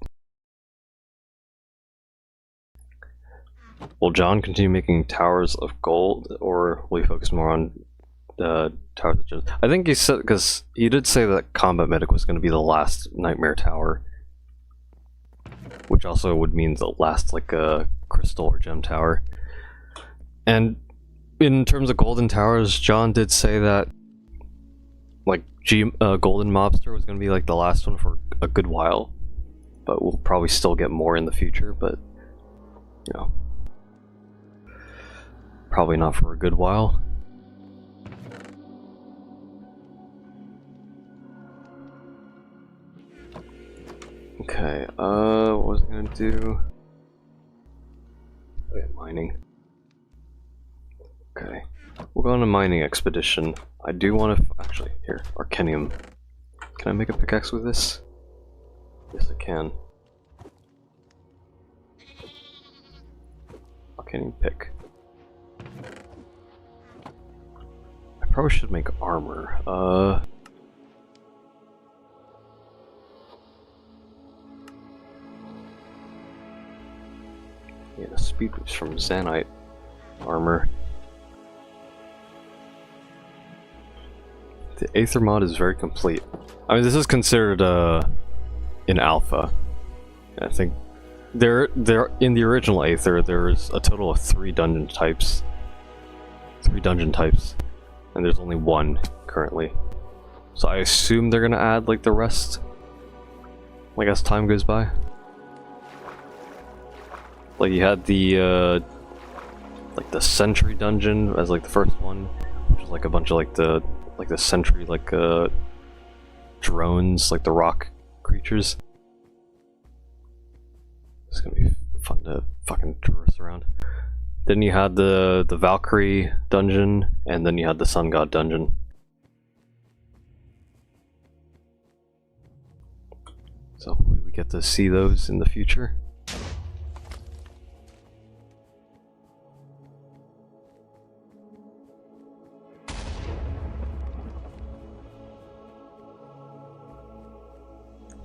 Will John continue making towers of gold, or will he focus more on towers of gems? I think he said, because he did say that Combat Medic was going to be the last Nightmare Tower, which also would mean the last like crystal or gem tower. And in terms of golden towers, John did say that like Golden Mobster was going to be like the last one for a good while, but we'll probably still get more in the future, but you know, probably not for a good while. Okay, what was I gonna do? Oh yeah, mining. Okay, we'll go on a mining expedition. I do want to actually here, Arcanium. Can I make a pickaxe with this? Yes, I can. Arcanium pick. I probably should make armor. Yeah, the speed boost from Zanite armor. The Aether mod is very complete. I mean, this is considered in alpha. I think there in the original Aether there's a total of 3 dungeon types. 3 dungeon types, and there's only 1 currently. So I assume they're gonna add like the rest, like as time goes by. Like you had the like the Sentry dungeon as like the first one, which is like a bunch of like the Sentry like drones, like the rock creatures. It's gonna be fun to fucking traverse around. Then you had the Valkyrie dungeon, and then you had the Sun God dungeon. So hopefully we get to see those in the future.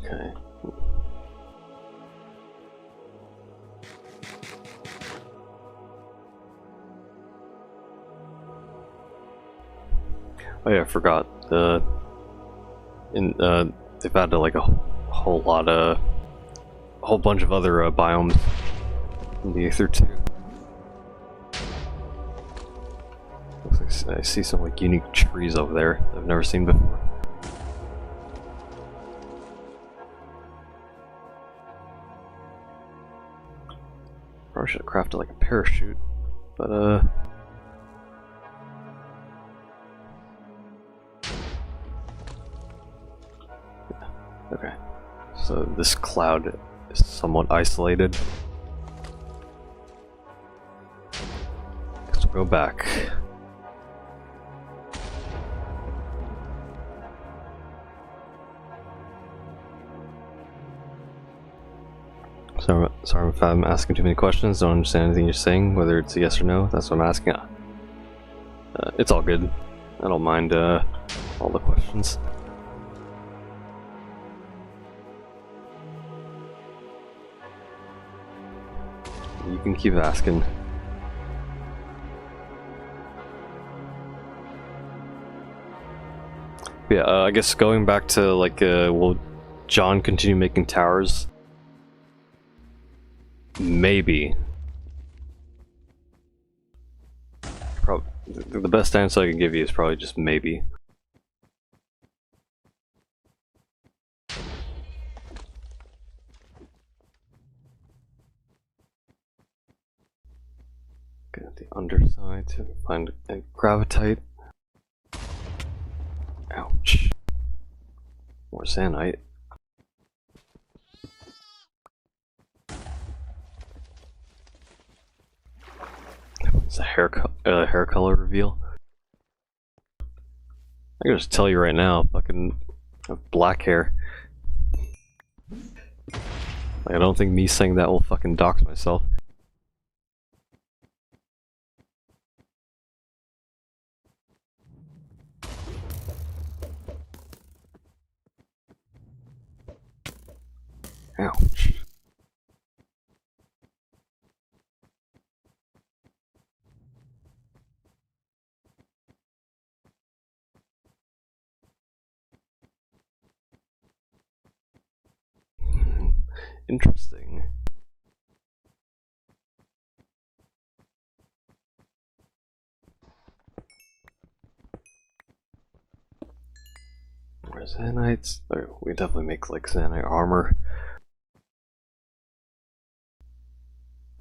Okay. Oh yeah, I forgot. They've added like a whole bunch of other biomes in the Aether too. Looks like I see some like unique trees over there I've never seen before. Probably should have crafted like a parachute, but okay. So this cloud is somewhat isolated. Let's go back. Sorry if I'm asking too many questions, don't understand anything you're saying, whether it's a yes or no, that's what I'm asking. It's all good. I don't mind all the questions. You can keep asking. Yeah, I guess going back to like, will John continue making towers? Maybe. Probably the best answer I can give you is probably just maybe. Get at the underside to find a gravitite. Ouch. More zanite. It's a hair color reveal. I can just tell you right now, fucking have black hair. Like, I don't think me saying that will fucking dox myself. Ouch. Interesting. More zanites. Oh, we definitely make like zanite armor.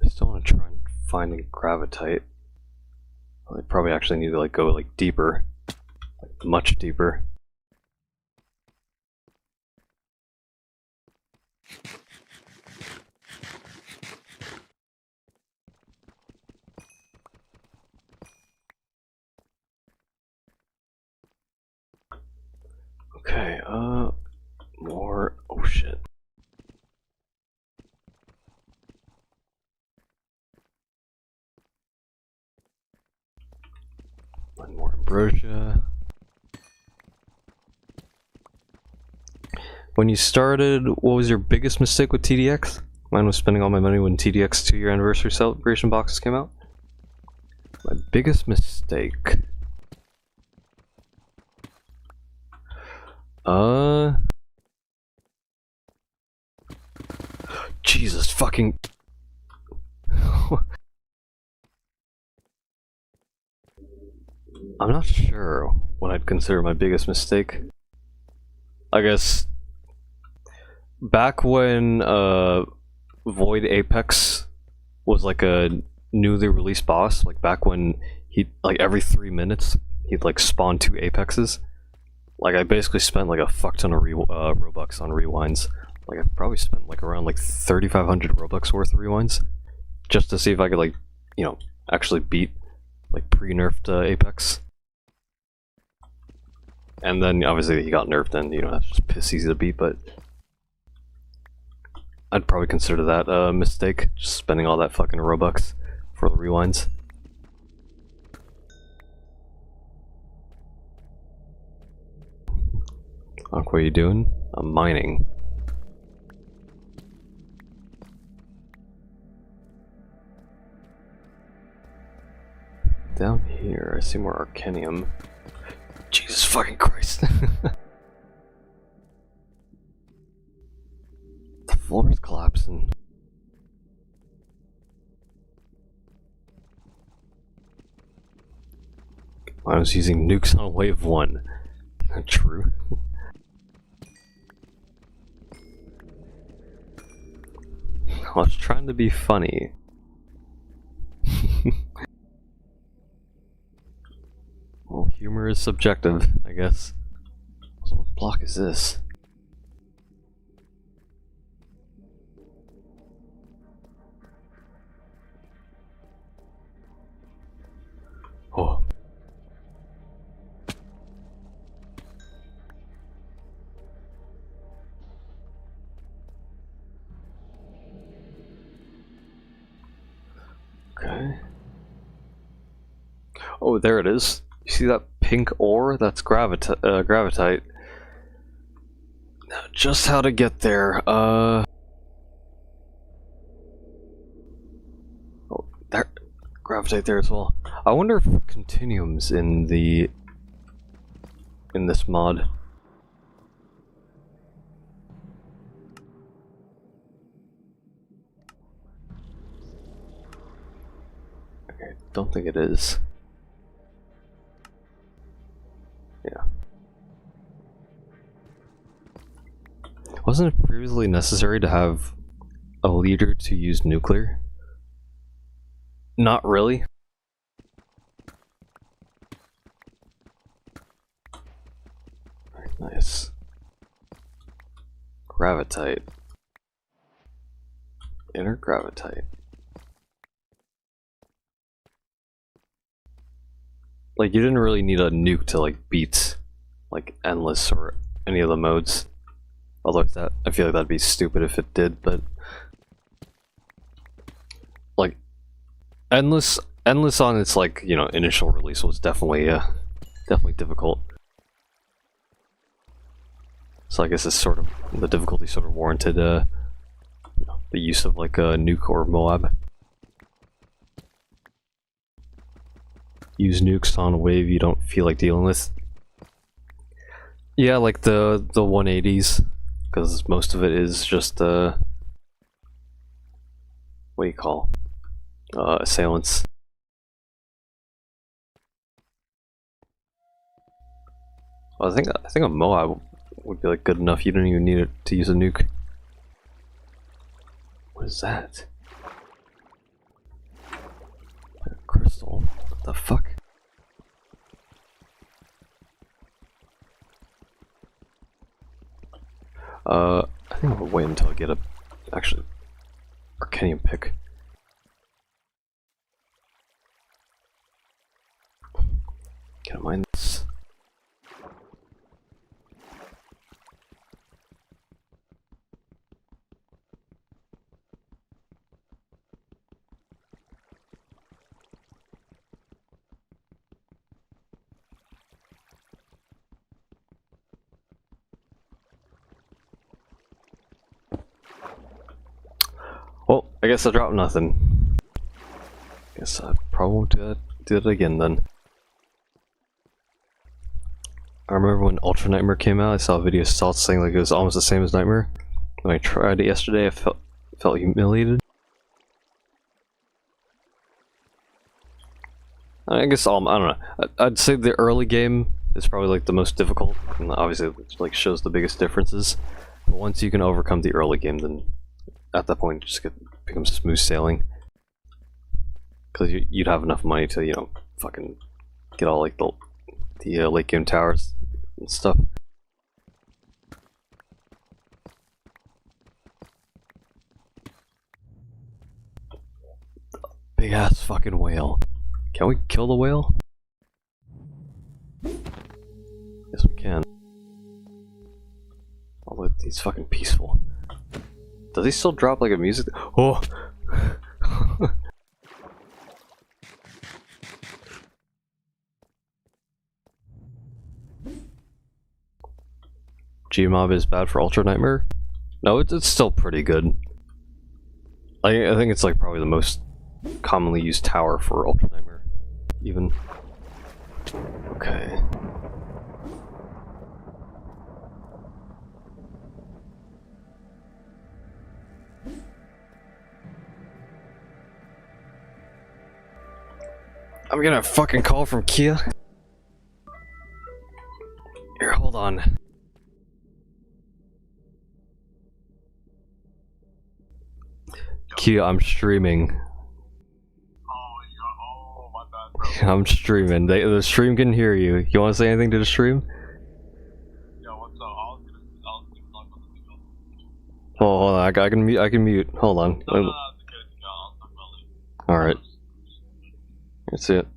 I still want to try and find a gravitite. I probably actually need to like go like deeper, like much deeper. Okay, more. Oh shit. One more ambrosia. When you started, what was your biggest mistake with TDX? Mine was spending all my money when TDX 2-year anniversary celebration boxes came out. My biggest mistake. Jesus fucking. I'm not sure what I'd consider my biggest mistake. I guess back when Void Apex was like a newly released boss, like back when he like every 3 minutes he'd like spawn 2 Apexes. Like I basically spent like a fuck ton of Robux on rewinds. Like I probably spent like around like 3,500 Robux worth of rewinds just to see if I could like, you know, actually beat like pre-nerfed Apex. And then obviously he got nerfed and, you know, that's just piss easy to beat, but I'd probably consider that a mistake, just spending all that fucking Robux for the rewinds. What are you doing? I'm mining. see more Arcanium. Jesus fucking Christ. The floor is collapsing. I was using nukes on wave 1. Not true. I was trying to be funny. Well, humor is subjective, I guess. So what block is this? Oh. Okay. Oh, there it is. You see that pink ore? That's gravitite. Now, just how to get there. Oh, there. Gravitite there as well. I wonder if continuum's in this mod. Okay, don't think it is. Yeah. Wasn't it previously necessary to have a leader to use nuclear? Not really. Very nice. Gravitite. Inner gravitite. Like, you didn't really need a nuke to, like, beat, like, Endless or any of the modes. Although I feel like that'd be stupid if it did, but... Like, Endless on its, like, you know, initial release was definitely difficult. So I guess it's sort of, the difficulty sort of warranted, you know, the use of, like, a nuke or Moab. Use nukes on a wave you don't feel like dealing with. Yeah, like the 180s, because most of it is just what do you call assailants. Well, I think a Moab would be like good enough. You don't even need it to use a nuke. What is that? Crystal. What the fuck? I think I'm gonna wait until I get a actually Arcanium pick. Can I mine this? Well, I guess I dropped nothing. Guess I probably won't do that again then. I remember when Ultra Nightmare came out, I saw a video of Salt saying like it was almost the same as Nightmare. When I tried it yesterday, I felt humiliated. I guess I don't know. I'd say the early game is probably like the most difficult, and obviously it like shows the biggest differences. But once you can overcome the early game, then at that point it just becomes smooth sailing. Because you'd have enough money to, you know, fucking get all like the late game towers and stuff. Big ass fucking whale. Can we kill the whale? Yes, we can. Although he's fucking peaceful. Does he still drop like a music? Oh! Gmob is bad for Ultra Nightmare? No, it's still pretty good. I think it's like probably the most commonly used tower for Ultra Nightmare, even. Okay. I'm getting a fucking call from Kia. Here, hold on. Kia, I'm streaming. Oh, my bad, bro. I'm streaming. The stream can hear you. You want to say anything to the stream? Yeah, what's up? I was gonna talk about the video. Oh, hold on. I can mute. Hold on. No, it's okay. I'll talk about it later. All right. That's it.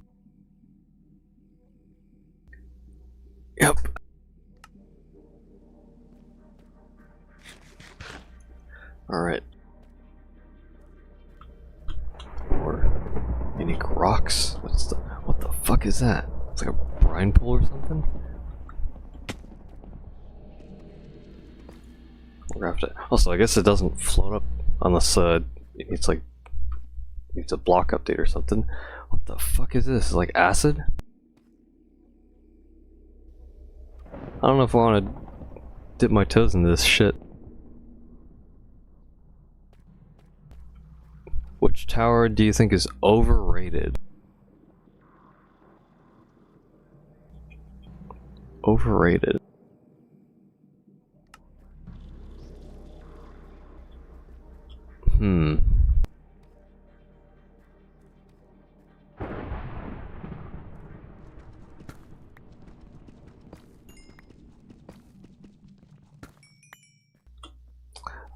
Yep. All right. Or any rocks? What the fuck is that? It's like a brine pool or something? Also, I guess it doesn't float up unless it needs a block update or something. What the fuck is this? Like acid? I don't know if I want to dip my toes into this shit. Which tower do you think is overrated? Overrated.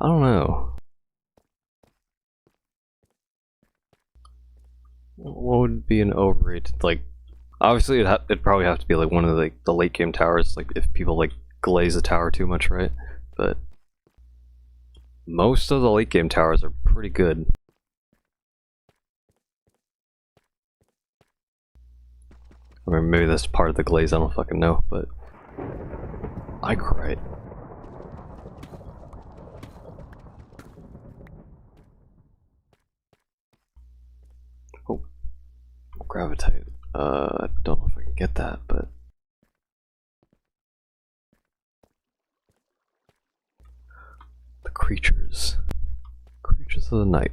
I don't know. What would be an overrated, like, obviously it'd probably have to be like one of the late game towers, like if people like glaze the tower too much, right? But most of the late game towers are pretty good. Or maybe that's part of the glaze, I don't fucking know, but I cried. Oh, gravitate. I don't know if I can get that, but the creatures of the night.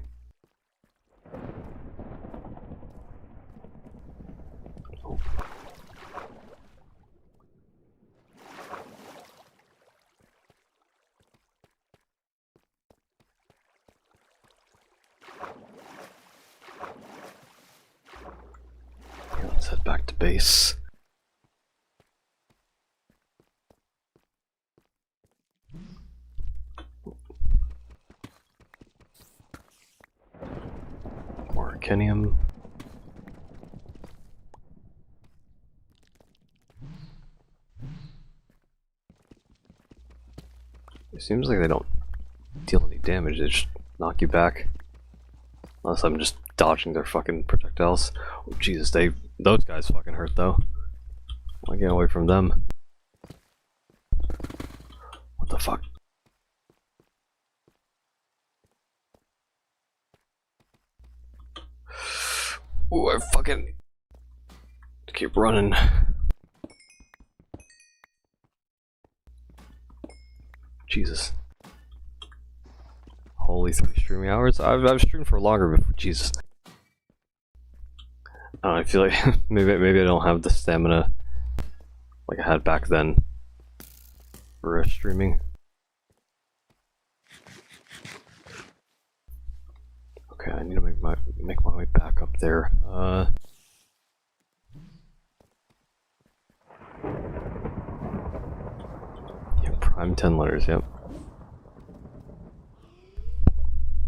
Oh. Let's head back to base. More Arcanium. It seems like they don't deal any damage, they just knock you back. Unless I'm just dodging their fucking projectiles. Oh Jesus, those guys fucking hurt though. I get away from them. What the fuck? Ooh, I fucking keep running. Jesus. Holy 3 streaming hours? I've streamed for longer before. Jesus. I feel like maybe I don't have the stamina like I had back then for streaming. Okay, I need to make my way back up there. Yeah, prime TenLetters, yep.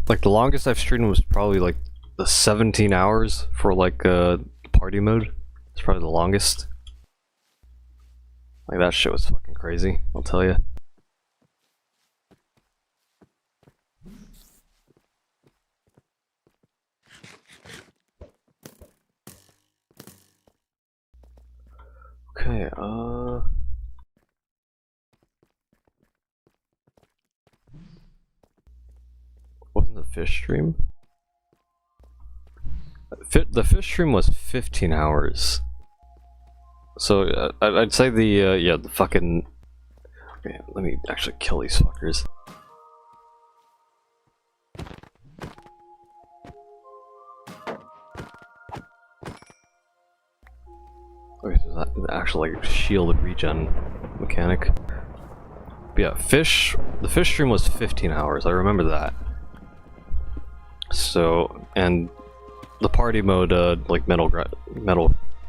Like the longest I've streamed was probably like the 17 hours for like party mode. It's probably the longest. Like that shit was fucking crazy, I'll tell you. Okay, wasn't the fish stream? The fish stream was 15 hours. So I'd say the yeah, the fucking. Okay, let me actually kill these fuckers. Okay, so that actually like shield regen mechanic. But yeah, fish. The fish stream was 15 hours. I remember that. So, and the party mode, like metal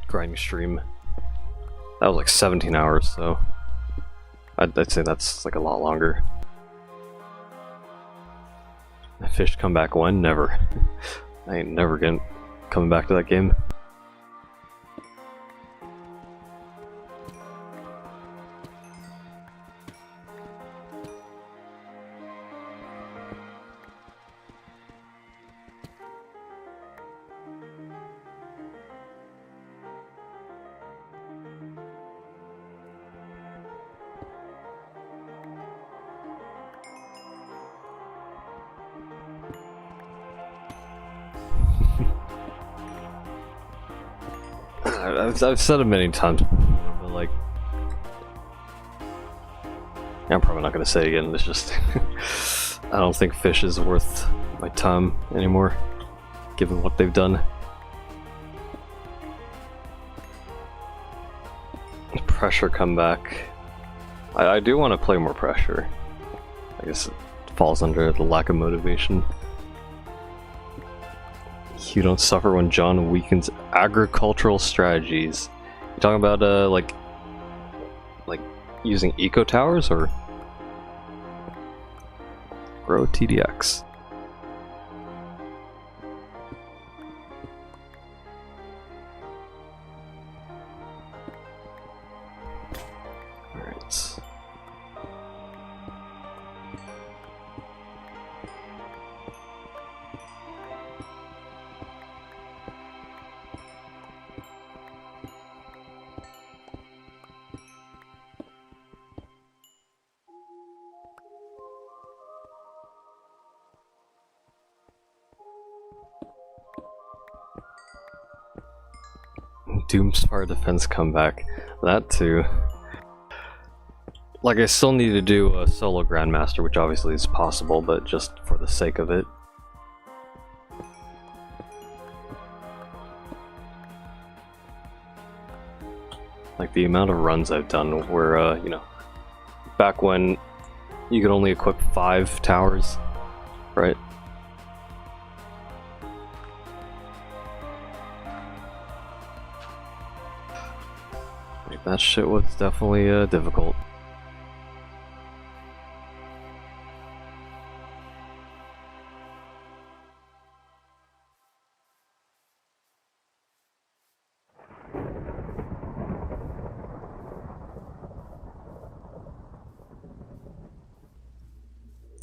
grinding stream, that was like 17 hours. So, I'd say that's like a lot longer. The fish come back when? Never. I ain't never coming back to that game. I've said it many times before, but like, I'm probably not gonna say it again. It's just, I don't think fish is worth my time anymore, given what they've done. Pressure comeback. I do want to play more pressure. I guess it falls under the lack of motivation. You don't suffer when John weakens agricultural strategies. You talking about like using eco towers or grow TDX? All right. Doom's fire defense comeback. That too. Like, I still need to do a solo Grandmaster, which obviously is possible, but just for the sake of it. Like, the amount of runs I've done where, you know, back when you could only equip 5 towers, right? That shit was definitely difficult.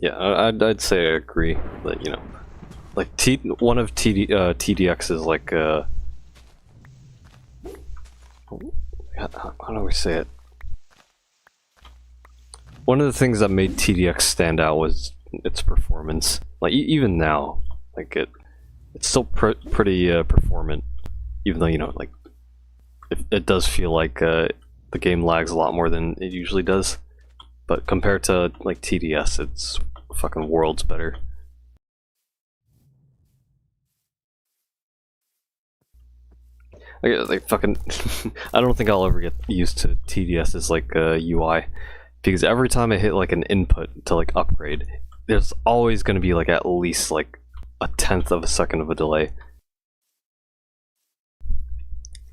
Yeah, I'd say I agree that, you know, like one of TDX's like how do we say it? One of the things that made TDX stand out was its performance. Like even now, like it's still pretty performant, even though, you know, like it does feel like the game lags a lot more than it usually does. But compared to like TDS, it's fucking worlds better. Like fucking, I don't think I'll ever get used to TDS's like UI, because every time I hit like an input to like upgrade, there's always going to be like at least like a 1/10 of a second of a delay.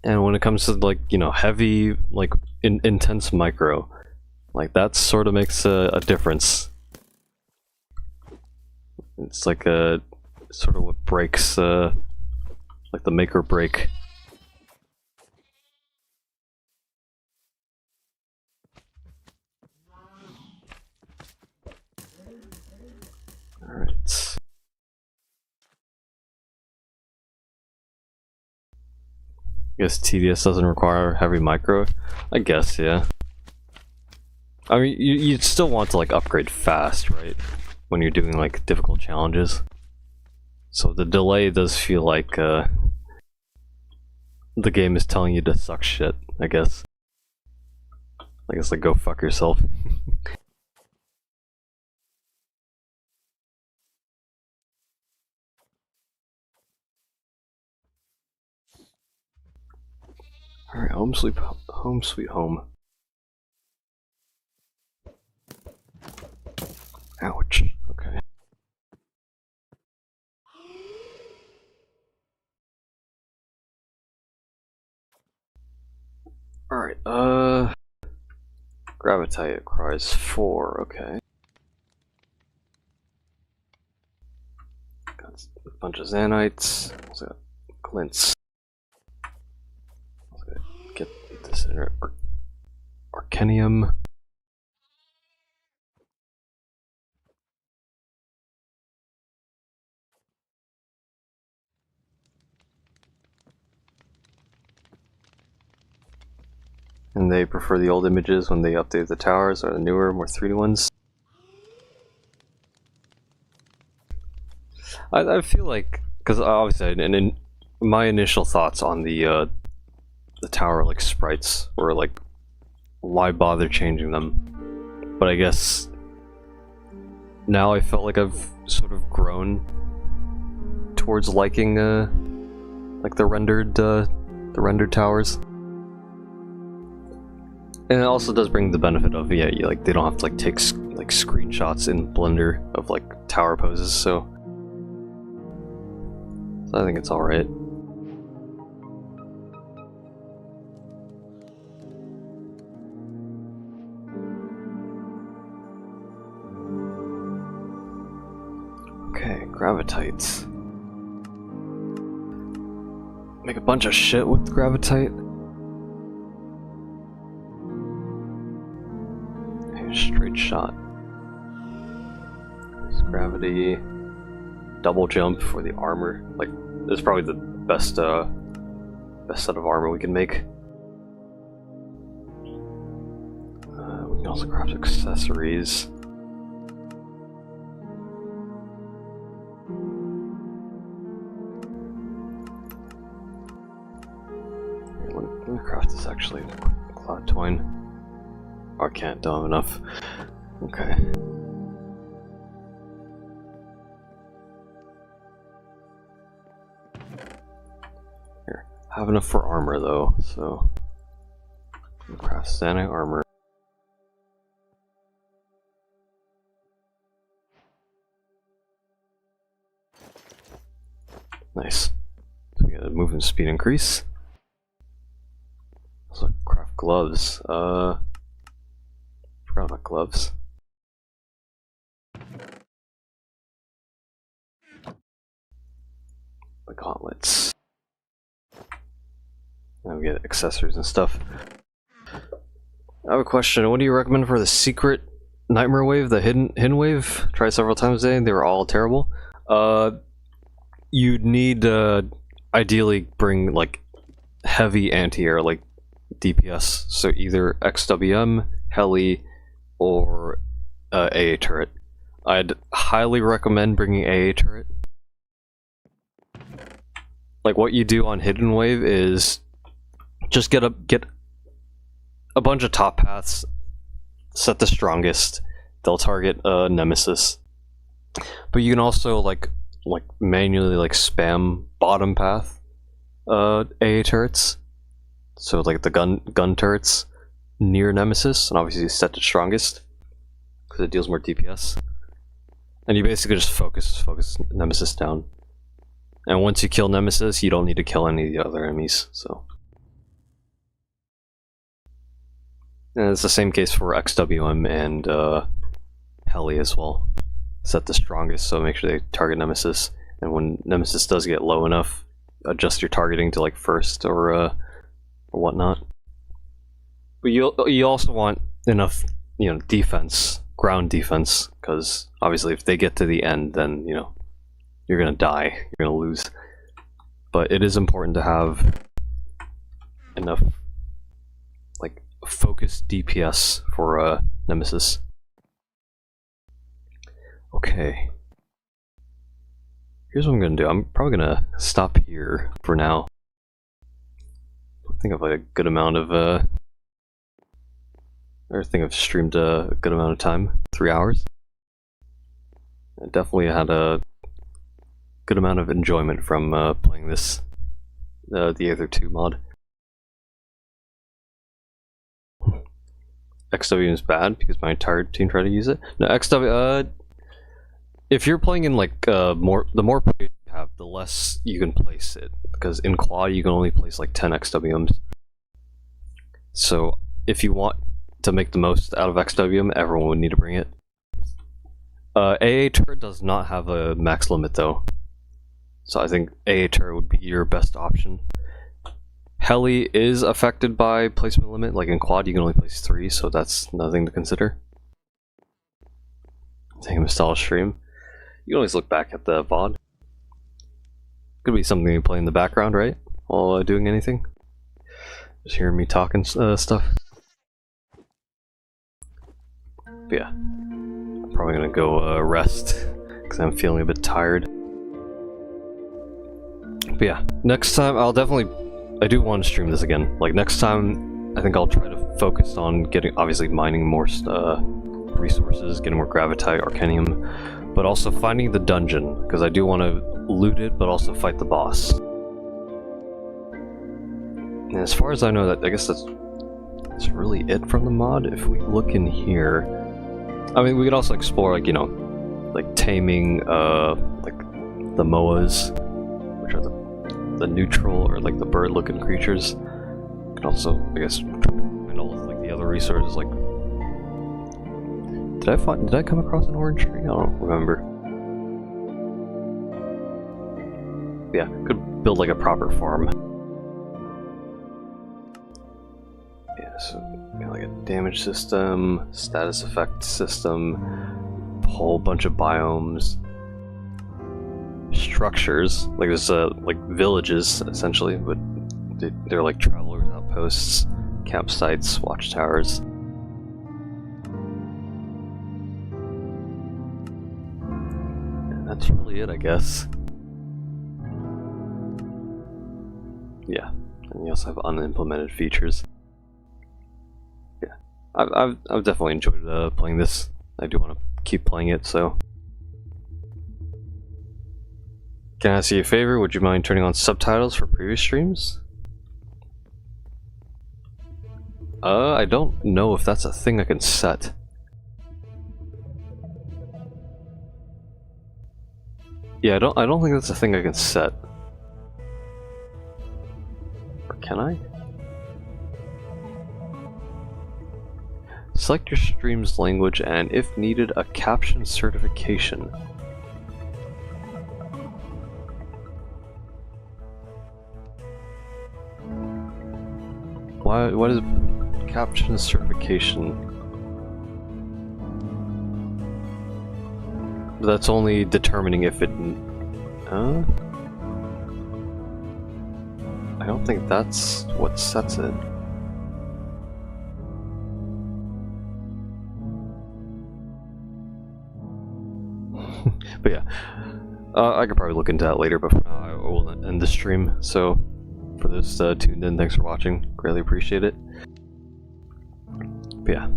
And when it comes to like, you know, heavy like intense micro, like that sort of makes a difference. It's like a sort of what breaks like the make or break. Alright. I guess TDS doesn't require heavy micro? I guess, yeah. I mean, you'd still want to like upgrade fast, right? When you're doing like difficult challenges. So the delay does feel like the game is telling you to suck shit, I guess. I guess like go fuck yourself. Alright, home sweet home. Ouch. Okay. Alright, Gravitite requires 4, okay. Got a bunch of Xanites. Also got Glints. Also gotta get this in Arcanium. And they prefer the old images when they update the towers, or the newer, more 3D ones. I feel like, because obviously, and my initial thoughts on the tower like sprites were like, why bother changing them? But I guess now I felt like I've sort of grown towards liking like the rendered towers. And it also does bring the benefit of, yeah, like they don't have to like take like screenshots in Blender of like tower poses, so I think it's alright. Okay, Gravitites. Make a bunch of shit with Gravitite. Straight shot. There's gravity. Double jump for the armor. Like, this is probably the best set of armor we can make. We can also craft accessories. Here, let me craft this actually. Cloud twine. Oh, I can't, don't have enough. Okay. Here. Have enough for armor though, so craft Xanite armor. Nice. So we get a movement speed increase. Also craft gloves. Forgot about gloves. The gauntlets. Now we get accessories and stuff. I have a question. What do you recommend for the secret nightmare wave, the hidden wave? Tried several times today. They were all terrible. You'd need ideally bring like heavy anti-air, like DPS. So either XWM, heli, or AA turret. I'd highly recommend bringing AA turret. Like what you do on hidden wave is just get a bunch of top paths, set the strongest. They'll target Nemesis, but you can also like manually like spam bottom path AA turrets. So like the gun turrets near Nemesis, and obviously set to strongest because it deals more DPS. And you basically just focus Nemesis down. And once you kill Nemesis, you don't need to kill any of the other enemies. So, and it's the same case for XWM and Heli as well. Set the strongest, so make sure they target Nemesis. And when Nemesis does get low enough, adjust your targeting to like first or whatnot. But you also want enough, you know, defense, ground defense, because obviously if they get to the end, then you know you're gonna die, you're gonna lose. But it is important to have enough like focused DPS for Nemesis. Okay. Here's what I'm gonna do. I'm probably gonna stop here for now. I think I've like a good amount of I think I've streamed a good amount of time, 3 hours. I definitely had a good amount of enjoyment from playing this, the Aether 2 mod. XW is bad because my entire team tried to use it. No, XW, if you're playing in like the more players you have, the less you can place it. Because in quad you can only place like 10 XWMs. So if you want to make the most out of XWM, everyone would need to bring it. Aether does not have a max limit though. So I think Aether would be your best option. Heli is affected by placement limit, like in quad you can only place 3, so that's nothing to consider. I think I'm still a stream. You can always look back at the VOD. Could be something you play in the background, right? While doing anything. Just hearing me talking stuff. But yeah, I'm probably gonna go rest because I'm feeling a bit tired. But yeah, next time I do want to stream this again. Like next time, I think I'll try to focus on obviously mining more resources, getting more gravitite, arcanium, but also finding the dungeon because I do want to loot it, but also fight the boss. And as far as I know, I guess that's really it from the mod. If we look in here, I mean, we could also explore, like, you know, like taming, like the moas, which are the neutral or like the bird-looking creatures. You can also, I guess, find all of like the other resources. Like, did I come across an orange tree? I don't remember. Yeah, could build like a proper farm. Yeah, so like a damage system, status effect system, a whole bunch of biomes, structures. Like there's like villages essentially, but they're like travelers' outposts, campsites, watchtowers. And that's really it, I guess. Yeah, and you also have unimplemented features. Yeah, I've definitely enjoyed playing this. I do want to keep playing it, so. Can I ask you a favor? Would you mind turning on subtitles for previous streams? I don't know if that's a thing I can set. Yeah, I don't think that's a thing I can set. Or can I? Select your stream's language and, if needed, a caption certification. What is caption certification? That's only determining if it... I don't think that's what sets it. But yeah, I could probably look into that later, but for now I will end the stream. So for those tuned in, thanks for watching, greatly appreciate it. But yeah,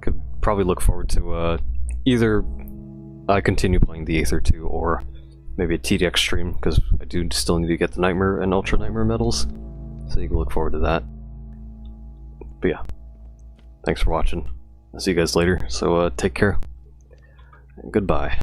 could probably look forward to either I continue playing the Aether 2 or maybe a TDX stream, because I do still need to get the Nightmare and Ultra Nightmare medals, so you can look forward to that. But yeah, thanks for watching. I'll see you guys later, so take care, and goodbye.